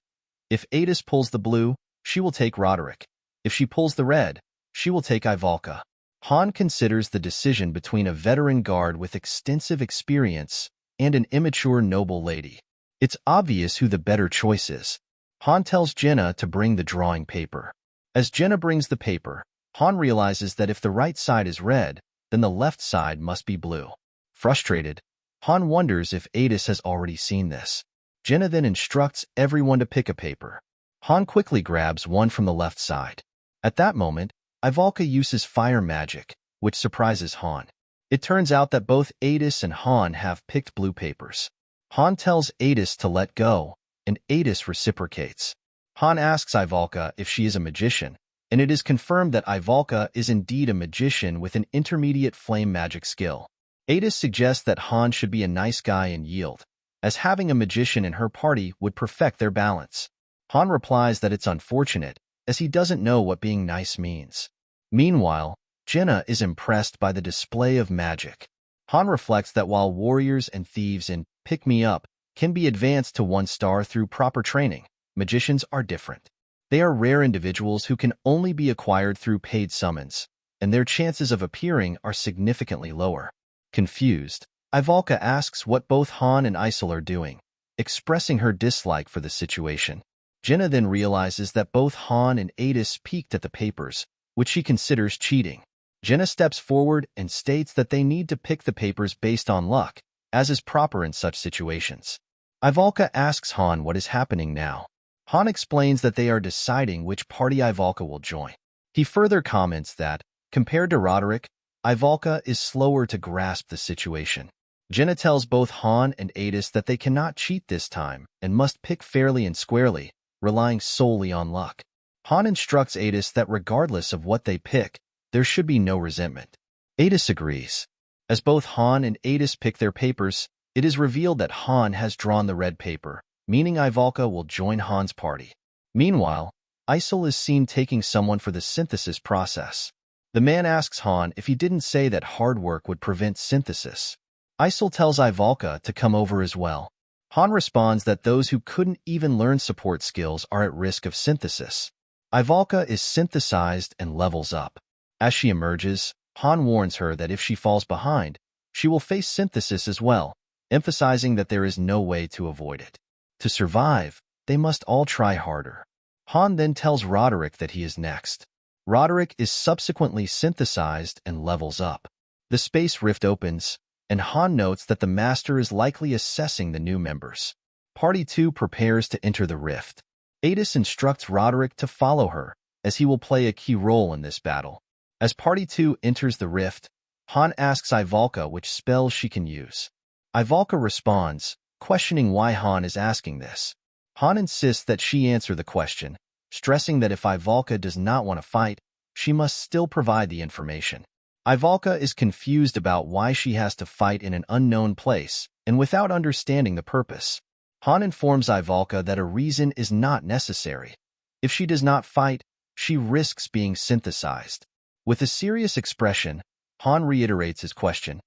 If Adis pulls the blue, she will take Roderick. If she pulls the red, she will take Ivalka. Han considers the decision between a veteran guard with extensive experience and an immature noble lady. It's obvious who the better choice is. Han tells Jenna to bring the drawing paper. As Jenna brings the paper, Han realizes that if the right side is red, then the left side must be blue. Frustrated, Han wonders if Adis has already seen this. Jenna then instructs everyone to pick a paper. Han quickly grabs one from the left side. At that moment, Ivalka uses fire magic, which surprises Han. It turns out that both Adis and Han have picked blue papers. Han tells Adis to let go, and Adis reciprocates. Han asks Ivalka if she is a magician, and it is confirmed that Ivalka is indeed a magician with an intermediate flame magic skill. Adis suggests that Han should be a nice guy and yield, as having a magician in her party would perfect their balance. Han replies that it's unfortunate, as he doesn't know what being nice means. Meanwhile, Jenna is impressed by the display of magic. Han reflects that while warriors and thieves in Pick Me Up can be advanced to 1 star through proper training, magicians are different. They are rare individuals who can only be acquired through paid summons, and their chances of appearing are significantly lower. Confused, Ivalka asks what both Han and Isel are doing, expressing her dislike for the situation. Jenna then realizes that both Han and Adis peeked at the papers, which she considers cheating. Jenna steps forward and states that they need to pick the papers based on luck, as is proper in such situations. Ivalka asks Han what is happening now. Han explains that they are deciding which party Ivalka will join. He further comments that, compared to Roderick, Ivalka is slower to grasp the situation. Jenna tells both Han and Adis that they cannot cheat this time and must pick fairly and squarely, relying solely on luck. Han instructs Adis that regardless of what they pick, there should be no resentment. Adis agrees. As both Han and Adis pick their papers, it is revealed that Han has drawn the red paper, meaning Ivalka will join Han's party. Meanwhile, Isel is seen taking someone for the synthesis process. The man asks Han if he didn't say that hard work would prevent synthesis. Isel tells Ivalka to come over as well. Han responds that those who couldn't even learn support skills are at risk of synthesis. Ivalka is synthesized and levels up. As she emerges, Han warns her that if she falls behind, she will face synthesis as well, emphasizing that there is no way to avoid it. To survive, they must all try harder. Han then tells Roderick that he is next. Roderick is subsequently synthesized and levels up. The space rift opens, and Han notes that the Master is likely assessing the new members. Party 2 prepares to enter the rift. Adis instructs Roderick to follow her, as he will play a key role in this battle. As Party 2 enters the rift, Han asks Ivalka which spells she can use. Ivalka responds, questioning why Han is asking this. Han insists that she answer the question, stressing that if Ivalka does not want to fight, she must still provide the information. Ivalka is confused about why she has to fight in an unknown place, and without understanding the purpose. Han informs Ivalka that a reason is not necessary. If she does not fight, she risks being synthesized. With a serious expression, Han reiterates his question.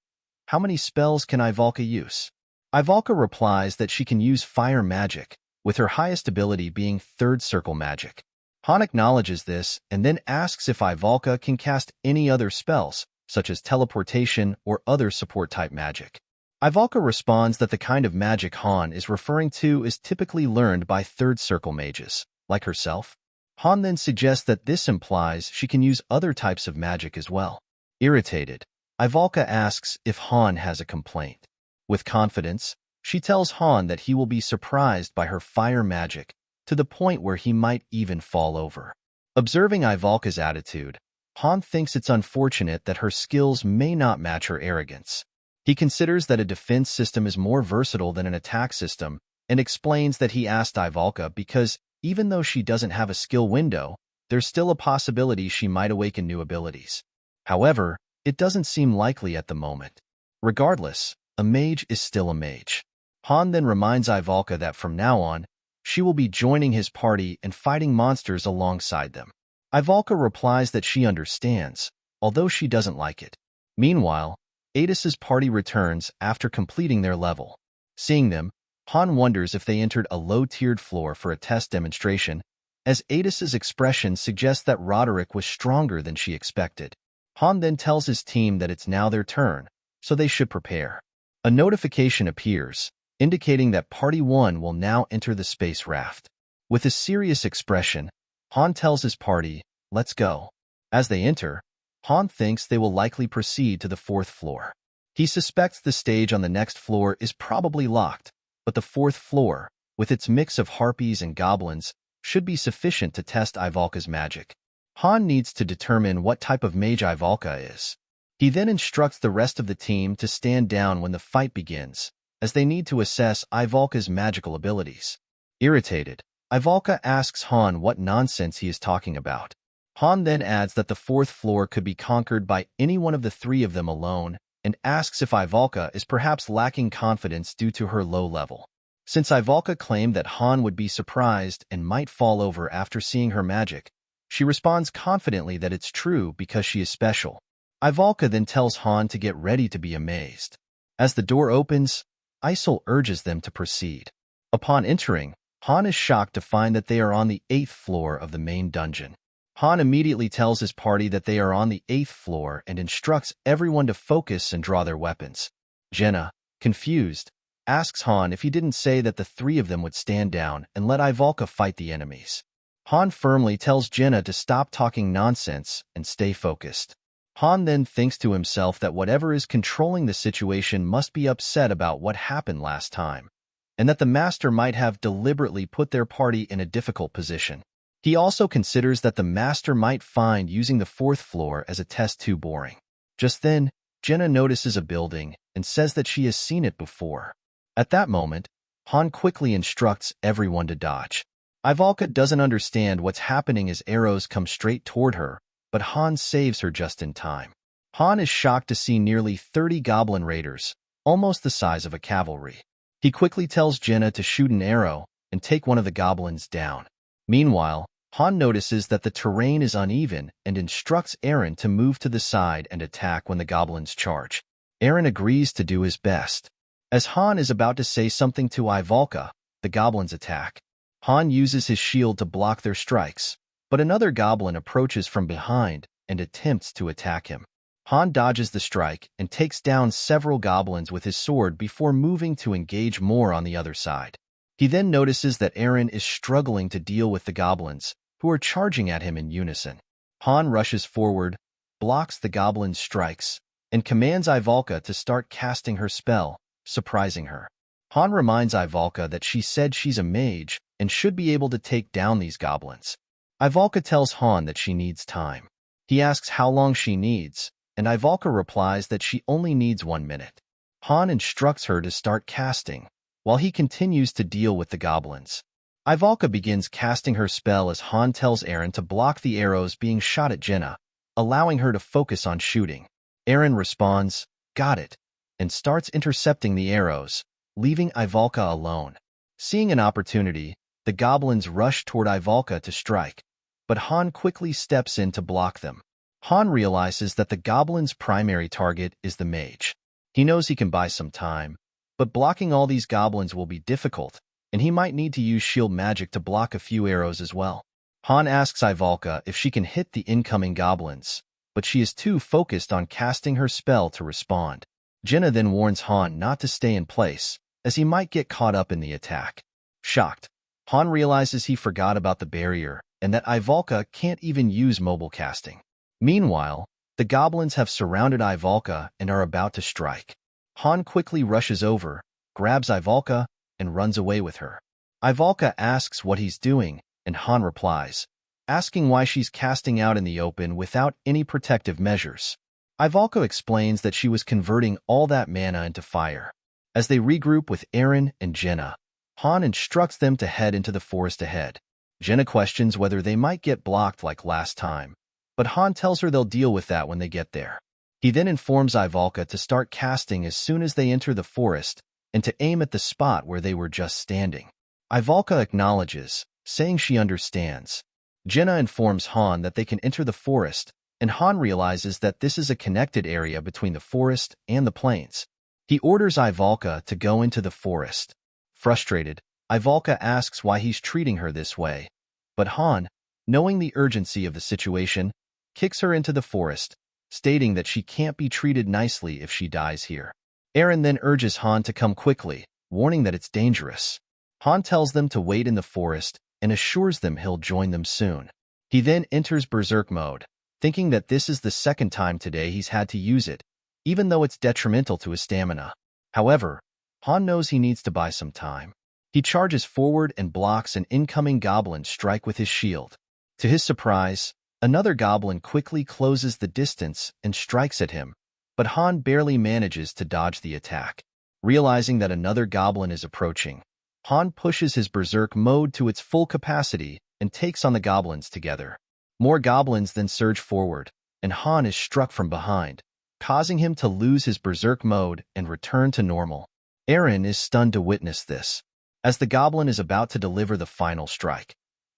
How many spells can Ivalka use? Ivalka replies that she can use fire magic, with her highest ability being third circle magic. Han acknowledges this and then asks if Ivalka can cast any other spells, such as teleportation or other support-type magic. Ivalka responds that the kind of magic Han is referring to is typically learned by third circle mages, like herself. Han then suggests that this implies she can use other types of magic as well. Irritated, Ivalka asks if Han has a complaint. With confidence, she tells Han that he will be surprised by her fire magic, to the point where he might even fall over. Observing Ivalka's attitude, Han thinks it's unfortunate that her skills may not match her arrogance. He considers that a defense system is more versatile than an attack system, and explains that he asked Ivalka because, even though she doesn't have a skill window, there's still a possibility she might awaken new abilities. However, it doesn't seem likely at the moment. Regardless, a mage is still a mage. Han then reminds Ivalka that from now on, she will be joining his party and fighting monsters alongside them. Ivalka replies that she understands, although she doesn't like it. Meanwhile, Adis's party returns after completing their level. Seeing them, Han wonders if they entered a low-tiered floor for a test demonstration, as Adis's expression suggests that Roderick was stronger than she expected. Han then tells his team that it's now their turn, so they should prepare. A notification appears, indicating that Party 1 will now enter the space raft. With a serious expression, Han tells his party, "Let's go." As they enter, Han thinks they will likely proceed to the 4th floor. He suspects the stage on the next floor is probably locked, but the 4th floor, with its mix of harpies and goblins, should be sufficient to test Ivalka's magic. Han needs to determine what type of mage Ivalka is. He then instructs the rest of the team to stand down when the fight begins, as they need to assess Ivalka's magical abilities. Irritated, Ivalka asks Han what nonsense he is talking about. Han then adds that the 4th floor could be conquered by any one of the 3 of them alone, and asks if Ivalka is perhaps lacking confidence due to her low level. Since Ivalka claimed that Han would be surprised and might fall over after seeing her magic, she responds confidently that it's true because she is special. Ivalka then tells Han to get ready to be amazed. As the door opens, Isol urges them to proceed. Upon entering, Han is shocked to find that they are on the 8th floor of the main dungeon. Han immediately tells his party that they are on the 8th floor and instructs everyone to focus and draw their weapons. Jenna, confused, asks Han if he didn't say that the 3 of them would stand down and let Ivalka fight the enemies. Han firmly tells Jenna to stop talking nonsense and stay focused. Han then thinks to himself that whatever is controlling the situation must be upset about what happened last time, and that the master might have deliberately put their party in a difficult position. He also considers that the master might find using the 4th floor as a test too boring. Just then, Jenna notices a building and says that she has seen it before. At that moment, Han quickly instructs everyone to dodge. Ivalka doesn't understand what's happening as arrows come straight toward her, but Han saves her just in time. Han is shocked to see nearly 30 goblin raiders, almost the size of a cavalry. He quickly tells Jenna to shoot an arrow and take one of the goblins down. Meanwhile, Han notices that the terrain is uneven and instructs Aaron to move to the side and attack when the goblins charge. Aaron agrees to do his best. As Han is about to say something to Ivalka, the goblins attack. Han uses his shield to block their strikes, but another goblin approaches from behind and attempts to attack him. Han dodges the strike and takes down several goblins with his sword before moving to engage more on the other side. He then notices that Aaron is struggling to deal with the goblins, who are charging at him in unison. Han rushes forward, blocks the goblin's strikes, and commands Ivalka to start casting her spell, surprising her. Han reminds Ivalka that she said she's a mage and should be able to take down these goblins. Ivalka tells Han that she needs time. He asks how long she needs, and Ivalka replies that she only needs 1 minute. Han instructs her to start casting, while he continues to deal with the goblins. Ivalka begins casting her spell as Han tells Eren to block the arrows being shot at Jenna, allowing her to focus on shooting. Eren responds, "Got it," and starts intercepting the arrows, leaving Ivalka alone. Seeing an opportunity, the goblins rush toward Ivalka to strike, but Han quickly steps in to block them. Han realizes that the goblin's primary target is the mage. He knows he can buy some time, but blocking all these goblins will be difficult, and he might need to use shield magic to block a few arrows as well. Han asks Ivalka if she can hit the incoming goblins, but she is too focused on casting her spell to respond. Jenna then warns Han not to stay in place, as he might get caught up in the attack. Shocked, Han realizes he forgot about the barrier and that Ivalka can't even use mobile casting. Meanwhile, the goblins have surrounded Ivalka and are about to strike. Han quickly rushes over, grabs Ivalka, and runs away with her. Ivalka asks what he's doing, and Han replies, asking why she's casting out in the open without any protective measures. Ivalka explains that she was converting all that mana into fire. As they regroup with Eren and Jenna, Han instructs them to head into the forest ahead. Jenna questions whether they might get blocked like last time, but Han tells her they'll deal with that when they get there. He then informs Ivalka to start casting as soon as they enter the forest and to aim at the spot where they were just standing. Ivalka acknowledges, saying she understands. Jenna informs Han that they can enter the forest, and Han realizes that this is a connected area between the forest and the plains. He orders Ivalka to go into the forest. Frustrated, Ivalka asks why he's treating her this way, but Han, knowing the urgency of the situation, kicks her into the forest, stating that she can't be treated nicely if she dies here. Eren then urges Han to come quickly, warning that it's dangerous. Han tells them to wait in the forest and assures them he'll join them soon. He then enters berserk mode, thinking that this is the second time today he's had to use it, even though it's detrimental to his stamina. However, Han knows he needs to buy some time. He charges forward and blocks an incoming goblin strike with his shield. To his surprise, another goblin quickly closes the distance and strikes at him, but Han barely manages to dodge the attack. Realizing that another goblin is approaching, Han pushes his berserk mode to its full capacity and takes on the goblins together. More goblins then surge forward, and Han is struck from behind, causing him to lose his berserk mode and return to normal. Eren is stunned to witness this. As the goblin is about to deliver the final strike,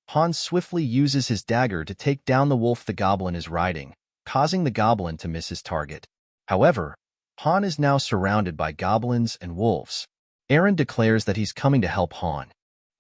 Han swiftly uses his dagger to take down the wolf the goblin is riding, causing the goblin to miss his target. However, Han is now surrounded by goblins and wolves. Eren declares that he's coming to help Han.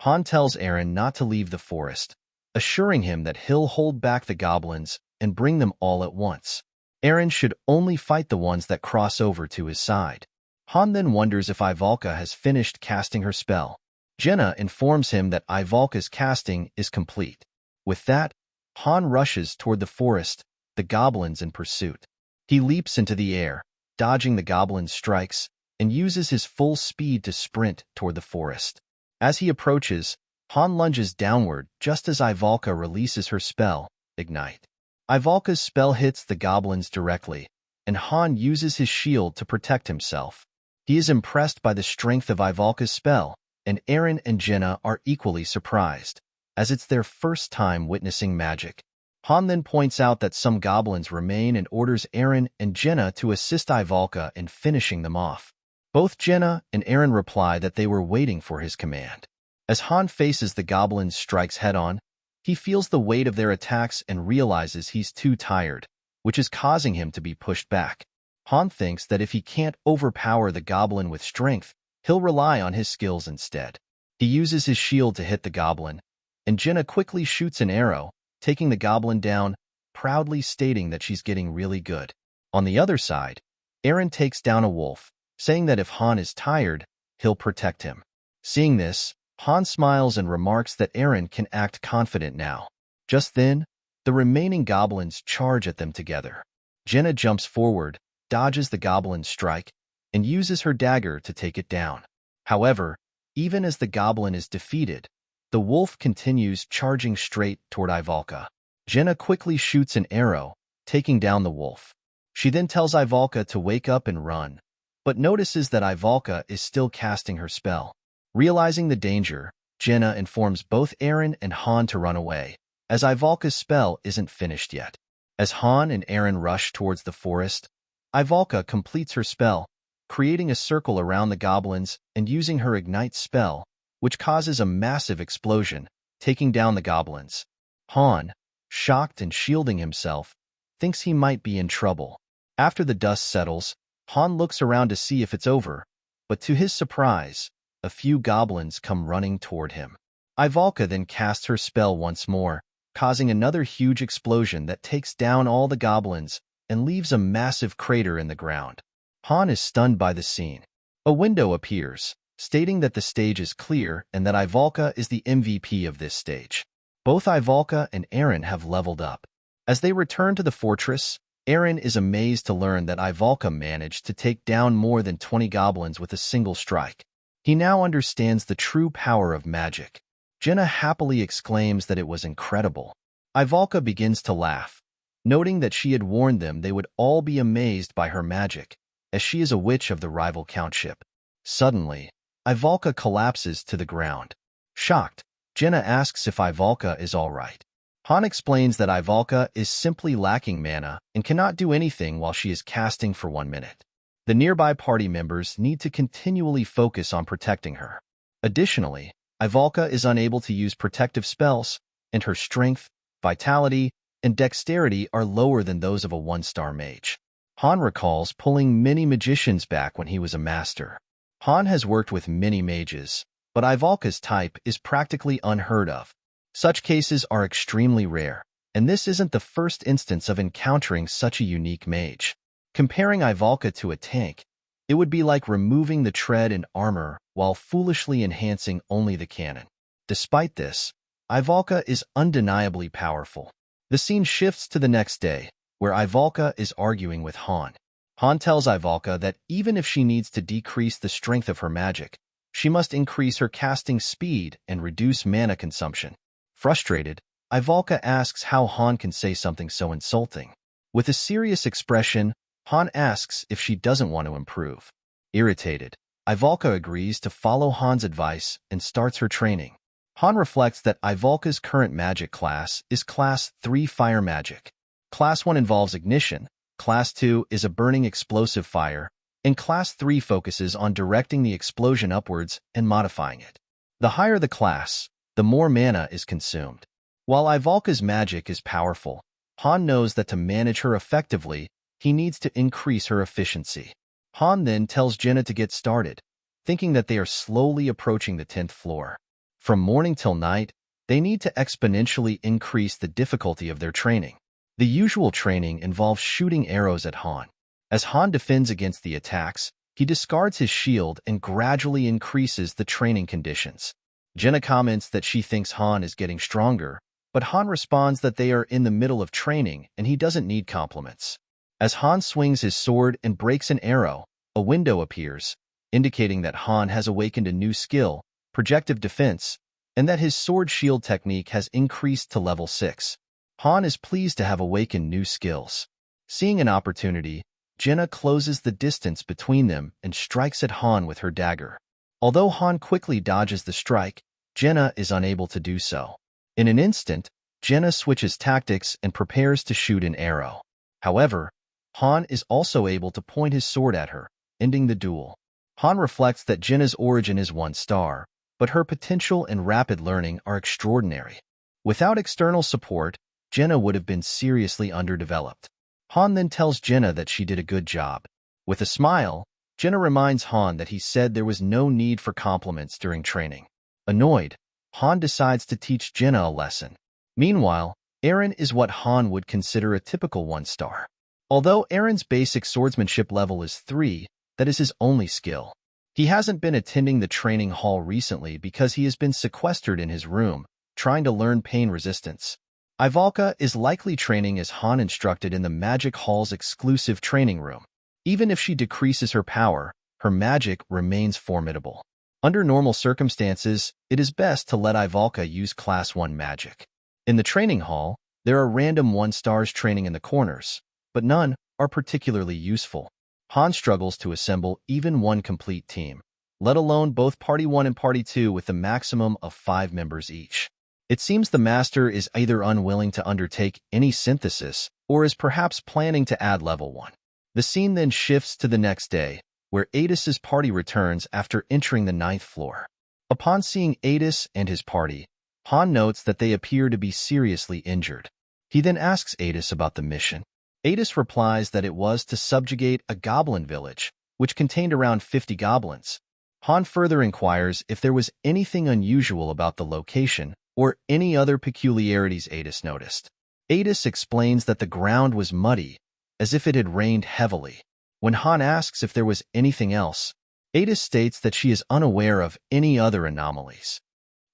Han tells Eren not to leave the forest, assuring him that he'll hold back the goblins and bring them all at once. Eren should only fight the ones that cross over to his side. Han then wonders if Ivalka has finished casting her spell. Jenna informs him that Ivalka's casting is complete. With that, Han rushes toward the forest, the goblins in pursuit. He leaps into the air, dodging the goblins' strikes, and uses his full speed to sprint toward the forest. As he approaches, Han lunges downward just as Ivalka releases her spell, Ignite. Ivalka's spell hits the goblins directly, and Han uses his shield to protect himself. He is impressed by the strength of Ivalka's spell, and Eren and Jenna are equally surprised, as it's their first time witnessing magic. Han then points out that some goblins remain and orders Eren and Jenna to assist Ivalka in finishing them off. Both Jenna and Eren reply that they were waiting for his command. As Han faces the goblins' strikes head-on, he feels the weight of their attacks and realizes he's too tired, which is causing him to be pushed back. Han thinks that if he can't overpower the goblin with strength, he'll rely on his skills instead. He uses his shield to hit the goblin, and Jenna quickly shoots an arrow, taking the goblin down, proudly stating that she's getting really good. On the other side, Eren takes down a wolf, saying that if Han is tired, he'll protect him. Seeing this, Han smiles and remarks that Eren can act confident now. Just then, the remaining goblins charge at them together. Jenna jumps forward, dodges the goblin's strike, and uses her dagger to take it down. However, even as the goblin is defeated, the wolf continues charging straight toward Ivalka. Jenna quickly shoots an arrow, taking down the wolf. She then tells Ivalka to wake up and run, but notices that Ivalka is still casting her spell. Realizing the danger, Jenna informs both Eren and Han to run away, as Ivalka's spell isn't finished yet. As Han and Eren rush towards the forest, Ivalka completes her spell, creating a circle around the goblins and using her ignite spell, which causes a massive explosion, taking down the goblins. Han, shocked and shielding himself, thinks he might be in trouble. After the dust settles, Han looks around to see if it's over, but to his surprise, a few goblins come running toward him. Ivalka then casts her spell once more, causing another huge explosion that takes down all the goblins and leaves a massive crater in the ground. Han is stunned by the scene. A window appears, stating that the stage is clear and that Ivalka is the MVP of this stage. Both Ivalka and Eren have leveled up. As they return to the fortress, Eren is amazed to learn that Ivalka managed to take down more than 20 goblins with a single strike. He now understands the true power of magic. Jenna happily exclaims that it was incredible. Ivalka begins to laugh, noting that she had warned them they would all be amazed by her magic, as she is a witch of the rival countship. Suddenly, Ivalka collapses to the ground. Shocked, Jenna asks if Ivalka is all right. Han explains that Ivalka is simply lacking mana and cannot do anything while she is casting for 1 minute. The nearby party members need to continually focus on protecting her. Additionally, Ivalka is unable to use protective spells, and her strength, vitality, and dexterity are lower than those of a 1-star mage. Han recalls pulling many magicians back when he was a master. Han has worked with many mages, but Ivalka's type is practically unheard of. Such cases are extremely rare, and this isn't the first instance of encountering such a unique mage. Comparing Ivalka to a tank, it would be like removing the tread and armor while foolishly enhancing only the cannon. Despite this, Ivalka is undeniably powerful. The scene shifts to the next day, where Ivalka is arguing with Han. Han tells Ivalka that even if she needs to decrease the strength of her magic, she must increase her casting speed and reduce mana consumption. Frustrated, Ivalka asks how Han can say something so insulting. With a serious expression, Han asks if she doesn't want to improve. Irritated, Ivalka agrees to follow Han's advice and starts her training. Han reflects that Ivalka's current magic class is Class 3 Fire Magic. Class 1 involves ignition, Class 2 is a burning explosive fire, and Class 3 focuses on directing the explosion upwards and modifying it. The higher the class, the more mana is consumed. While Ivalka's magic is powerful, Han knows that to manage her effectively, he needs to increase her efficiency. Han then tells Jenna to get started, thinking that they are slowly approaching the 10th floor. From morning till night, they need to exponentially increase the difficulty of their training. The usual training involves shooting arrows at Han. As Han defends against the attacks, he discards his shield and gradually increases the training conditions. Jenna comments that she thinks Han is getting stronger, but Han responds that they are in the middle of training and he doesn't need compliments. As Han swings his sword and breaks an arrow, a window appears, indicating that Han has awakened a new skill, projective defense, and that his sword shield technique has increased to level 6. Han is pleased to have awakened new skills. Seeing an opportunity, Jenna closes the distance between them and strikes at Han with her dagger. Although Han quickly dodges the strike, Jenna is unable to do so. In an instant, Jenna switches tactics and prepares to shoot an arrow. However, Han is also able to point his sword at her, ending the duel. Han reflects that Jenna's origin is 1 star, but her potential and rapid learning are extraordinary. Without external support, Jenna would have been seriously underdeveloped. Han then tells Jenna that she did a good job. With a smile, Jenna reminds Han that he said there was no need for compliments during training. Annoyed, Han decides to teach Jenna a lesson. Meanwhile, Eren is what Han would consider a typical 1 star. Although Eren's basic swordsmanship level is 3, that is his only skill. He hasn't been attending the training hall recently because he has been sequestered in his room, trying to learn pain resistance. Ivalka is likely training as Han instructed in the Magic Hall's exclusive training room. Even if she decreases her power, her magic remains formidable. Under normal circumstances, it is best to let Ivalka use Class 1 magic. In the training hall, there are random 1 stars training in the corners, but none are particularly useful. Han struggles to assemble even one complete team, let alone both Party 1 and Party 2 with a maximum of 5 members each. It seems the Master is either unwilling to undertake any synthesis or is perhaps planning to add level 1. The scene then shifts to the next day, where Adis's party returns after entering the 9th floor. Upon seeing Adis and his party, Han notes that they appear to be seriously injured. He then asks Adis about the mission. Adis replies that it was to subjugate a goblin village, which contained around 50 goblins. Han further inquires if there was anything unusual about the location or any other peculiarities Adis noticed. Adis explains that the ground was muddy, as if it had rained heavily. When Han asks if there was anything else, Adis states that she is unaware of any other anomalies.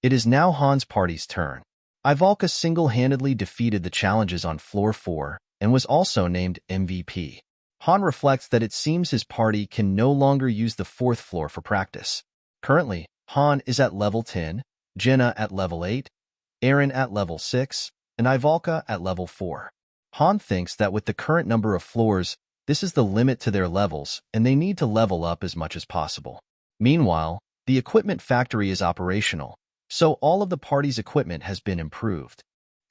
It is now Han's party's turn. Ivalka single-handedly defeated the challenges on Floor 4 and was also named MVP. Han reflects that it seems his party can no longer use the 4th floor for practice. Currently, Han is at level 10, Jenna at level 8, Aaron at level 6, and Ivalka at level 4. Han thinks that with the current number of floors, this is the limit to their levels, and they need to level up as much as possible. Meanwhile, the equipment factory is operational, so all of the party's equipment has been improved.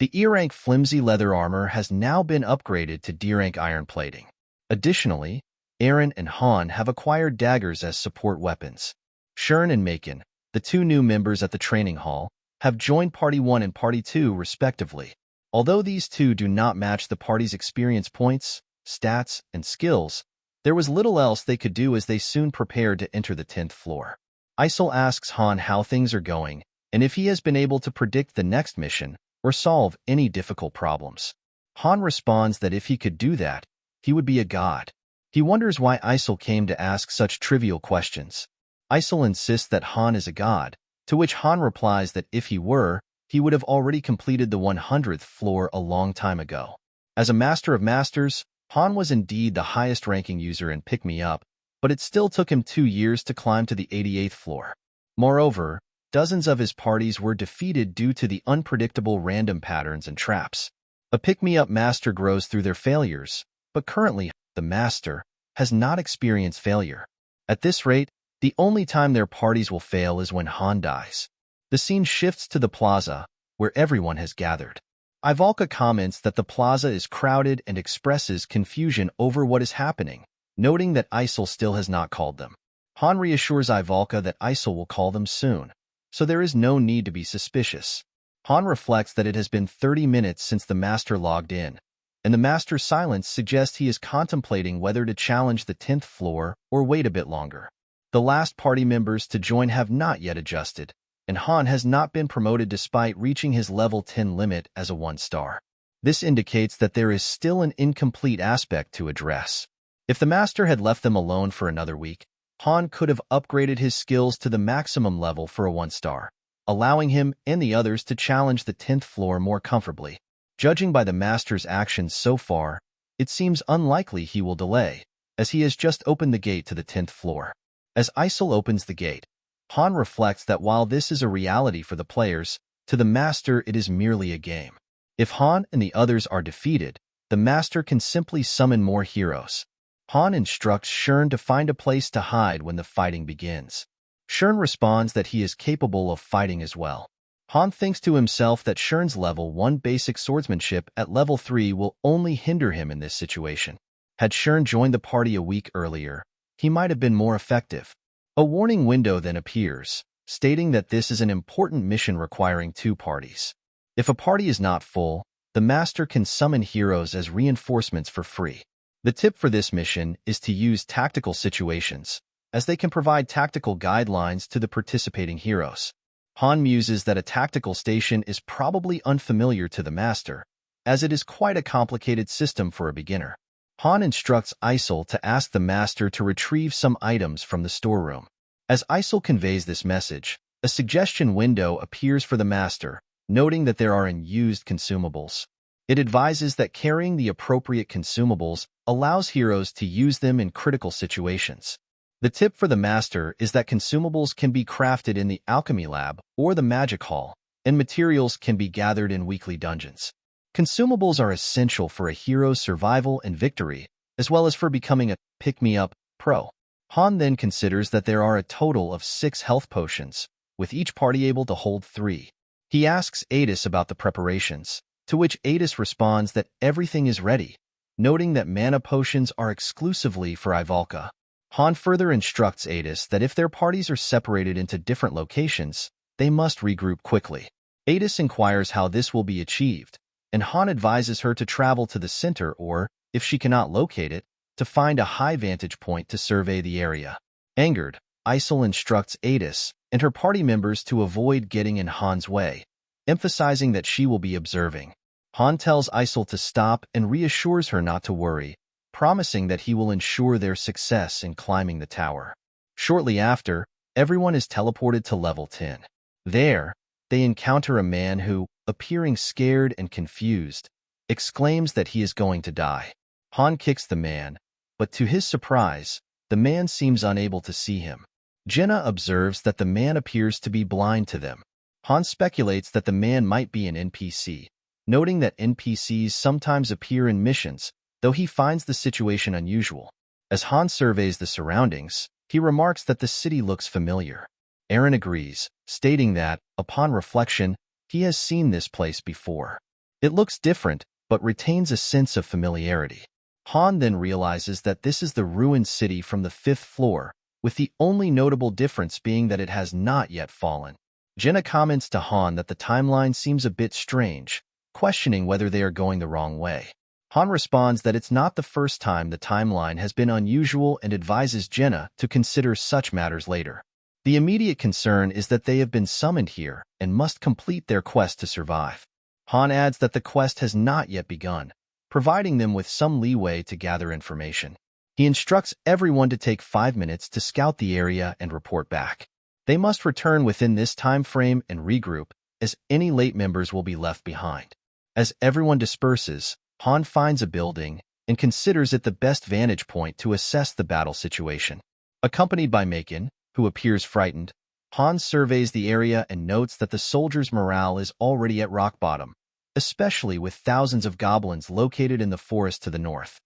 The E-rank flimsy leather armor has now been upgraded to D-rank iron plating. Additionally, Aaron and Han have acquired daggers as support weapons. Shern and Macon, the 2 new members at the training hall, have joined Party 1 and Party 2 respectively. Although these 2 do not match the party's experience points, stats, and skills, there was little else they could do as they soon prepared to enter the 10th floor. Isol asks Han how things are going and if he has been able to predict the next mission or solve any difficult problems. Han responds that if he could do that, he would be a god. He wonders why Isol came to ask such trivial questions. Isol insists that Han is a god, to which Han replies that if he were, he would have already completed the 100th floor a long time ago. As a Master of Masters, Han was indeed the highest-ranking user in Pick Me Up, but it still took him 2 years to climb to the 88th floor. Moreover, dozens of his parties were defeated due to the unpredictable random patterns and traps. A pick-me-up master grows through their failures, but currently, the master has not experienced failure. At this rate, the only time their parties will fail is when Han dies. The scene shifts to the plaza, where everyone has gathered. Ivalka comments that the plaza is crowded and expresses confusion over what is happening, noting that Isol still has not called them. Han reassures Ivalka that Isol will call them soon, so there is no need to be suspicious. Han reflects that it has been 30 minutes since the Master logged in, and the Master's silence suggests he is contemplating whether to challenge the 10th floor or wait a bit longer. The last party members to join have not yet adjusted, and Han has not been promoted despite reaching his level 10 limit as a 1-star. This indicates that there is still an incomplete aspect to address. If the Master had left them alone for another week, Han could have upgraded his skills to the maximum level for a 1-star, allowing him and the others to challenge the 10th floor more comfortably. Judging by the Master's actions so far, it seems unlikely he will delay, as he has just opened the gate to the 10th floor. As Isol opens the gate, Han reflects that while this is a reality for the players, to the Master it is merely a game. If Han and the others are defeated, the Master can simply summon more heroes. Han instructs Shern to find a place to hide when the fighting begins. Shern responds that he is capable of fighting as well. Han thinks to himself that Shern's level 1 basic swordsmanship at level 3 will only hinder him in this situation. Had Shern joined the party a week earlier, he might have been more effective. A warning window then appears, stating that this is an important mission requiring 2 parties. If a party is not full, the Master can summon heroes as reinforcements for free. The tip for this mission is to use tactical situations, as they can provide tactical guidelines to the participating heroes. Han muses that a tactical station is probably unfamiliar to the Master, as it is quite a complicated system for a beginner. Han instructs Isol to ask the Master to retrieve some items from the storeroom. As Isol conveys this message, a suggestion window appears for the Master, noting that there are unused consumables. It advises that carrying the appropriate consumables allows heroes to use them in critical situations. The tip for the Master is that consumables can be crafted in the Alchemy Lab or the Magic Hall, and materials can be gathered in weekly dungeons. Consumables are essential for a hero's survival and victory, as well as for becoming a pick-me-up pro. Han then considers that there are a total of 6 health potions, with each party able to hold 3. He asks Adis about the preparations, to which Adis responds that everything is ready, noting that mana potions are exclusively for Ivalka. Han further instructs Adis that if their parties are separated into different locations, they must regroup quickly. Adis inquires how this will be achieved, and Han advises her to travel to the center or, if she cannot locate it, to find a high vantage point to survey the area. Angered, Isel instructs Adis and her party members to avoid getting in Han's way, emphasizing that she will be observing. Han tells Isel to stop and reassures her not to worry, promising that he will ensure their success in climbing the tower. Shortly after, everyone is teleported to level 10. There, they encounter a man who, appearing scared and confused, exclaims that he is going to die. Han kicks the man, but to his surprise, the man seems unable to see him. Jenna observes that the man appears to be blind to them. Han speculates that the man might be an NPC, noting that NPCs sometimes appear in missions, though he finds the situation unusual. As Han surveys the surroundings, he remarks that the city looks familiar. Eren agrees, stating that, upon reflection, he has seen this place before. It looks different, but retains a sense of familiarity. Han then realizes that this is the ruined city from the 5th floor, with the only notable difference being that it has not yet fallen. Jenna comments to Han that the timeline seems a bit strange, questioning whether they are going the wrong way. Han responds that it's not the first time the timeline has been unusual and advises Jenna to consider such matters later. The immediate concern is that they have been summoned here and must complete their quest to survive. Han adds that the quest has not yet begun, providing them with some leeway to gather information. He instructs everyone to take 5 minutes to scout the area and report back. They must return within this time frame and regroup, as any late members will be left behind. As everyone disperses, Han finds a building and considers it the best vantage point to assess the battle situation. Accompanied by Macon, who appears frightened, Han surveys the area and notes that the soldiers' morale is already at rock bottom, especially with thousands of goblins located in the forest to the north.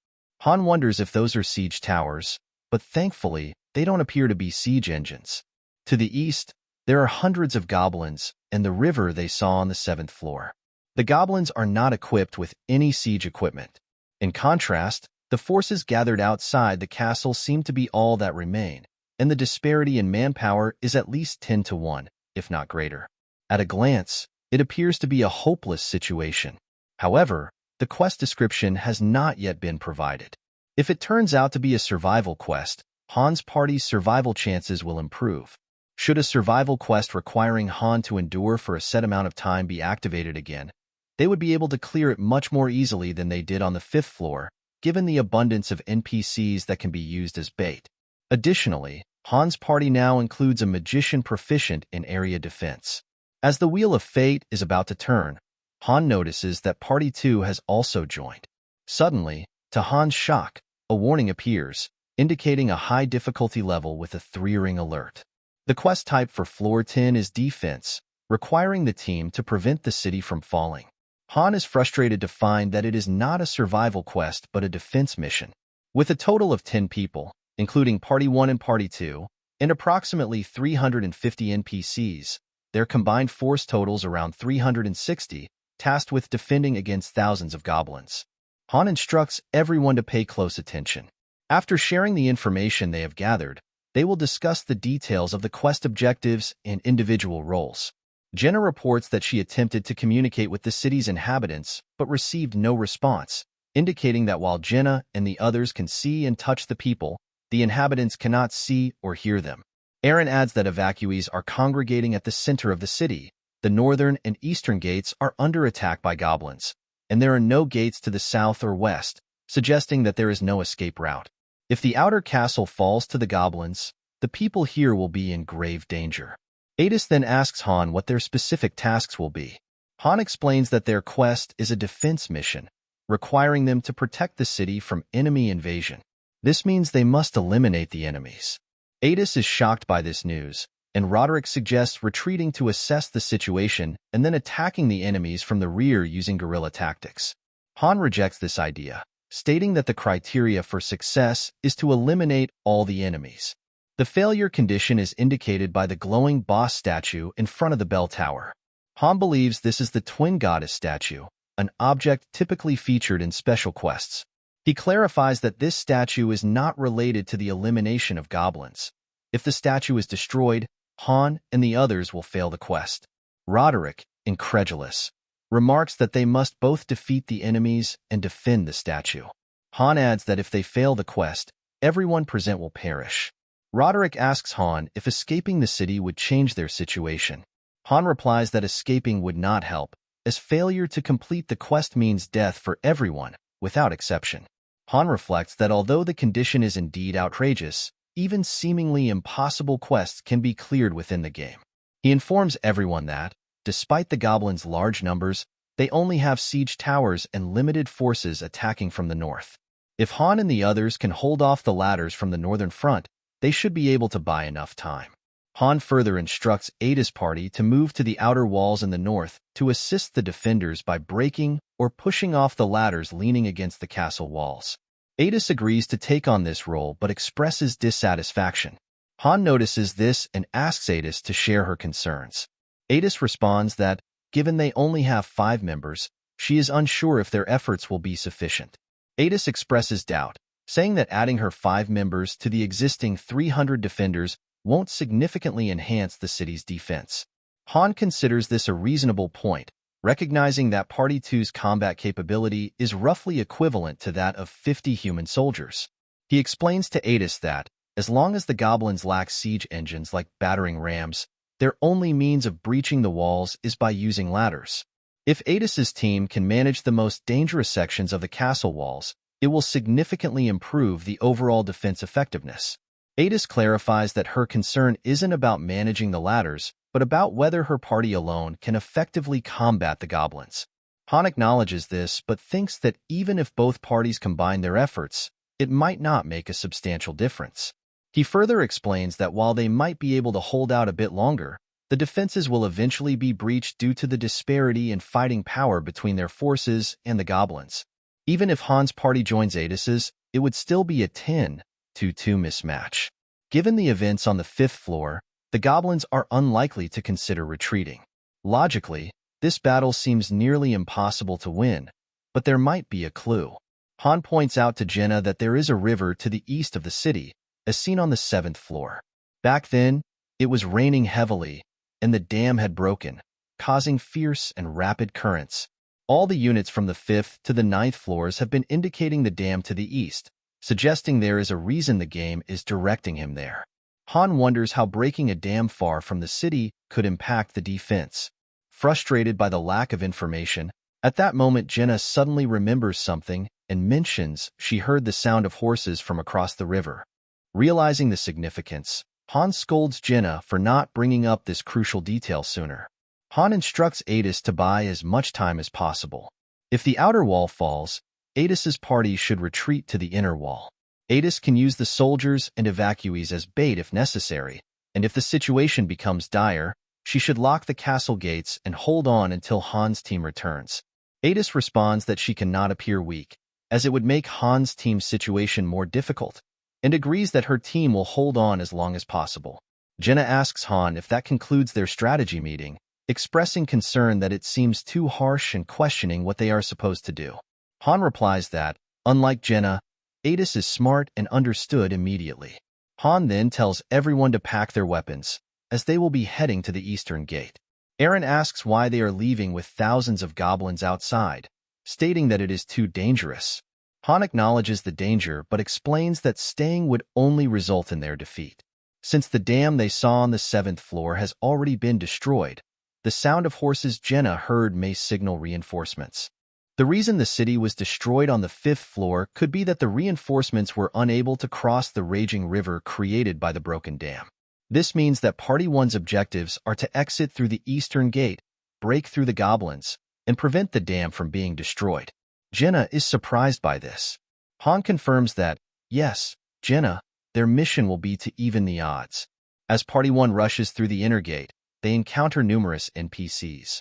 Han wonders if those are siege towers, but thankfully, they don't appear to be siege engines. To the east, there are hundreds of goblins and the river they saw on the 7th floor. The goblins are not equipped with any siege equipment. In contrast, the forces gathered outside the castle seem to be all that remain, and the disparity in manpower is at least 10 to 1, if not greater. At a glance, it appears to be a hopeless situation. However, the quest description has not yet been provided. If it turns out to be a survival quest, Han's party's survival chances will improve. Should a survival quest requiring Han to endure for a set amount of time be activated again, they would be able to clear it much more easily than they did on the 5th floor, given the abundance of NPCs that can be used as bait. Additionally, Han's party now includes a magician proficient in area defense. As the Wheel of Fate is about to turn, Han notices that Party 2 has also joined. Suddenly, to Han's shock, a warning appears, indicating a high difficulty level with a 3-ring alert. The quest type for Floor 10 is Defense, requiring the team to prevent the city from falling. Han is frustrated to find that it is not a survival quest but a defense mission. With a total of 10 people, including Party 1 and Party 2, and approximately 350 NPCs, their combined force totals around 360, tasked with defending against thousands of goblins. Han instructs everyone to pay close attention. After sharing the information they have gathered, they will discuss the details of the quest objectives and individual roles. Jenna reports that she attempted to communicate with the city's inhabitants but received no response, indicating that while Jenna and the others can see and touch the people, the inhabitants cannot see or hear them. Eren adds that evacuees are congregating at the center of the city. The northern and eastern gates are under attack by goblins, and there are no gates to the south or west, suggesting that there is no escape route. If the outer castle falls to the goblins, the people here will be in grave danger. Adis then asks Han what their specific tasks will be. Han explains that their quest is a defense mission, requiring them to protect the city from enemy invasion. This means they must eliminate the enemies. Adis is shocked by this news, and Roderick suggests retreating to assess the situation and then attacking the enemies from the rear using guerrilla tactics. Han rejects this idea, stating that the criteria for success is to eliminate all the enemies. The failure condition is indicated by the glowing boss statue in front of the bell tower. Han believes this is the twin goddess statue, an object typically featured in special quests. He clarifies that this statue is not related to the elimination of goblins. If the statue is destroyed, Han and the others will fail the quest. Roderick, incredulous, remarks that they must both defeat the enemies and defend the statue. Han adds that if they fail the quest, everyone present will perish. Roderick asks Han if escaping the city would change their situation. Han replies that escaping would not help, as failure to complete the quest means death for everyone, without exception. Han reflects that although the condition is indeed outrageous, even seemingly impossible quests can be cleared within the game. He informs everyone that, despite the goblins' large numbers, they only have siege towers and limited forces attacking from the north. If Han and the others can hold off the ladders from the northern front, they should be able to buy enough time. Han further instructs Ada's party to move to the outer walls in the north to assist the defenders by breaking or pushing off the ladders leaning against the castle walls. Adis agrees to take on this role but expresses dissatisfaction. Han notices this and asks Adis to share her concerns. Adis responds that, given they only have 5 members, she is unsure if their efforts will be sufficient. Adis expresses doubt, saying that adding her 5 members to the existing 300 defenders won't significantly enhance the city's defense. Han considers this a reasonable point, recognizing that Party 2's combat capability is roughly equivalent to that of 50 human soldiers. He explains to Adis that, as long as the goblins lack siege engines like battering rams, their only means of breaching the walls is by using ladders. If Adis's team can manage the most dangerous sections of the castle walls, it will significantly improve the overall defense effectiveness. Adis clarifies that her concern isn't about managing the ladders, but about whether her party alone can effectively combat the goblins. Han acknowledges this, but thinks that even if both parties combine their efforts, it might not make a substantial difference. He further explains that while they might be able to hold out a bit longer, the defenses will eventually be breached due to the disparity in fighting power between their forces and the goblins. Even if Han's party joins Adis's, it would still be a 10-2 mismatch. Given the events on the 5th floor, the goblins are unlikely to consider retreating. Logically, this battle seems nearly impossible to win, but there might be a clue. Han points out to Jenna that there is a river to the east of the city, as seen on the 7th floor. Back then, it was raining heavily, and the dam had broken, causing fierce and rapid currents. All the units from the 5th to the 9th floors have been indicating the dam to the east, suggesting there is a reason the game is directing him there. Han wonders how breaking a dam far from the city could impact the defense. Frustrated by the lack of information, at that moment Jenna suddenly remembers something and mentions she heard the sound of horses from across the river. Realizing the significance, Han scolds Jenna for not bringing up this crucial detail sooner. Han instructs Adis to buy as much time as possible. If the outer wall falls, Adis's party should retreat to the inner wall. Adis can use the soldiers and evacuees as bait if necessary, and if the situation becomes dire, she should lock the castle gates and hold on until Han's team returns. Adis responds that she cannot appear weak, as it would make Han's team's situation more difficult, and agrees that her team will hold on as long as possible. Jenna asks Han if that concludes their strategy meeting, expressing concern that it seems too harsh and questioning what they are supposed to do. Han replies that, unlike Jenna, Adis is smart and understood immediately. Han then tells everyone to pack their weapons, as they will be heading to the eastern gate. Aaron asks why they are leaving with thousands of goblins outside, stating that it is too dangerous. Han acknowledges the danger but explains that staying would only result in their defeat. Since the dam they saw on the 7th floor has already been destroyed, the sound of horses Jenna heard may signal reinforcements. The reason the city was destroyed on the 5th floor could be that the reinforcements were unable to cross the raging river created by the broken dam. This means that Party 1's objectives are to exit through the eastern gate, break through the goblins, and prevent the dam from being destroyed. Jenna is surprised by this. Han confirms that, yes, Jenna, their mission will be to even the odds. As Party 1 rushes through the inner gate, they encounter numerous NPCs.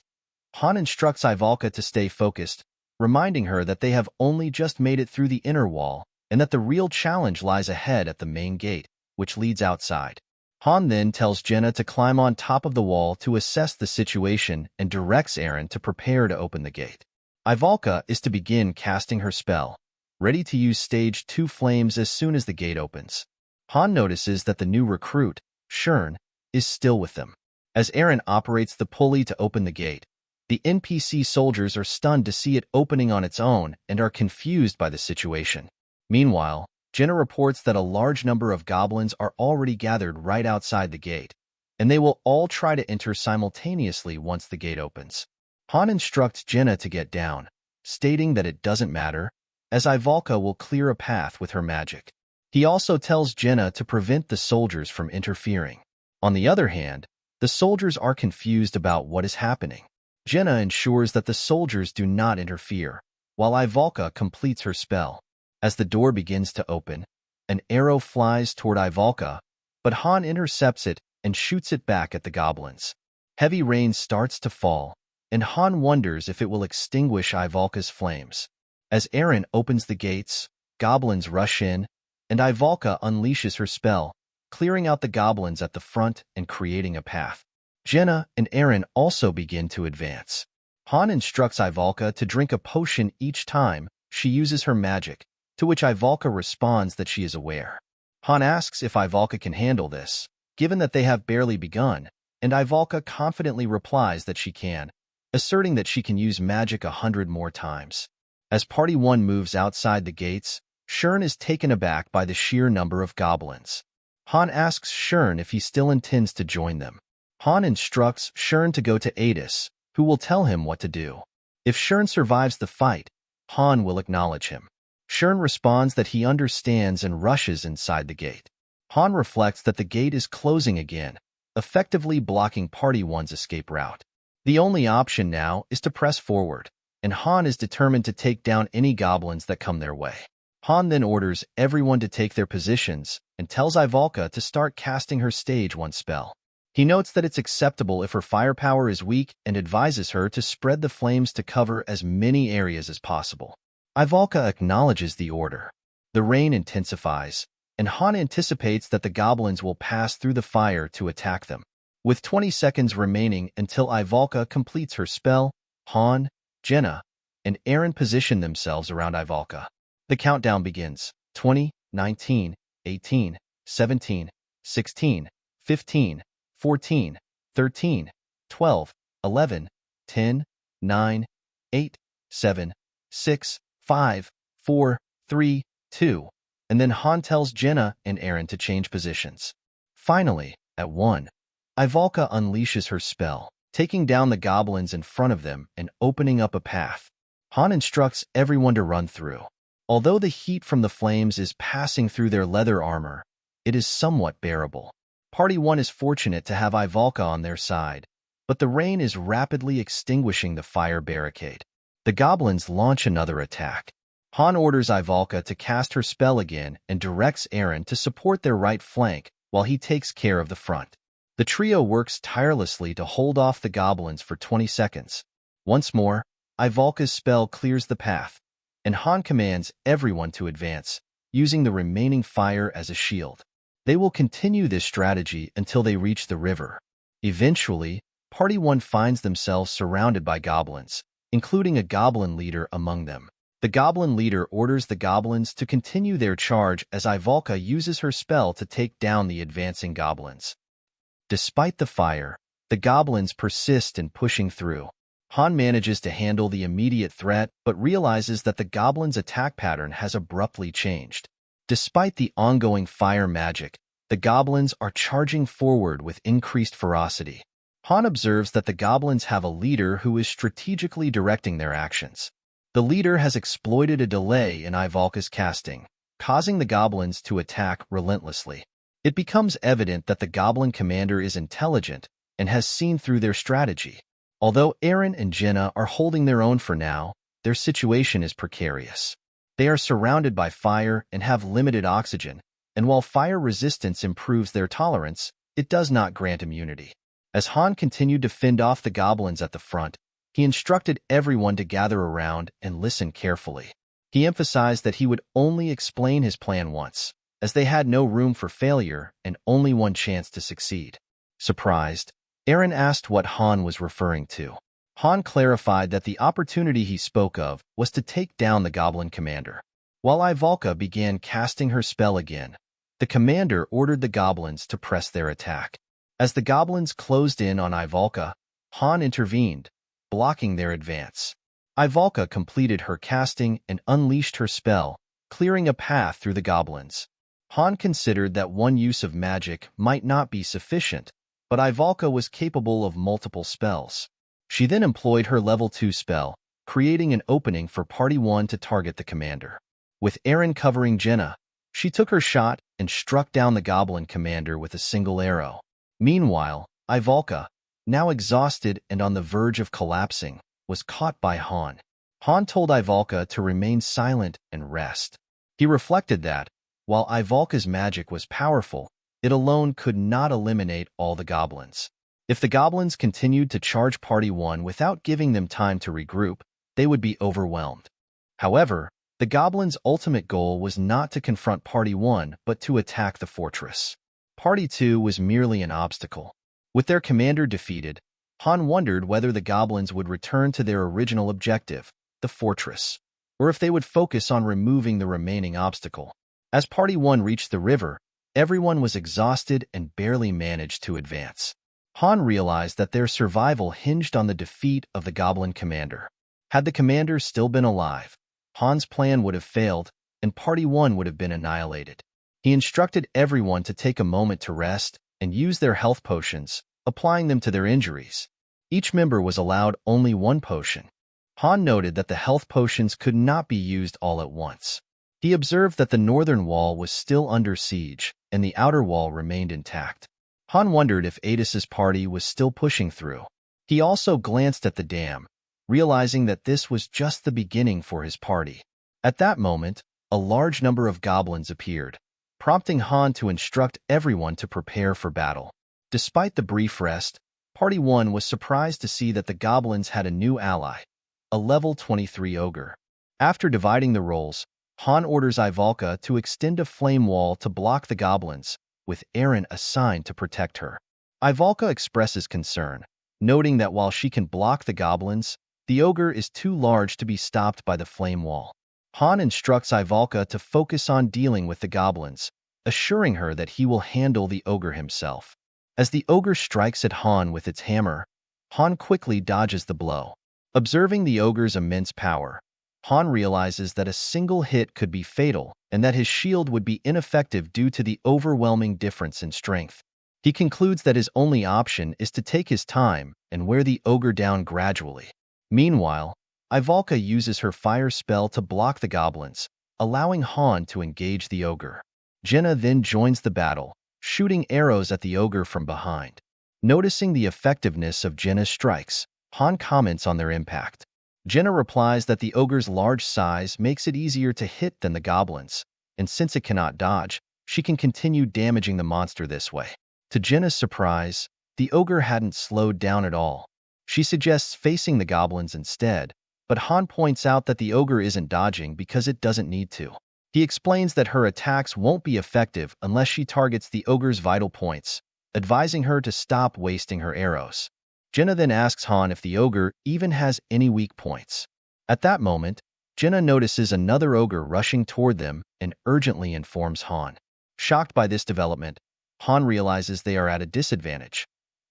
Han instructs Ivalka to stay focused, reminding her that they have only just made it through the inner wall and that the real challenge lies ahead at the main gate, which leads outside. Han then tells Jenna to climb on top of the wall to assess the situation and directs Eren to prepare to open the gate. Ivalka is to begin casting her spell, ready to use Stage 2 flames as soon as the gate opens. Han notices that the new recruit, Shern, is still with them. As Eren operates the pulley to open the gate, the NPC soldiers are stunned to see it opening on its own and are confused by the situation. Meanwhile, Jenna reports that a large number of goblins are already gathered right outside the gate, and they will all try to enter simultaneously once the gate opens. Han instructs Jenna to get down, stating that it doesn't matter, as Ivalka will clear a path with her magic. He also tells Jenna to prevent the soldiers from interfering. On the other hand, the soldiers are confused about what is happening. Jenna ensures that the soldiers do not interfere, while Ivalka completes her spell. As the door begins to open, an arrow flies toward Ivalka, but Han intercepts it and shoots it back at the goblins. Heavy rain starts to fall, and Han wonders if it will extinguish Ivalka's flames. As Eren opens the gates, goblins rush in, and Ivalka unleashes her spell, clearing out the goblins at the front and creating a path. Jenna and Eren also begin to advance. Han instructs Ivalka to drink a potion each time she uses her magic, to which Ivalka responds that she is aware. Han asks if Ivalka can handle this, given that they have barely begun, and Ivalka confidently replies that she can, asserting that she can use magic 100 more times. As Party 1 moves outside the gates, Shern is taken aback by the sheer number of goblins. Han asks Shern if he still intends to join them. Han instructs Shern to go to Adis, who will tell him what to do. If Shern survives the fight, Han will acknowledge him. Shern responds that he understands and rushes inside the gate. Han reflects that the gate is closing again, effectively blocking Party 1's escape route. The only option now is to press forward, and Han is determined to take down any goblins that come their way. Han then orders everyone to take their positions and tells Ivalka to start casting her Stage 1 spell. He notes that it's acceptable if her firepower is weak and advises her to spread the flames to cover as many areas as possible. Ivalka acknowledges the order. The rain intensifies, and Han anticipates that the goblins will pass through the fire to attack them. With 20 seconds remaining until Ivalka completes her spell, Han, Jenna, and Eren position themselves around Ivalka. The countdown begins. 20, 19, 18, 17, 16, 15, 14, 13, 12, 11, 10, 9, 8, 7, 6, 5, 4, 3, 2, and then Han tells Jenna and Eren to change positions. Finally, at 1, Ivalka unleashes her spell, taking down the goblins in front of them and opening up a path. Han instructs everyone to run through. Although the heat from the flames is passing through their leather armor, it is somewhat bearable. Party 1 is fortunate to have Ivalka on their side, but the rain is rapidly extinguishing the fire barricade. The goblins launch another attack. Han orders Ivalka to cast her spell again and directs Eren to support their right flank while he takes care of the front. The trio works tirelessly to hold off the goblins for 20 seconds. Once more, Ivalka's spell clears the path, and Han commands everyone to advance, using the remaining fire as a shield. They will continue this strategy until they reach the river. Eventually, Party 1 finds themselves surrounded by goblins, including a goblin leader among them. The goblin leader orders the goblins to continue their charge as Ivalka uses her spell to take down the advancing goblins. Despite the fire, the goblins persist in pushing through. Han manages to handle the immediate threat but realizes that the goblins' attack pattern has abruptly changed. Despite the ongoing fire magic, the goblins are charging forward with increased ferocity. Han observes that the goblins have a leader who is strategically directing their actions. The leader has exploited a delay in Ivalka's casting, causing the goblins to attack relentlessly. It becomes evident that the goblin commander is intelligent and has seen through their strategy. Although Eren and Jenna are holding their own for now, their situation is precarious. They are surrounded by fire and have limited oxygen, and while fire resistance improves their tolerance, it does not grant immunity. As Han continued to fend off the goblins at the front, He instructed everyone to gather around and listen carefully. He emphasized that he would only explain his plan once, as they had no room for failure and only one chance to succeed. Surprised, Aaron asked what Han was referring to. Han clarified that the opportunity he spoke of was to take down the goblin commander. While Ivalka began casting her spell again, the commander ordered the goblins to press their attack. As the goblins closed in on Ivalka, Han intervened, blocking their advance. Ivalka completed her casting and unleashed her spell, clearing a path through the goblins. Han considered that one use of magic might not be sufficient, but Ivalka was capable of multiple spells. She then employed her level 2 spell, creating an opening for Party 1 to target the commander. With Aaron covering Jenna, she took her shot and struck down the goblin commander with a single arrow. Meanwhile, Ivalka, now exhausted and on the verge of collapsing, was caught by Han. Han told Ivalka to remain silent and rest. He reflected that, while Ivalka's magic was powerful, it alone could not eliminate all the goblins. If the goblins continued to charge Party 1 without giving them time to regroup, they would be overwhelmed. However, the goblins' ultimate goal was not to confront Party 1 but to attack the fortress. Party 2 was merely an obstacle. With their commander defeated, Han wondered whether the goblins would return to their original objective, the fortress, or if they would focus on removing the remaining obstacle. As Party 1 reached the river, everyone was exhausted and barely managed to advance. Han realized that their survival hinged on the defeat of the goblin commander. Had the commander still been alive, Han's plan would have failed, and Party 1 would have been annihilated. He instructed everyone to take a moment to rest and use their health potions, applying them to their injuries. Each member was allowed only one potion. Han noted that the health potions could not be used all at once. He observed that the northern wall was still under siege, and the outer wall remained intact. Han wondered if Adis's party was still pushing through. He also glanced at the dam, realizing that this was just the beginning for his party. At that moment, a large number of goblins appeared, prompting Han to instruct everyone to prepare for battle. Despite the brief rest, Party 1 was surprised to see that the goblins had a new ally, a level 23 ogre. After dividing the roles, Han orders Ivalka to extend a flame wall to block the goblins, with Aaron assigned to protect her. Ivalka expresses concern, noting that while she can block the goblins, the ogre is too large to be stopped by the flame wall. Han instructs Ivalka to focus on dealing with the goblins, assuring her that he will handle the ogre himself. As the ogre strikes at Han with its hammer, Han quickly dodges the blow. Observing the ogre's immense power, Han realizes that a single hit could be fatal and that his shield would be ineffective due to the overwhelming difference in strength. He concludes that his only option is to take his time and wear the ogre down gradually. Meanwhile, Ivalka uses her fire spell to block the goblins, allowing Han to engage the ogre. Jenna then joins the battle, shooting arrows at the ogre from behind. Noticing the effectiveness of Jenna's strikes, Han comments on their impact. Jenna replies that the ogre's large size makes it easier to hit than the goblins, and since it cannot dodge, she can continue damaging the monster this way. To Jenna's surprise, the ogre hadn't slowed down at all. She suggests facing the goblins instead, but Han points out that the ogre isn't dodging because it doesn't need to. He explains that her attacks won't be effective unless she targets the ogre's vital points, advising her to stop wasting her arrows. Jenna then asks Han if the ogre even has any weak points. At that moment, Jenna notices another ogre rushing toward them and urgently informs Han. Shocked by this development, Han realizes they are at a disadvantage.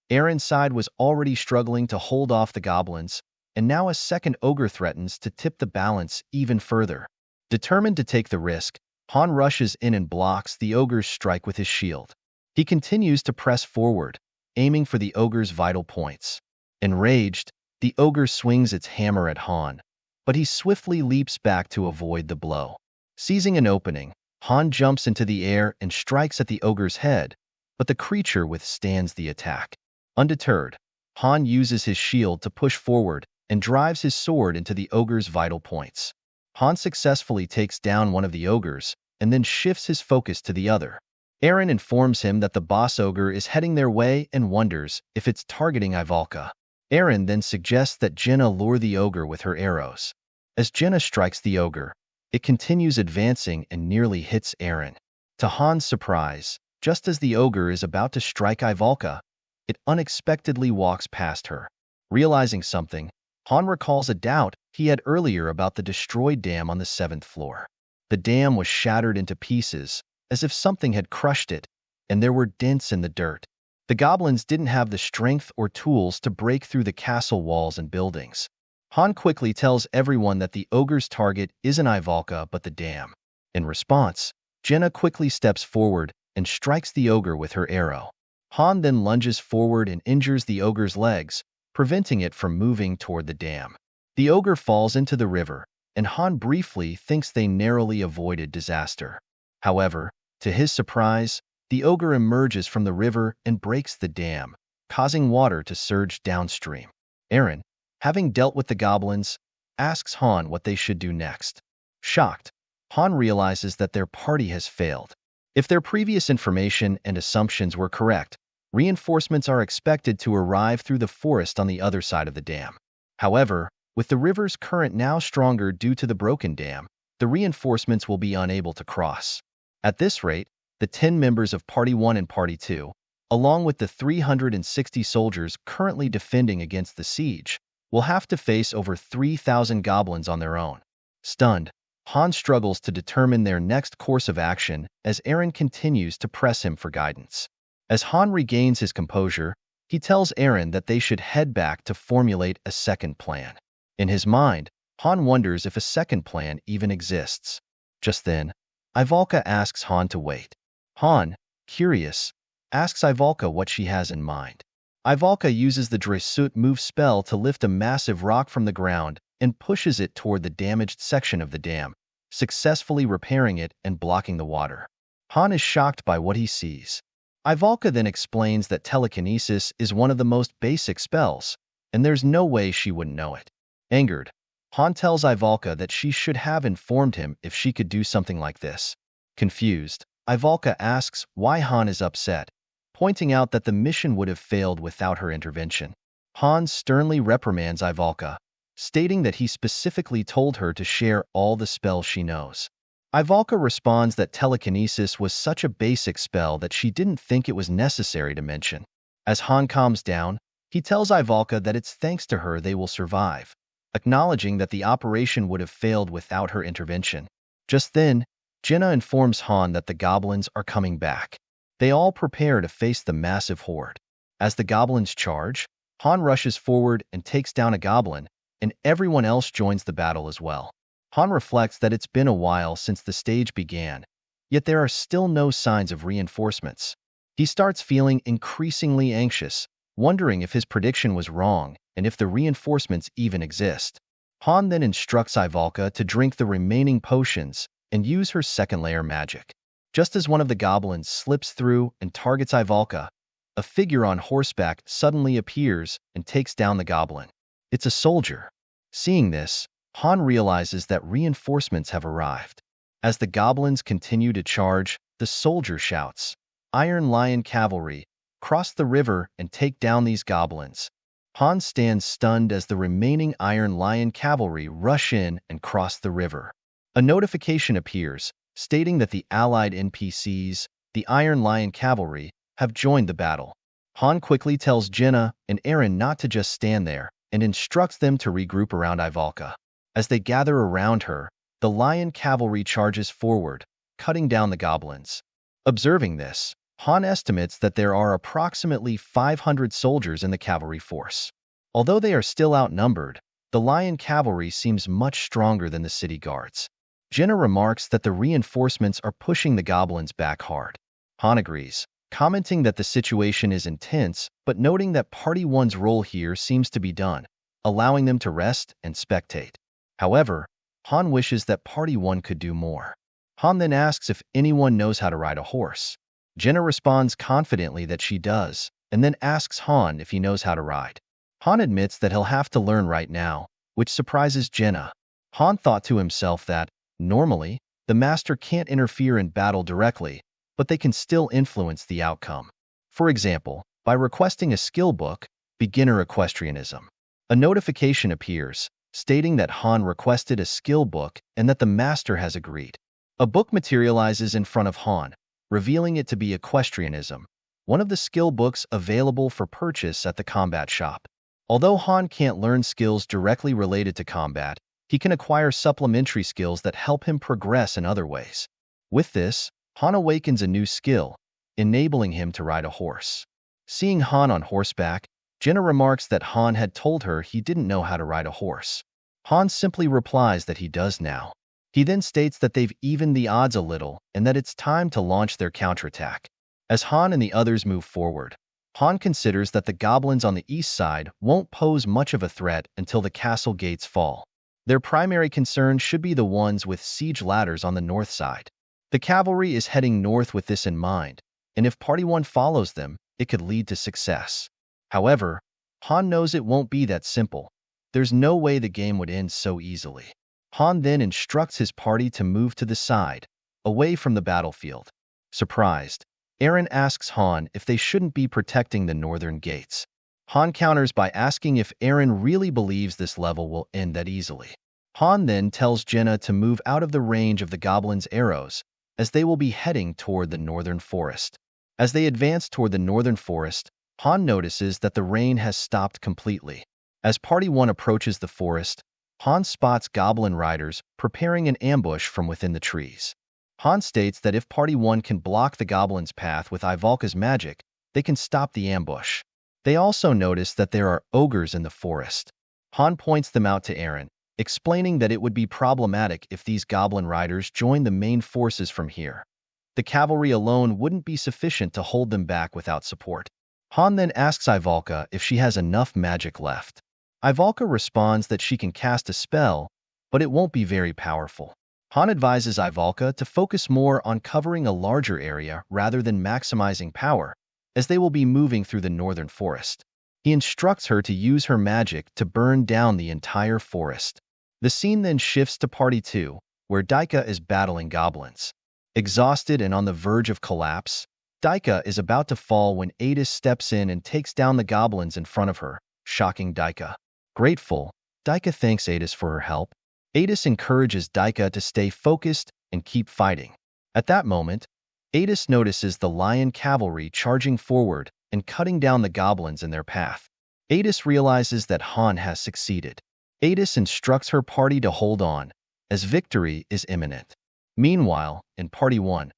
Aaron's side was already struggling to hold off the goblins, and now a second ogre threatens to tip the balance even further. Determined to take the risk, Han rushes in and blocks the ogre's strike with his shield. He continues to press forward, aiming for the ogre's vital points. Enraged, the ogre swings its hammer at Han, but he swiftly leaps back to avoid the blow. Seizing an opening, Han jumps into the air and strikes at the ogre's head, but the creature withstands the attack. Undeterred, Han uses his shield to push forward and drives his sword into the ogre's vital points. Han successfully takes down one of the ogres and then shifts his focus to the other. Aaron informs him that the boss ogre is heading their way and wonders if it's targeting Ivalka. Eren then suggests that Jenna lure the ogre with her arrows. As Jenna strikes the ogre, it continues advancing and nearly hits Eren. To Han's surprise, just as the ogre is about to strike Ivalka, it unexpectedly walks past her. Realizing something, Han recalls a doubt he had earlier about the destroyed dam on the 7th floor. The dam was shattered into pieces, as if something had crushed it, and there were dents in the dirt. The goblins didn't have the strength or tools to break through the castle walls and buildings. Han quickly tells everyone that the ogre's target isn't Ivalka but the dam. In response, Jenna quickly steps forward and strikes the ogre with her arrow. Han then lunges forward and injures the ogre's legs, preventing it from moving toward the dam. The ogre falls into the river, and Han briefly thinks they narrowly avoided disaster. However, to his surprise, the ogre emerges from the river and breaks the dam, causing water to surge downstream. Eren, having dealt with the goblins, asks Han what they should do next. Shocked, Han realizes that their party has failed. If their previous information and assumptions were correct, reinforcements are expected to arrive through the forest on the other side of the dam. However, with the river's current now stronger due to the broken dam, the reinforcements will be unable to cross. At this rate, the 10 members of Party 1 and Party 2, along with the 360 soldiers currently defending against the siege, will have to face over 3,000 goblins on their own. Stunned, Han struggles to determine their next course of action as Eren continues to press him for guidance. As Han regains his composure, he tells Eren that they should head back to formulate a second plan. In his mind, Han wonders if a second plan even exists. Just then, Ivalka asks Han to wait. Han, curious, asks Ivalka what she has in mind. Ivalka uses the Dresut move spell to lift a massive rock from the ground and pushes it toward the damaged section of the dam, successfully repairing it and blocking the water. Han is shocked by what he sees. Ivalka then explains that telekinesis is one of the most basic spells, and there's no way she wouldn't know it. Angered, Han tells Ivalka that she should have informed him if she could do something like this. Confused, Ivalka asks why Han is upset, pointing out that the mission would have failed without her intervention. Han sternly reprimands Ivalka, stating that he specifically told her to share all the spells she knows. Ivalka responds that telekinesis was such a basic spell that she didn't think it was necessary to mention. As Han calms down, he tells Ivalka that it's thanks to her they will survive, acknowledging that the operation would have failed without her intervention. Just then, Jenna informs Han that the goblins are coming back. They all prepare to face the massive horde. As the goblins charge, Han rushes forward and takes down a goblin, and everyone else joins the battle as well. Han reflects that it's been a while since the stage began, yet there are still no signs of reinforcements. He starts feeling increasingly anxious, wondering if his prediction was wrong and if the reinforcements even exist. Han then instructs Ivalka to drink the remaining potions and use her second layer magic. Just as one of the goblins slips through and targets Ivalka, a figure on horseback suddenly appears and takes down the goblin. It's a soldier. Seeing this, Han realizes that reinforcements have arrived. As the goblins continue to charge, the soldier shouts, "Iron Lion Cavalry, cross the river and take down these goblins." Han stands stunned as the remaining Iron Lion Cavalry rush in and cross the river. A notification appears, stating that the allied NPCs, the Iron Lion Cavalry, have joined the battle. Han quickly tells Jenna and Eren not to just stand there, and instructs them to regroup around Ivalka. As they gather around her, the Lion Cavalry charges forward, cutting down the goblins. Observing this, Han estimates that there are approximately 500 soldiers in the cavalry force. Although they are still outnumbered, the Lion Cavalry seems much stronger than the city guards. Jenna remarks that the reinforcements are pushing the goblins back hard. Han agrees, commenting that the situation is intense, but noting that Party 1's role here seems to be done, allowing them to rest and spectate. However, Han wishes that Party 1 could do more. Han then asks if anyone knows how to ride a horse. Jenna responds confidently that she does, and then asks Han if he knows how to ride. Han admits that he'll have to learn right now, which surprises Jenna. Han thought to himself that, normally, the master can't interfere in battle directly, but they can still influence the outcome. For example, by requesting a skill book, Beginner Equestrianism. A notification appears, stating that Han requested a skill book and that the master has agreed. A book materializes in front of Han, revealing it to be Equestrianism, one of the skill books available for purchase at the combat shop. Although Han can't learn skills directly related to combat, he can acquire supplementary skills that help him progress in other ways. With this, Han awakens a new skill, enabling him to ride a horse. Seeing Han on horseback, Jenna remarks that Han had told her he didn't know how to ride a horse. Han simply replies that he does now. He then states that they've evened the odds a little and that it's time to launch their counterattack. As Han and the others move forward, Han considers that the goblins on the east side won't pose much of a threat until the castle gates fall. Their primary concern should be the ones with siege ladders on the north side. The cavalry is heading north with this in mind, and if Party 1 follows them, it could lead to success. However, Han knows it won't be that simple. There's no way the game would end so easily. Han then instructs his party to move to the side, away from the battlefield. Surprised, Eren asks Han if they shouldn't be protecting the northern gates. Han counters by asking if Eren really believes this level will end that easily. Han then tells Jenna to move out of the range of the goblins' arrows, as they will be heading toward the northern forest. As they advance toward the northern forest, Han notices that the rain has stopped completely. As Party 1 approaches the forest, Han spots goblin riders preparing an ambush from within the trees. Han states that if Party 1 can block the goblins' path with Ivalka's magic, they can stop the ambush. They also notice that there are ogres in the forest. Han points them out to Eren, explaining that it would be problematic if these goblin riders joined the main forces from here. The cavalry alone wouldn't be sufficient to hold them back without support. Han then asks Ivalka if she has enough magic left. Ivalka responds that she can cast a spell, but it won't be very powerful. Han advises Ivalka to focus more on covering a larger area rather than maximizing power, as they will be moving through the northern forest. He instructs her to use her magic to burn down the entire forest. The scene then shifts to Party 2, where Daika is battling goblins. Exhausted and on the verge of collapse, Daika is about to fall when Adis steps in and takes down the goblins in front of her, shocking Daika. Grateful, Daika thanks Adis for her help. Adis encourages Daika to stay focused and keep fighting. At that moment, Adis notices the lion cavalry charging forward and cutting down the goblins in their path. Adis realizes that Han has succeeded. Adis instructs her party to hold on, as victory is imminent. Meanwhile, in Party 1,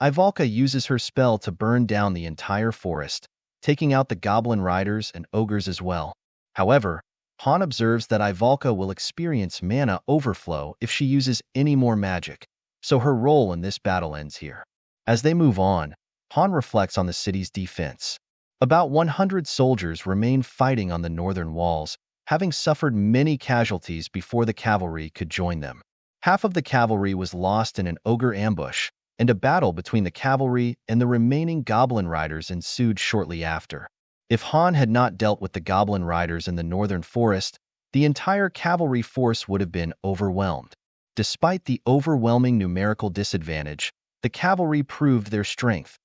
Ivalka uses her spell to burn down the entire forest, taking out the goblin riders and ogres as well. However, Han observes that Ivalka will experience mana overflow if she uses any more magic, so her role in this battle ends here. As they move on, Han reflects on the city's defense. About 100 soldiers remain fighting on the northern walls, having suffered many casualties before the cavalry could join them. Half of the cavalry was lost in an ogre ambush, and a battle between the cavalry and the remaining goblin riders ensued shortly after. If Han had not dealt with the goblin riders in the northern forest, the entire cavalry force would have been overwhelmed. Despite the overwhelming numerical disadvantage, the cavalry proved their strength.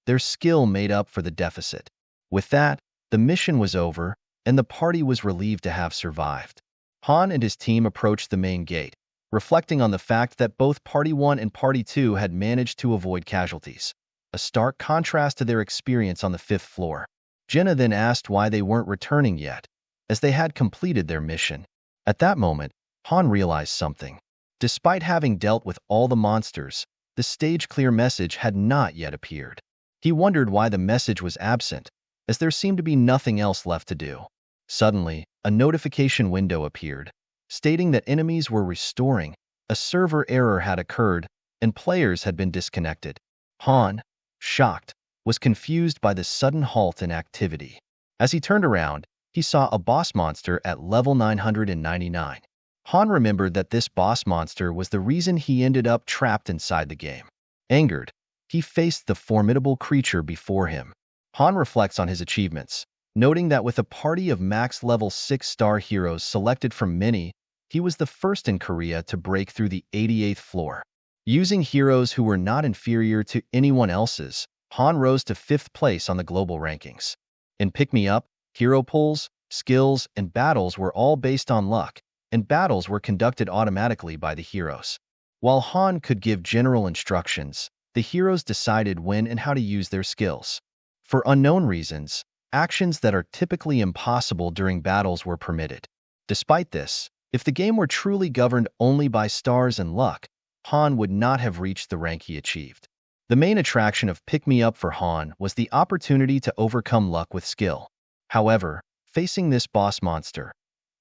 Their skill made up for the deficit. With that, the mission was over, and the party was relieved to have survived. Han and his team approached the main gate, reflecting on the fact that both Party 1 and Party 2 had managed to avoid casualties, a stark contrast to their experience on the 5th floor. Jenna then asked why they weren't returning yet, as they had completed their mission. At that moment, Han realized something. Despite having dealt with all the monsters, the stage-clear message had not yet appeared. He wondered why the message was absent, as there seemed to be nothing else left to do. Suddenly, a notification window appeared, stating that enemies were restoring, a server error had occurred, and players had been disconnected. Han, shocked, was confused by the sudden halt in activity. As he turned around, he saw a boss monster at level 999. Han remembered that this boss monster was the reason he ended up trapped inside the game. Angered, he faced the formidable creature before him. Han reflects on his achievements, noting that with a party of max level 6-star heroes selected from many, he was the first in Korea to break through the 88th floor. Using heroes who were not inferior to anyone else's, Han rose to 5th place on the global rankings. In Pick Me Up, Hero pulls, skills, and battles were all based on luck, and battles were conducted automatically by the heroes. While Han could give general instructions, the heroes decided when and how to use their skills. For unknown reasons, actions that are typically impossible during battles were permitted. Despite this, if the game were truly governed only by stars and luck, Han would not have reached the rank he achieved. The main attraction of Pick Me Up for Han was the opportunity to overcome luck with skill. However, facing this boss monster,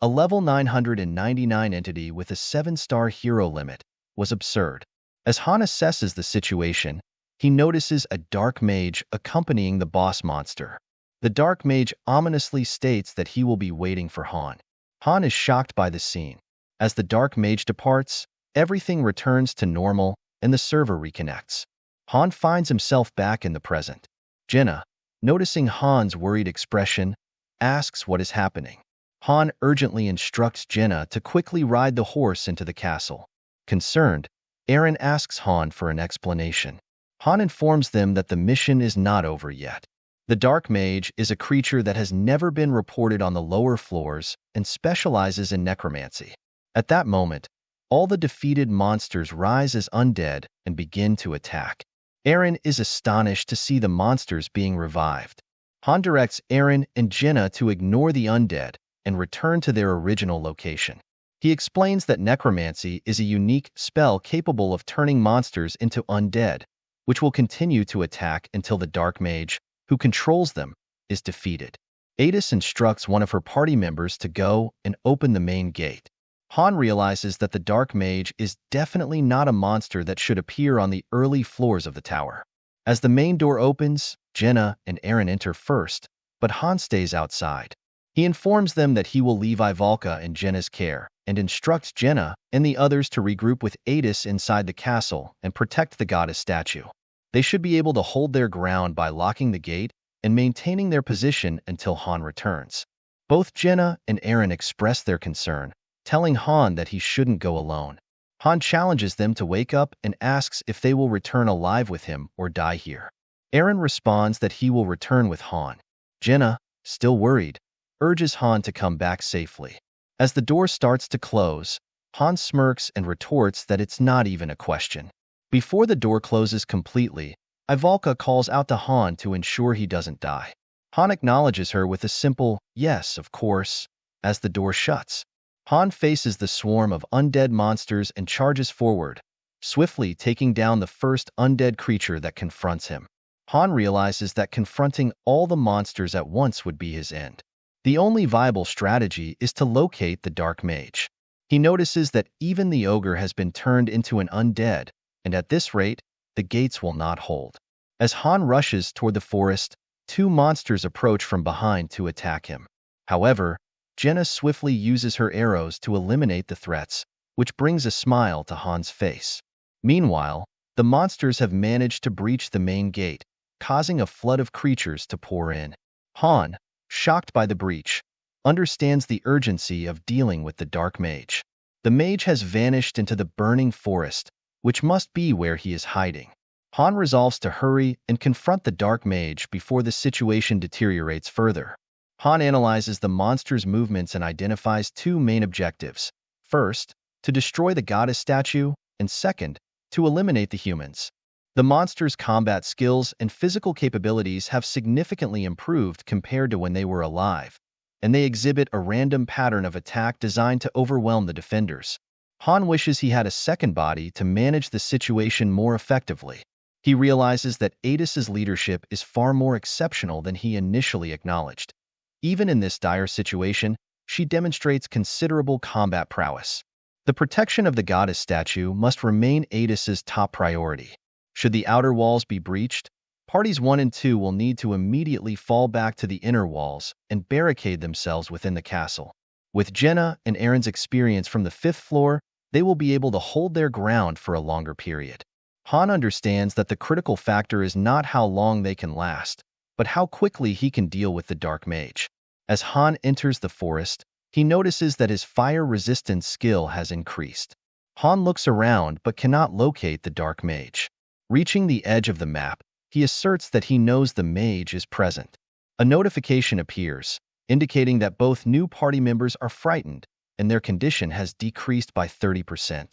a level 999 entity with a 7-star hero limit, was absurd. As Han assesses the situation, he notices a dark mage accompanying the boss monster. The dark mage ominously states that he will be waiting for Han. Han is shocked by the scene. As the dark mage departs, everything returns to normal and the server reconnects. Han finds himself back in the present. Jenna, noticing Han's worried expression, asks what is happening. Han urgently instructs Jenna to quickly ride the horse into the castle. Concerned, Eren asks Han for an explanation. Han informs them that the mission is not over yet. The Dark Mage is a creature that has never been reported on the lower floors and specializes in necromancy. At that moment, all the defeated monsters rise as undead and begin to attack. Eren is astonished to see the monsters being revived. Han directs Eren and Jenna to ignore the undead and return to their original location. He explains that necromancy is a unique spell capable of turning monsters into undead, which will continue to attack until the Dark Mage, who controls them, is defeated. Adis instructs one of her party members to go and open the main gate. Han realizes that the Dark Mage is definitely not a monster that should appear on the early floors of the tower. As the main door opens, Jenna and Eren enter first, but Han stays outside. He informs them that he will leave Ivalka in Jenna's care and instructs Jenna and the others to regroup with Adis inside the castle and protect the goddess statue. They should be able to hold their ground by locking the gate and maintaining their position until Han returns. Both Jenna and Eren express their concern, telling Han that he shouldn't go alone. Han challenges them to wake up and asks if they will return alive with him or die here. Eren responds that he will return with Han. Jenna, still worried, urges Han to come back safely. As the door starts to close, Han smirks and retorts that it's not even a question. Before the door closes completely, Ivalka calls out to Han to ensure he doesn't die. Han acknowledges her with a simple, "Yes, of course," as the door shuts. Han faces the swarm of undead monsters and charges forward, swiftly taking down the first undead creature that confronts him. Han realizes that confronting all the monsters at once would be his end. The only viable strategy is to locate the Dark Mage. He notices that even the ogre has been turned into an undead, and at this rate, the gates will not hold. As Han rushes toward the forest, two monsters approach from behind to attack him. However, Jenna swiftly uses her arrows to eliminate the threats, which brings a smile to Han's face. Meanwhile, the monsters have managed to breach the main gate, causing a flood of creatures to pour in. Han, shocked by the breach, understands the urgency of dealing with the Dark Mage. The mage has vanished into the burning forest, which must be where he is hiding. Han resolves to hurry and confront the Dark Mage before the situation deteriorates further. Han analyzes the monster's movements and identifies two main objectives. First, to destroy the goddess statue, and second, to eliminate the humans. The monster's combat skills and physical capabilities have significantly improved compared to when they were alive, and they exhibit a random pattern of attack designed to overwhelm the defenders. Han wishes he had a second body to manage the situation more effectively. He realizes that Adis's leadership is far more exceptional than he initially acknowledged. Even in this dire situation, she demonstrates considerable combat prowess. The protection of the goddess statue must remain Adis's top priority. Should the outer walls be breached, parties 1 and 2 will need to immediately fall back to the inner walls and barricade themselves within the castle. With Jenna and Eren's experience from the 5th floor, they will be able to hold their ground for a longer period. Han understands that the critical factor is not how long they can last, but how quickly he can deal with the Dark Mage. As Han enters the forest, he notices that his fire resistance skill has increased. Han looks around but cannot locate the Dark Mage. Reaching the edge of the map, he asserts that he knows the mage is present. A notification appears, indicating that both new party members are frightened and their condition has decreased by 30%.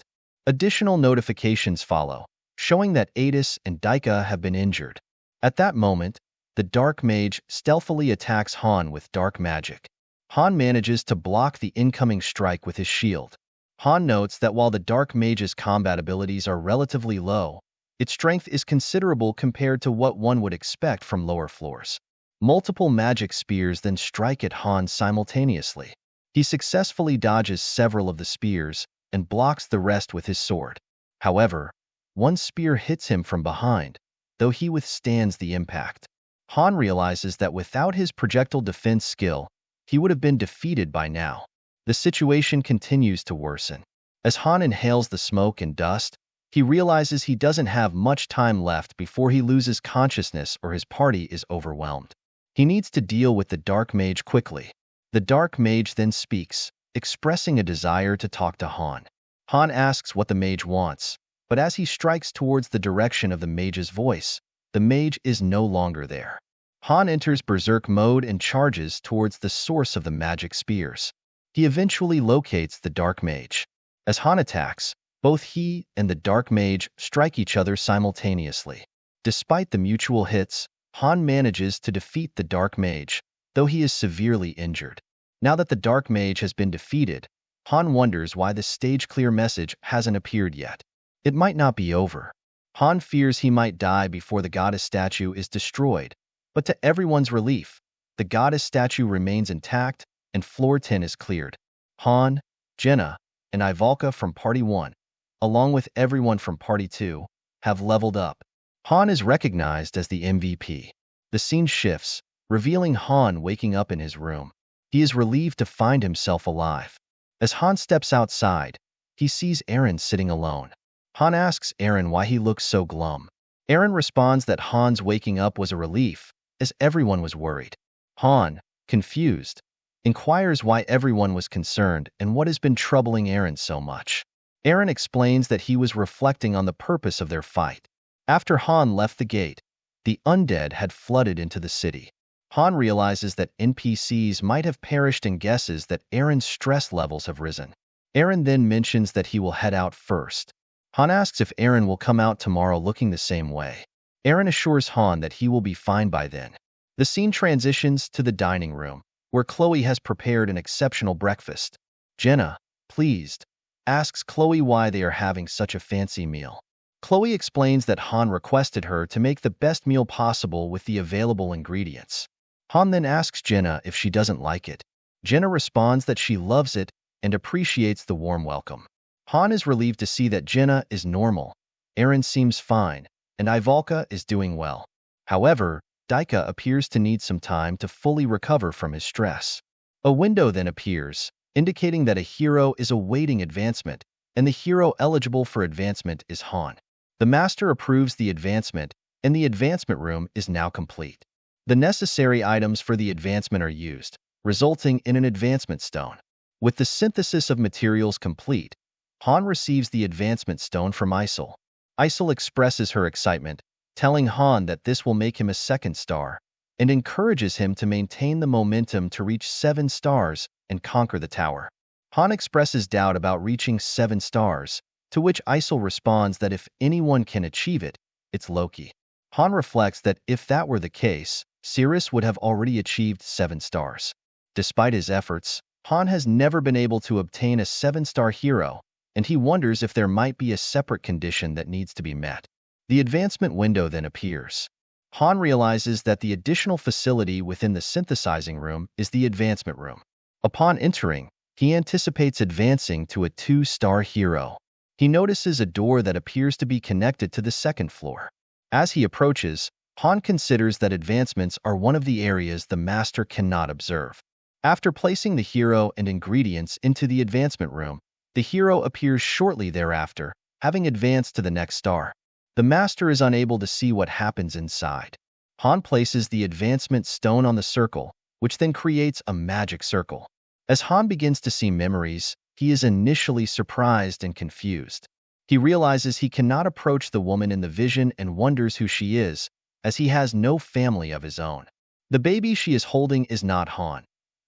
Additional notifications follow, showing that Adis and Daika have been injured. At that moment, the Dark Mage stealthily attacks Han with dark magic. Han manages to block the incoming strike with his shield. Han notes that while the Dark Mage's combat abilities are relatively low, its strength is considerable compared to what one would expect from lower floors. Multiple magic spears then strike at Han simultaneously. He successfully dodges several of the spears and blocks the rest with his sword. However, one spear hits him from behind, though he withstands the impact. Han realizes that without his projectile defense skill, he would have been defeated by now. The situation continues to worsen. As Han inhales the smoke and dust, he realizes he doesn't have much time left before he loses consciousness or his party is overwhelmed. He needs to deal with the Dark Mage quickly. The Dark Mage then speaks, expressing a desire to talk to Han. Han asks what the mage wants, but as he strikes towards the direction of the mage's voice, the mage is no longer there. Han enters berserk mode and charges towards the source of the magic spears. He eventually locates the Dark Mage. As Han attacks, both he and the Dark Mage strike each other simultaneously. Despite the mutual hits, Han manages to defeat the Dark Mage, though he is severely injured. Now that the Dark Mage has been defeated, Han wonders why the stage clear message hasn't appeared yet. It might not be over. Han fears he might die before the goddess statue is destroyed, but to everyone's relief, the goddess statue remains intact and floor 10 is cleared. Han, Jenna, and Ivalka from Party 1, along with everyone from Party 2, have leveled up. Han is recognized as the MVP. The scene shifts, revealing Han waking up in his room. He is relieved to find himself alive. As Han steps outside, he sees Eren sitting alone. Han asks Eren why he looks so glum. Eren responds that Han's waking up was a relief, as everyone was worried. Han, confused, inquires why everyone was concerned and what has been troubling Eren so much. Eren explains that he was reflecting on the purpose of their fight. After Han left the gate, the undead had flooded into the city. Han realizes that NPCs might have perished and guesses that Eren's stress levels have risen. Eren then mentions that he will head out first. Han asks if Eren will come out tomorrow looking the same way. Eren assures Han that he will be fine by then. The scene transitions to the dining room, where Chloe has prepared an exceptional breakfast. Jenna, pleased, asks Chloe why they are having such a fancy meal. Chloe explains that Han requested her to make the best meal possible with the available ingredients. Han then asks Jenna if she doesn't like it. Jenna responds that she loves it and appreciates the warm welcome. Han is relieved to see that Jenna is normal, Eren seems fine, and Ivalka is doing well. However, Daika appears to need some time to fully recover from his stress. A window then appears, indicating that a hero is awaiting advancement, and the hero eligible for advancement is Han. The master approves the advancement, and the advancement room is now complete. The necessary items for the advancement are used, resulting in an advancement stone. With the synthesis of materials complete, Han receives the advancement stone from Isel. Isel expresses her excitement, telling Han that this will make him a 2nd star, and encourages him to maintain the momentum to reach 7 stars and conquer the tower. Han expresses doubt about reaching 7 stars, to which Isel responds that if anyone can achieve it, it's Loki. Han reflects that if that were the case, Sirius would have already achieved 7 stars. Despite his efforts, Han has never been able to obtain a 7-star hero, and he wonders if there might be a separate condition that needs to be met. The advancement window then appears. Han realizes that the additional facility within the synthesizing room is the advancement room. Upon entering, he anticipates advancing to a 2-star hero. He notices a door that appears to be connected to the 2nd floor. As he approaches, Han considers that advancements are one of the areas the master cannot observe. After placing the hero and ingredients into the advancement room, the hero appears shortly thereafter, having advanced to the next star. The master is unable to see what happens inside. Han places the advancement stone on the circle, which then creates a magic circle. As Han begins to see memories, he is initially surprised and confused. He realizes he cannot approach the woman in the vision and wonders who she is, as he has no family of his own. The baby she is holding is not Han.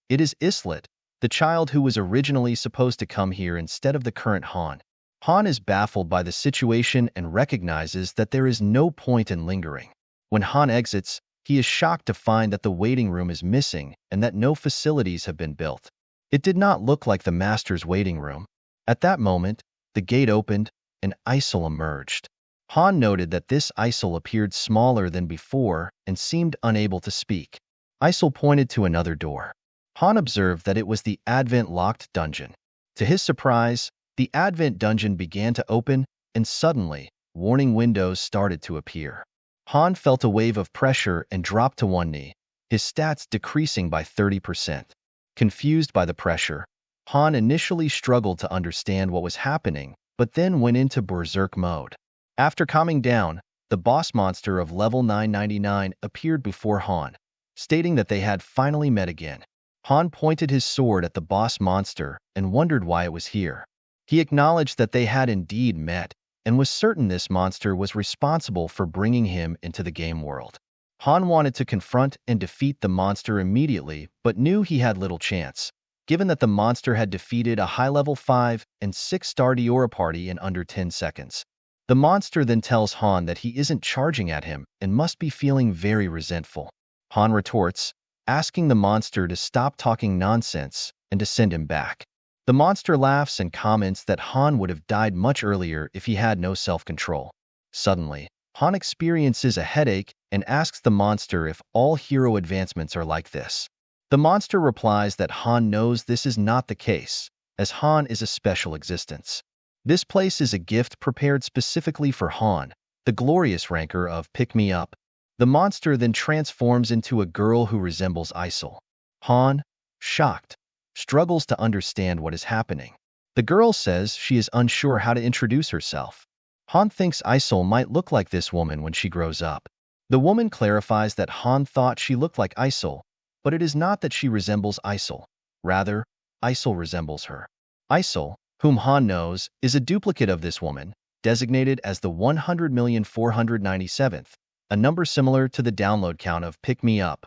It is Islet, the child who was originally supposed to come here instead of the current Han. Han is baffled by the situation and recognizes that there is no point in lingering. When Han exits, he is shocked to find that the waiting room is missing and that no facilities have been built. It did not look like the master's waiting room. At that moment, the gate opened and Isel emerged. Han noted that this Isel appeared smaller than before and seemed unable to speak. Isel pointed to another door. Han observed that it was the Advent locked dungeon. To his surprise, the Advent dungeon began to open, and suddenly, warning windows started to appear. Han felt a wave of pressure and dropped to one knee, his stats decreasing by 30%. Confused by the pressure, Han initially struggled to understand what was happening, but then went into berserk mode. After calming down, the boss monster of level 999 appeared before Han, stating that they had finally met again. Han pointed his sword at the boss monster and wondered why it was here. He acknowledged that they had indeed met, and was certain this monster was responsible for bringing him into the game world. Han wanted to confront and defeat the monster immediately, but knew he had little chance, given that the monster had defeated a high-level 5 and 6-star Diora party in under 10 seconds. The monster then tells Han that he isn't charging at him and must be feeling very resentful. Han retorts, asking the monster to stop talking nonsense and to send him back. The monster laughs and comments that Han would have died much earlier if he had no self-control. Suddenly, Han experiences a headache and asks the monster if all hero advancements are like this. The monster replies that Han knows this is not the case, as Han is a special existence. This place is a gift prepared specifically for Han, the glorious ranker of Pick Me Up. The monster then transforms into a girl who resembles Isel. Han, shocked, struggles to understand what is happening. The girl says she is unsure how to introduce herself. Han thinks Isel might look like this woman when she grows up. The woman clarifies that Han thought she looked like Isel, but it is not that she resembles Isel. Rather, Isel resembles her. Isel, whom Han knows, is a duplicate of this woman, designated as the 100,497th, a number similar to the download count of Pick Me Up.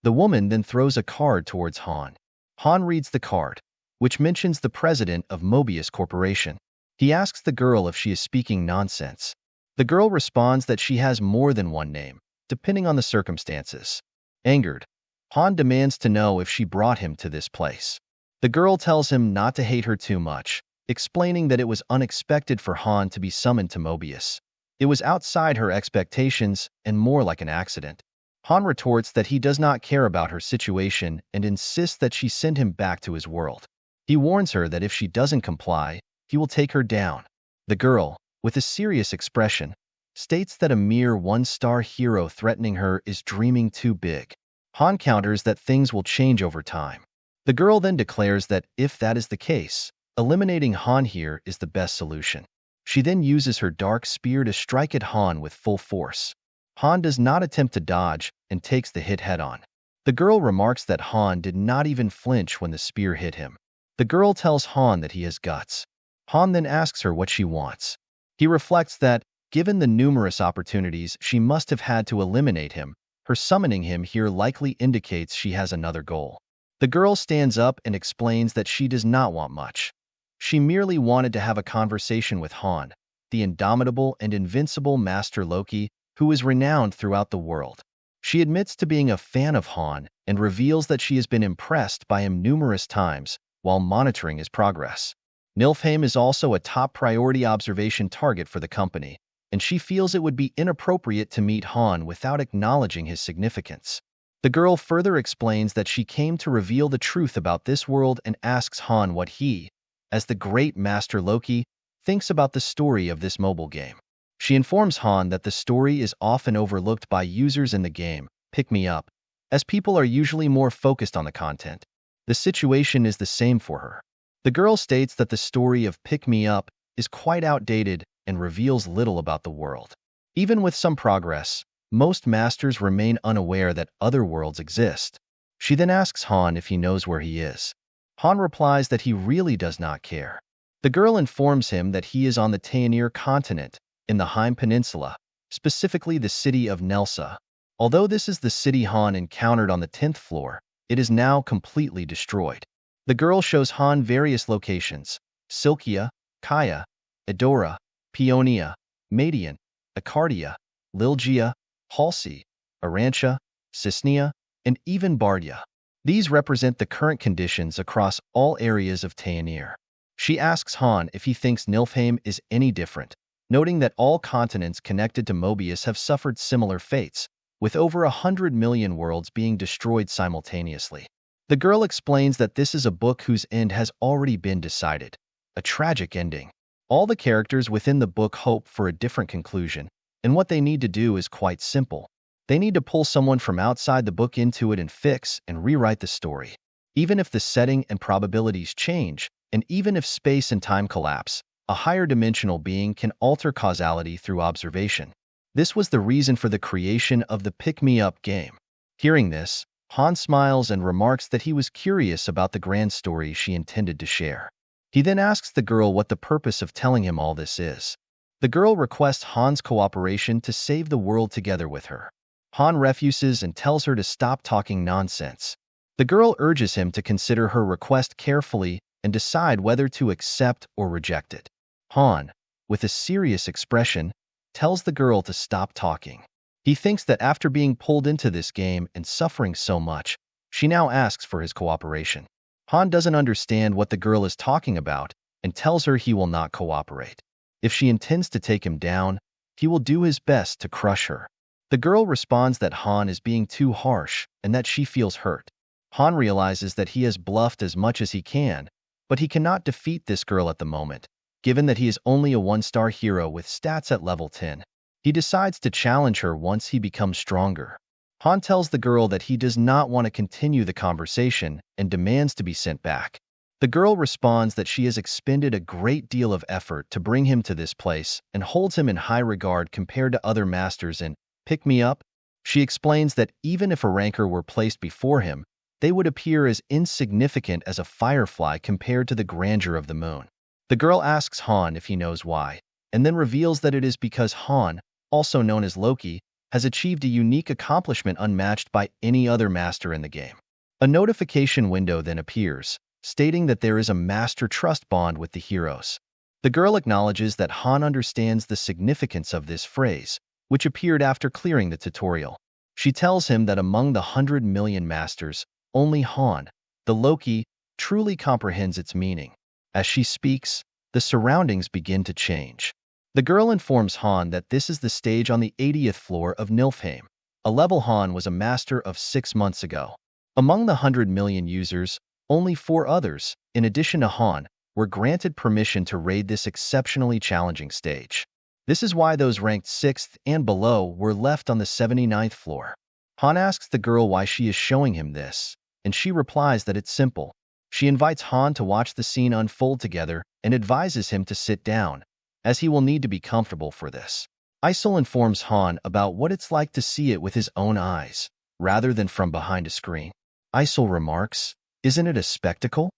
The woman then throws a card towards Han. Han reads the card, which mentions the president of Mobius Corporation. He asks the girl if she is speaking nonsense. The girl responds that she has more than one name, depending on the circumstances. Angered, Han demands to know if she brought him to this place. The girl tells him not to hate her too much, explaining that it was unexpected for Han to be summoned to Mobius. It was outside her expectations and more like an accident. Han retorts that he does not care about her situation and insists that she send him back to his world. He warns her that if she doesn't comply, he will take her down. The girl, with a serious expression, states that a mere one-star hero threatening her is dreaming too big. Han counters that things will change over time. The girl then declares that if that is the case, eliminating Han here is the best solution. She then uses her dark spear to strike at Han with full force. Han does not attempt to dodge and takes the hit head-on. The girl remarks that Han did not even flinch when the spear hit him. The girl tells Han that he has guts. Han then asks her what she wants. He reflects that, given the numerous opportunities she must have had to eliminate him, her summoning him here likely indicates she has another goal. The girl stands up and explains that she does not want much. She merely wanted to have a conversation with Han, the indomitable and invincible Master Loki, who is renowned throughout the world. She admits to being a fan of Han and reveals that she has been impressed by him numerous times while monitoring his progress. Niflheim is also a top priority observation target for the company, and she feels it would be inappropriate to meet Han without acknowledging his significance. The girl further explains that she came to reveal the truth about this world and asks Han what he, as the great Master Loki, thinks about the story of this mobile game. She informs Han that the story is often overlooked by users in the game, Pick Me Up, as people are usually more focused on the content. The situation is the same for her. The girl states that the story of Pick Me Up is quite outdated and reveals little about the world. Even with some progress, most masters remain unaware that other worlds exist. She then asks Han if he knows where he is. Han replies that he really does not care. The girl informs him that he is on the Taenir continent, in the Heim Peninsula, specifically the city of Nelsa. Although this is the city Han encountered on the 10th floor, It is now completely destroyed. The girl shows Han various locations: Silkia, Kaya, Edora, Peonia, Madian, Acardia, Lilgia, Halsey, Arantia, Cisnea, and even Bardia. These represent the current conditions across all areas of Taenir. She asks Han if he thinks Nilfheim is any different, noting that all continents connected to Mobius have suffered similar fates, with over 100 million worlds being destroyed simultaneously. The girl explains that this is a book whose end has already been decided, a tragic ending. All the characters within the book hope for a different conclusion, and what they need to do is quite simple. They need to pull someone from outside the book into it and fix and rewrite the story. Even if the setting and probabilities change, and even if space and time collapse, a higher dimensional being can alter causality through observation. This was the reason for the creation of the pick-me-up game. Hearing this, Han smiles and remarks that he was curious about the grand story she intended to share. He then asks the girl what the purpose of telling him all this is. The girl requests Han's cooperation to save the world together with her. Han refuses and tells her to stop talking nonsense. The girl urges him to consider her request carefully and decide whether to accept or reject it. Han, with a serious expression, tells the girl to stop talking. He thinks that after being pulled into this game and suffering so much, she now asks for his cooperation. Han doesn't understand what the girl is talking about and tells her he will not cooperate. If she intends to take him down, he will do his best to crush her. The girl responds that Han is being too harsh and that she feels hurt. Han realizes that he has bluffed as much as he can, but he cannot defeat this girl at the moment, given that he is only a one-star hero with stats at level 10. He decides to challenge her once he becomes stronger. Han tells the girl that he does not want to continue the conversation and demands to be sent back. The girl responds that she has expended a great deal of effort to bring him to this place and holds him in high regard compared to other masters in Pick Me Up. She explains that even if a ranker were placed before him, they would appear as insignificant as a firefly compared to the grandeur of the moon. The girl asks Han if he knows why, and then reveals that it is because Han, also known as Loki, has achieved a unique accomplishment unmatched by any other master in the game. A notification window then appears, stating that there is a master trust bond with the heroes. The girl acknowledges that Han understands the significance of this phrase, which appeared after clearing the tutorial. She tells him that among the 100 million masters, only Han, the Loki, truly comprehends its meaning. As she speaks, the surroundings begin to change. The girl informs Han that this is the stage on the 80th floor of Nilfheim, a level Han was a master of 6 months ago. Among the 100 million users, only 4 others, in addition to Han, were granted permission to raid this exceptionally challenging stage. This is why those ranked 6th and below were left on the 79th floor. Han asks the girl why she is showing him this, and she replies that it's simple. She invites Han to watch the scene unfold together and advises him to sit down, as he will need to be comfortable for this. Isol informs Han about what it's like to see it with his own eyes, rather than from behind a screen. Isol remarks, "Isn't it a spectacle?"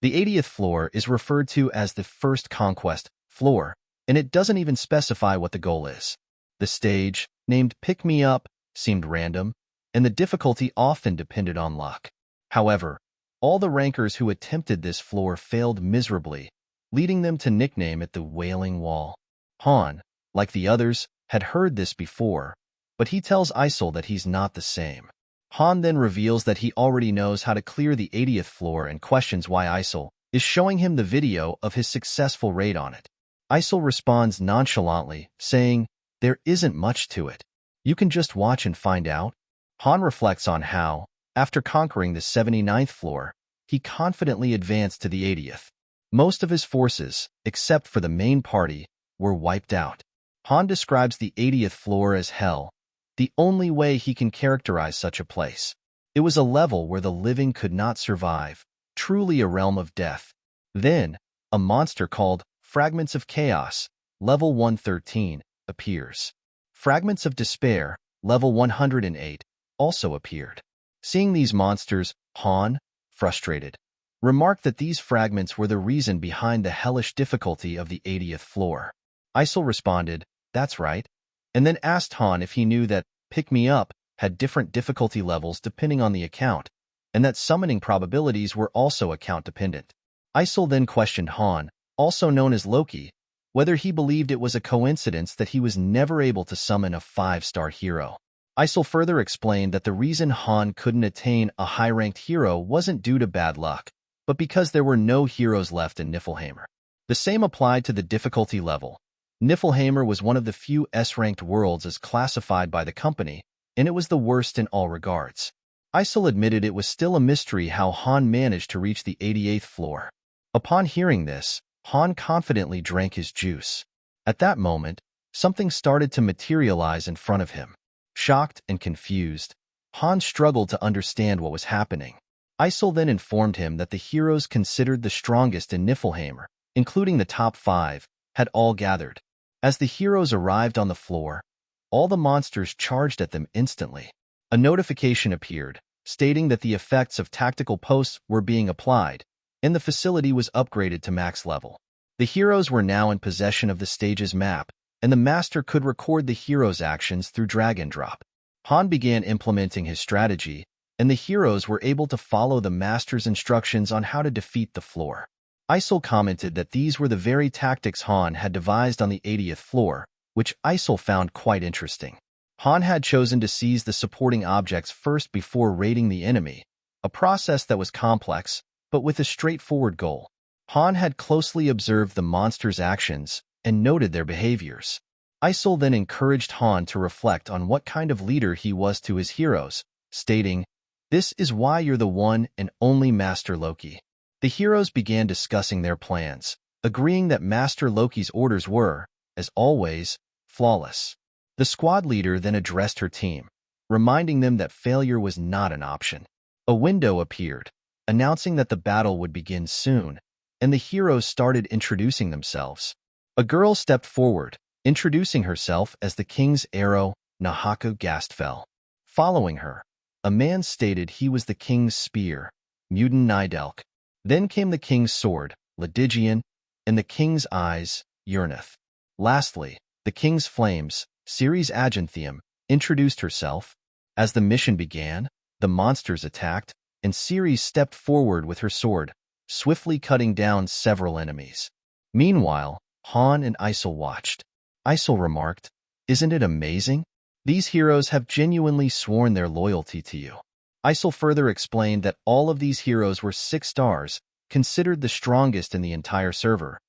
The 80th floor is referred to as the first conquest floor, and it doesn't even specify what the goal is. The stage, named Pick Me Up, seemed random, and the difficulty often depended on luck. However, all the rankers who attempted this floor failed miserably, leading them to nickname it the Wailing Wall. Han, like the others, had heard this before, but he tells Isol that he's not the same. Han then reveals that he already knows how to clear the 80th floor and questions why Isol is showing him the video of his successful raid on it. Isol responds nonchalantly, saying, "There isn't much to it. You can just watch and find out." Han reflects on how, after conquering the 79th floor, he confidently advanced to the 80th. Most of his forces, except for the main party, were wiped out. Han describes the 80th floor as hell, the only way he can characterize such a place. It was a level where the living could not survive, truly a realm of death. Then, a monster called Fragments of Chaos, level 113, appears. Fragments of Despair, level 108, also appeared. Seeing these monsters, Han, frustrated, remarked that these fragments were the reason behind the hellish difficulty of the 80th floor. Isol responded, "That's right," and then asked Han if he knew that Pick Me Up had different difficulty levels depending on the account, and that summoning probabilities were also account-dependent. Isol then questioned Han, also known as Loki, whether he believed it was a coincidence that he was never able to summon a 5-star hero. Isol further explained that the reason Han couldn't attain a high-ranked hero wasn't due to bad luck, but because there were no heroes left in Niflheimr. The same applied to the difficulty level. Niflheimr was one of the few S-ranked worlds as classified by the company, and it was the worst in all regards. Isol admitted it was still a mystery how Han managed to reach the 88th floor. Upon hearing this, Han confidently drank his juice. At that moment, something started to materialize in front of him. Shocked and confused, Han struggled to understand what was happening. Isol then informed him that the heroes considered the strongest in Niflheimr, including the top 5, had all gathered. As the heroes arrived on the floor, all the monsters charged at them instantly. A notification appeared, stating that the effects of tactical posts were being applied, and the facility was upgraded to max level. The heroes were now in possession of the stage's map, and the master could record the heroes' actions through drag and drop. Han began implementing his strategy, and the heroes were able to follow the master's instructions on how to defeat the floor. Isol commented that these were the very tactics Han had devised on the 80th floor, which Isol found quite interesting. Han had chosen to seize the supporting objects first before raiding the enemy, a process that was complex, but with a straightforward goal. Han had closely observed the monsters' actions and noted their behaviors. Isol then encouraged Han to reflect on what kind of leader he was to his heroes, stating, "This is why you're the one and only Master Loki." The heroes began discussing their plans, agreeing that Master Loki's orders were, as always, flawless. The squad leader then addressed her team, reminding them that failure was not an option. A window appeared, announcing that the battle would begin soon, and the heroes started introducing themselves. A girl stepped forward, introducing herself as the king's arrow, Nahaku Gastfell. Following her, a man stated he was the king's spear, Muden Nidelk. Then came the king's sword, Ledigian, and the king's eyes, Urnith. Lastly, the king's flames, Ceres Aganthium, introduced herself. As the mission began, the monsters attacked, and Ceres stepped forward with her sword, swiftly cutting down several enemies. Meanwhile, Han and Isol watched. Isol remarked, "Isn't it amazing? These heroes have genuinely sworn their loyalty to you." Isol further explained that all of these heroes were 6 stars, considered the strongest in the entire server.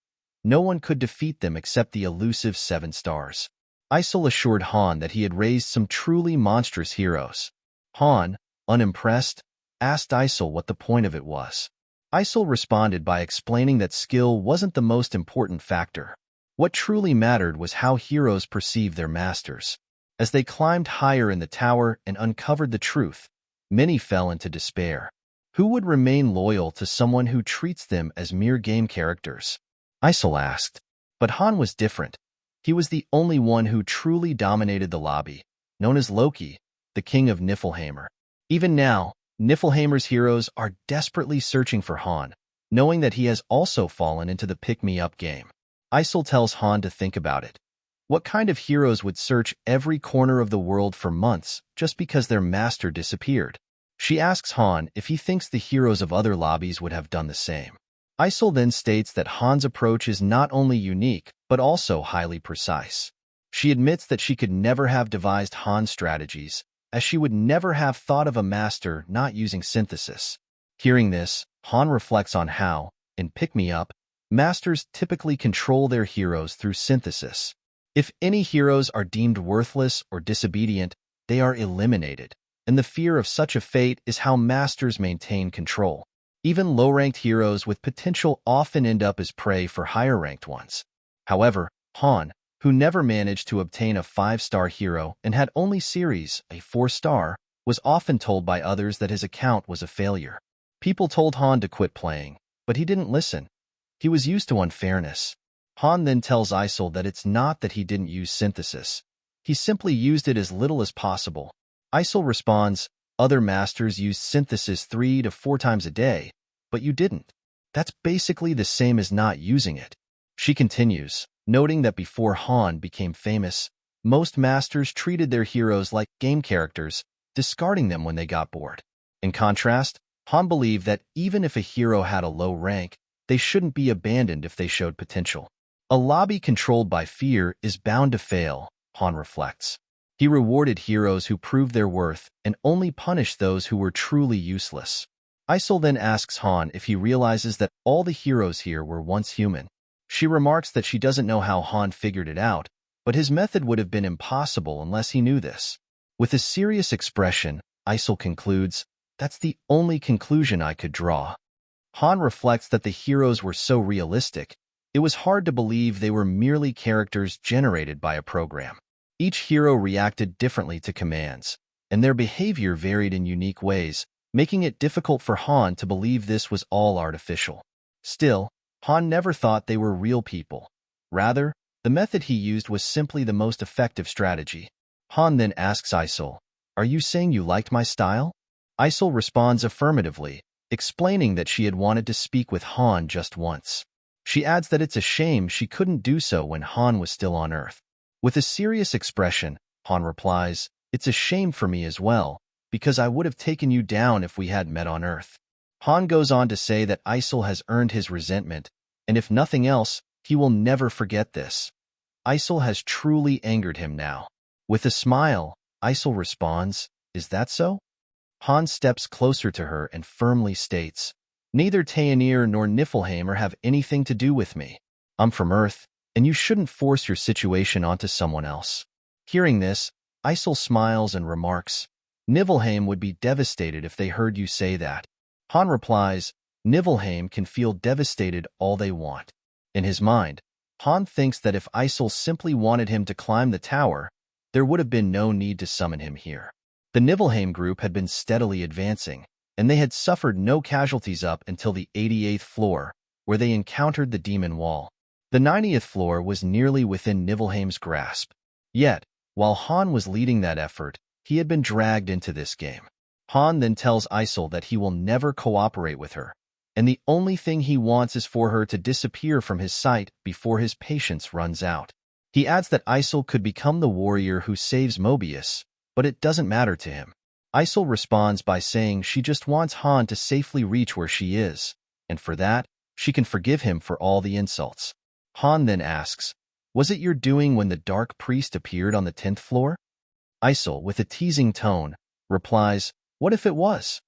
No one could defeat them except the elusive 7 stars. Isol assured Han that he had raised some truly monstrous heroes. Han, unimpressed, asked Isol what the point of it was. Isol responded by explaining that skill wasn't the most important factor. What truly mattered was how heroes perceived their masters. As they climbed higher in the tower and uncovered the truth, many fell into despair. Who would remain loyal to someone who treats them as mere game characters? Isol asked. But Han was different. He was the only one who truly dominated the lobby, known as Loki, the king of Niflheimr. Even now, Niflheimr's heroes are desperately searching for Han, knowing that he has also fallen into the pick-me-up game. Isol tells Han to think about it. What kind of heroes would search every corner of the world for months just because their master disappeared? She asks Han if he thinks the heroes of other lobbies would have done the same. Isol then states that Han's approach is not only unique, but also highly precise. She admits that she could never have devised Han's strategies, as she would never have thought of a master not using synthesis. Hearing this, Han reflects on how, in Pick Me Up, masters typically control their heroes through synthesis. If any heroes are deemed worthless or disobedient, they are eliminated, and the fear of such a fate is how masters maintain control. Even low-ranked heroes with potential often end up as prey for higher-ranked ones. However, Han, who never managed to obtain a 5-star hero and had only Ceres, a 4-star, was often told by others that his account was a failure. People told Han to quit playing, but he didn't listen. He was used to unfairness. Han then tells Isol that it's not that he didn't use synthesis. He simply used it as little as possible. Isol responds, "Other masters used synthesis 3 to 4 times a day, but you didn't. That's basically the same as not using it." She continues, noting that before Han became famous, most masters treated their heroes like game characters, discarding them when they got bored. In contrast, Han believed that even if a hero had a low rank, they shouldn't be abandoned if they showed potential. A lobby controlled by fear is bound to fail, Han reflects. He rewarded heroes who proved their worth and only punished those who were truly useless. Isol then asks Han if he realizes that all the heroes here were once human. She remarks that she doesn't know how Han figured it out, but his method would have been impossible unless he knew this. With a serious expression, Isol concludes, "That's the only conclusion I could draw." Han reflects that the heroes were so realistic, it was hard to believe they were merely characters generated by a program. Each hero reacted differently to commands, and their behavior varied in unique ways, making it difficult for Han to believe this was all artificial. Still, Han never thought they were real people. Rather, the method he used was simply the most effective strategy. Han then asks Isol, "Are you saying you liked my style?" Isol responds affirmatively, explaining that she had wanted to speak with Han just once. She adds that it's a shame she couldn't do so when Han was still on Earth. With a serious expression, Han replies, "It's a shame for me as well, because I would have taken you down if we had met on Earth." Han goes on to say that Isol has earned his resentment, and if nothing else, he will never forget this. Isol has truly angered him now. With a smile, Isol responds, "Is that so?" Han steps closer to her and firmly states, "Neither Tayanir nor Niflheim have anything to do with me. I'm from Earth, and you shouldn't force your situation onto someone else." Hearing this, Isol smiles and remarks, "Niflheim would be devastated if they heard you say that." Han replies, "Niflheim can feel devastated all they want." In his mind, Han thinks that if Isol simply wanted him to climb the tower, there would have been no need to summon him here. The Niflheim group had been steadily advancing, and they had suffered no casualties up until the 88th floor, where they encountered the demon wall. The 90th floor was nearly within Niflheim's grasp. Yet, while Han was leading that effort, he had been dragged into this game. Han then tells Isol that he will never cooperate with her, and the only thing he wants is for her to disappear from his sight before his patience runs out. He adds that Isol could become the warrior who saves Mobius, but it doesn't matter to him. Isol responds by saying she just wants Han to safely reach where she is, and for that, she can forgive him for all the insults. Han then asks, "Was it your doing when the Dark Priest appeared on the 10th floor?" Isol, with a teasing tone, replies, "What if it was?"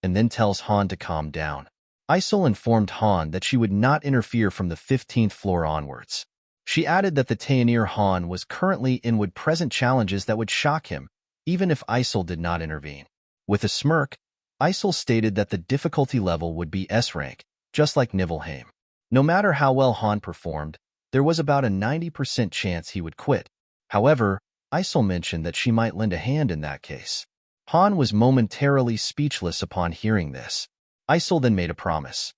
and then tells Han to calm down. Isol informed Han that she would not interfere from the 15th floor onwards. She added that the Tayanir Han was currently in would present challenges that would shock him, even if Isol did not intervene. With a smirk, Isol stated that the difficulty level would be S rank, just like Niflheim. No matter how well Han performed, there was about a 90% chance he would quit. However, Isol mentioned that she might lend a hand in that case. Han was momentarily speechless upon hearing this. Isol then made a promise.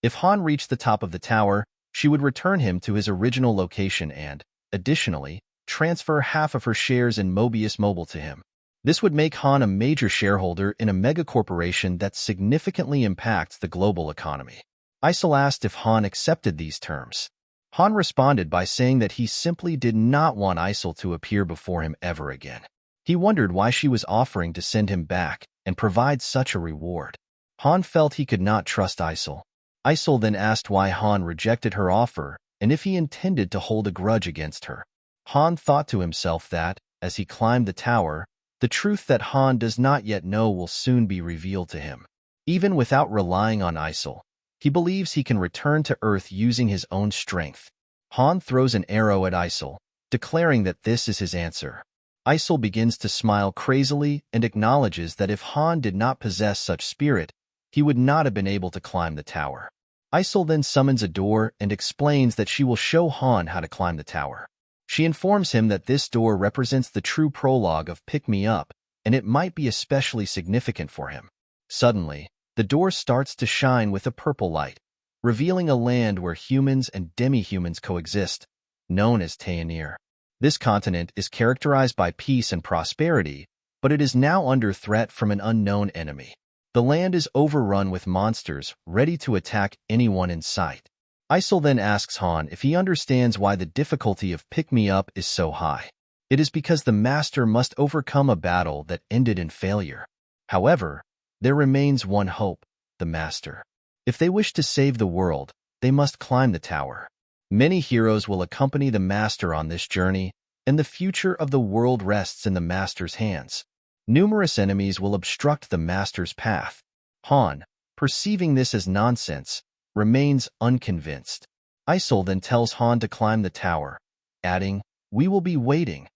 If Han reached the top of the tower, she would return him to his original location and, additionally, transfer half of her shares in Mobius Mobile to him. This would make Han a major shareholder in a megacorporation that significantly impacts the global economy. Isol asked if Han accepted these terms. Han responded by saying that he simply did not want Isol to appear before him ever again. He wondered why she was offering to send him back and provide such a reward. Han felt he could not trust Isol. Isol then asked why Han rejected her offer and if he intended to hold a grudge against her. Han thought to himself that, as he climbed the tower, the truth that Han does not yet know will soon be revealed to him. Even without relying on Isol, he believes he can return to Earth using his own strength. Han throws an arrow at Isol, declaring that this is his answer. Isol begins to smile crazily and acknowledges that if Han did not possess such spirit, he would not have been able to climb the tower. Isol then summons a door and explains that she will show Han how to climb the tower. She informs him that this door represents the true prologue of Pick Me Up, and it might be especially significant for him. Suddenly, the door starts to shine with a purple light, revealing a land where humans and demi-humans coexist, known as Tayanir. This continent is characterized by peace and prosperity, but it is now under threat from an unknown enemy. The land is overrun with monsters ready to attack anyone in sight. Isol then asks Han if he understands why the difficulty of Pick Me Up is so high. It is because the master must overcome a battle that ended in failure. However, there remains one hope. the master. If they wish to save the world, they must climb the tower. Many heroes will accompany the master on this journey, and the future of the world rests in the master's hands. Numerous enemies will obstruct the master's path. Han, perceiving this as nonsense, remains unconvinced. Isol then tells Han to climb the tower, adding, "We will be waiting."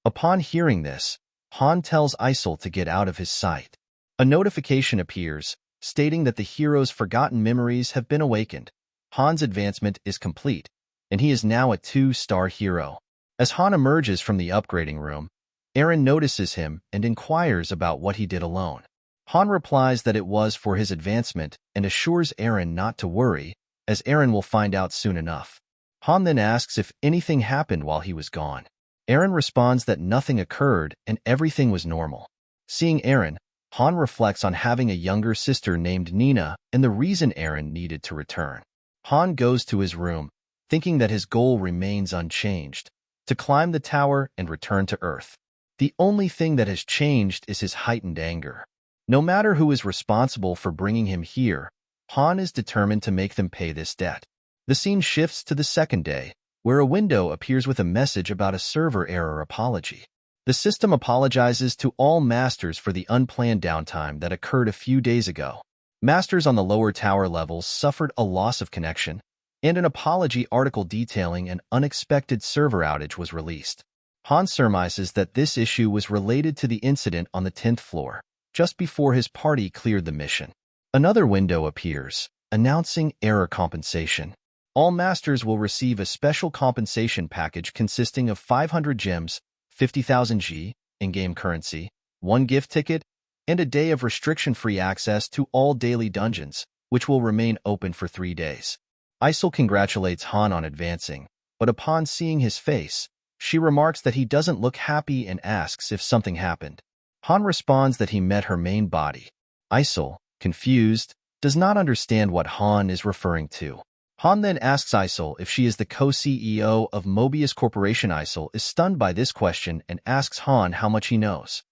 Upon hearing this, Han tells Isol to get out of his sight. A notification appears, stating that the hero's forgotten memories have been awakened. Han's advancement is complete, and he is now a 2-star hero. As Han emerges from the upgrading room, Eren notices him and inquires about what he did alone. Han replies that it was for his advancement and assures Eren not to worry, as Eren will find out soon enough. Han then asks if anything happened while he was gone. Eren responds that nothing occurred and everything was normal. Seeing Eren, Han reflects on having a younger sister named Nina and the reason Eren needed to return. Han goes to his room, thinking that his goal remains unchanged, to climb the tower and return to Earth. The only thing that has changed is his heightened anger. No matter who is responsible for bringing him here, Han is determined to make them pay this debt. The scene shifts to the second day, where a window appears with a message about a server error apology. The system apologizes to all masters for the unplanned downtime that occurred a few days ago. Masters on the lower tower levels suffered a loss of connection, and an apology article detailing an unexpected server outage was released. Han surmises that this issue was related to the incident on the 10th floor, just before his party cleared the mission. Another window appears, announcing error compensation. All masters will receive a special compensation package consisting of 500 gems, 50,000 G, in-game currency, 1 gift ticket, and a day of restriction-free access to all daily dungeons, which will remain open for 3 days. Isol congratulates Han on advancing, but upon seeing his face, she remarks that he doesn't look happy and asks if something happened. Han responds that he met her main body. Isol, confused, does not understand what Han is referring to. Han then asks Isol if she is the co-CEO of Mobius Corporation. Isol is stunned by this question and asks Han how much he knows.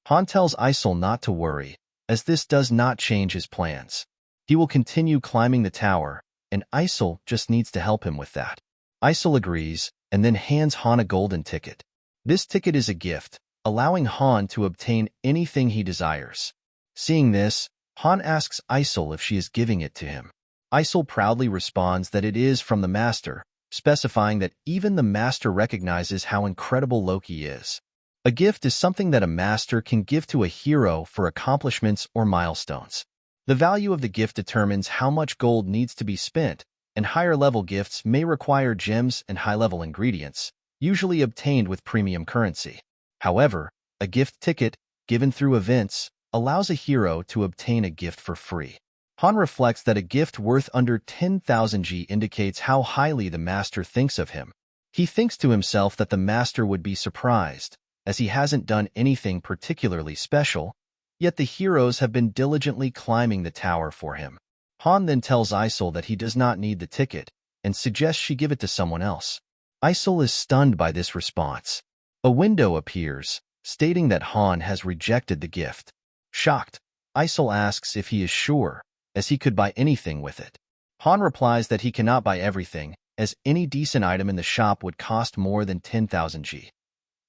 Han tells Isol not to worry, as this does not change his plans. He will continue climbing the tower, and Isol just needs to help him with that. Isol agrees, and then hands Han a golden ticket. This ticket is a gift, allowing Han to obtain anything he desires. Seeing this, Han asks Isol if she is giving it to him. Isol proudly responds that it is from the Master, specifying that even the Master recognizes how incredible Loki is. A gift is something that a Master can give to a hero for accomplishments or milestones. The value of the gift determines how much gold needs to be spent, and higher-level gifts may require gems and high-level ingredients, usually obtained with premium currency. However, a gift ticket, given through events, allows a hero to obtain a gift for free. Han reflects that a gift worth under 10,000 G indicates how highly the Master thinks of him. He thinks to himself that the Master would be surprised, as he hasn't done anything particularly special, yet the heroes have been diligently climbing the tower for him. Han then tells Isol that he does not need the ticket, and suggests she give it to someone else. Isol is stunned by this response. A window appears, stating that Han has rejected the gift. Shocked, Isol asks if he is sure, as he could buy anything with it. Han replies that he cannot buy everything, as any decent item in the shop would cost more than 10,000 G.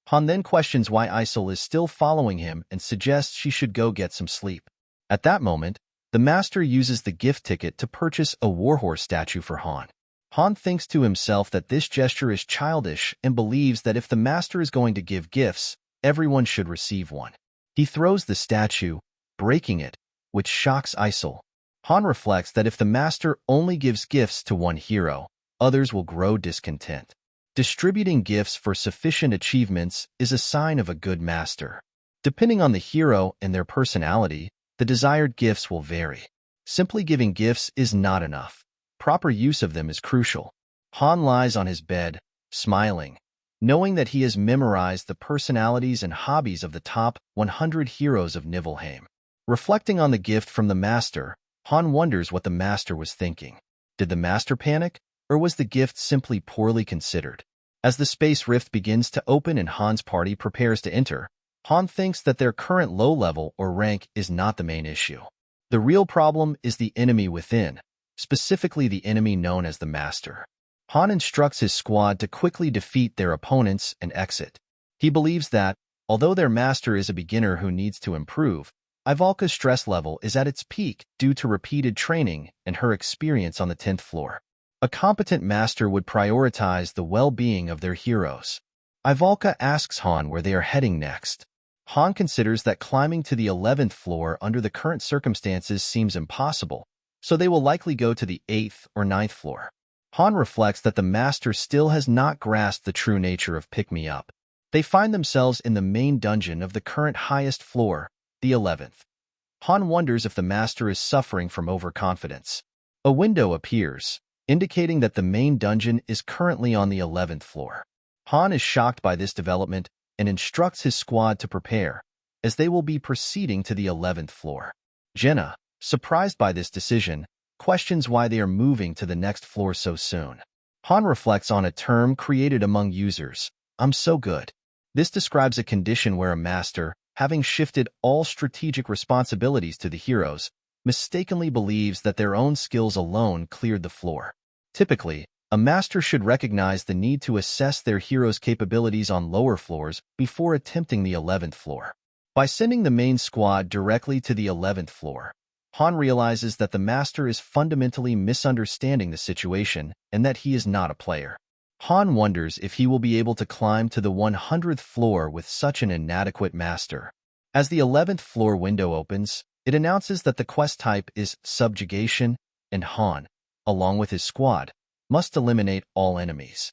Han then questions why Isol is still following him and suggests she should go get some sleep. At that moment, the Master uses the gift ticket to purchase a warhorse statue for Han. Han thinks to himself that this gesture is childish and believes that if the Master is going to give gifts, everyone should receive one. He throws the statue, breaking it, which shocks Isol. Han reflects that if the Master only gives gifts to one hero, others will grow discontent. Distributing gifts for sufficient achievements is a sign of a good Master. Depending on the hero and their personality, the desired gifts will vary. Simply giving gifts is not enough. Proper use of them is crucial. Han lies on his bed, smiling, knowing that he has memorized the personalities and hobbies of the top 100 heroes of Niflheim. Reflecting on the gift from the Master, Han wonders what the Master was thinking. Did the Master panic, or was the gift simply poorly considered? As the space rift begins to open and Han's party prepares to enter, Han thinks that their current low level or rank is not the main issue. The real problem is the enemy within, specifically the enemy known as the Master. Han instructs his squad to quickly defeat their opponents and exit. He believes that, although their master is a beginner who needs to improve, Ivalka's stress level is at its peak due to repeated training and her experience on the 10th floor. A competent master would prioritize the well-being of their heroes. Ivalka asks Han where they are heading next. Han considers that climbing to the 11th floor under the current circumstances seems impossible, so they will likely go to the 8th or 9th floor. Han reflects that the master still has not grasped the true nature of pick-me-up. They find themselves in the main dungeon of the current highest floor, the 11th. Han wonders if the master is suffering from overconfidence. A window appears, indicating that the main dungeon is currently on the 11th floor. Han is shocked by this development and instructs his squad to prepare, as they will be proceeding to the 11th floor. Jenna, surprised by this decision, questions why they are moving to the next floor so soon. Han reflects on a term created among users, "I'm so good." This describes a condition where a master, having shifted all strategic responsibilities to the heroes, mistakenly believes that their own skills alone cleared the floor. Typically, a master should recognize the need to assess their heroes' capabilities on lower floors before attempting the 11th floor. By sending the main squad directly to the 11th floor, Han realizes that the master is fundamentally misunderstanding the situation and that he is not a player. Han wonders if he will be able to climb to the 100th floor with such an inadequate master. As the 11th floor window opens, it announces that the quest type is subjugation, and Han, along with his squad, must eliminate all enemies.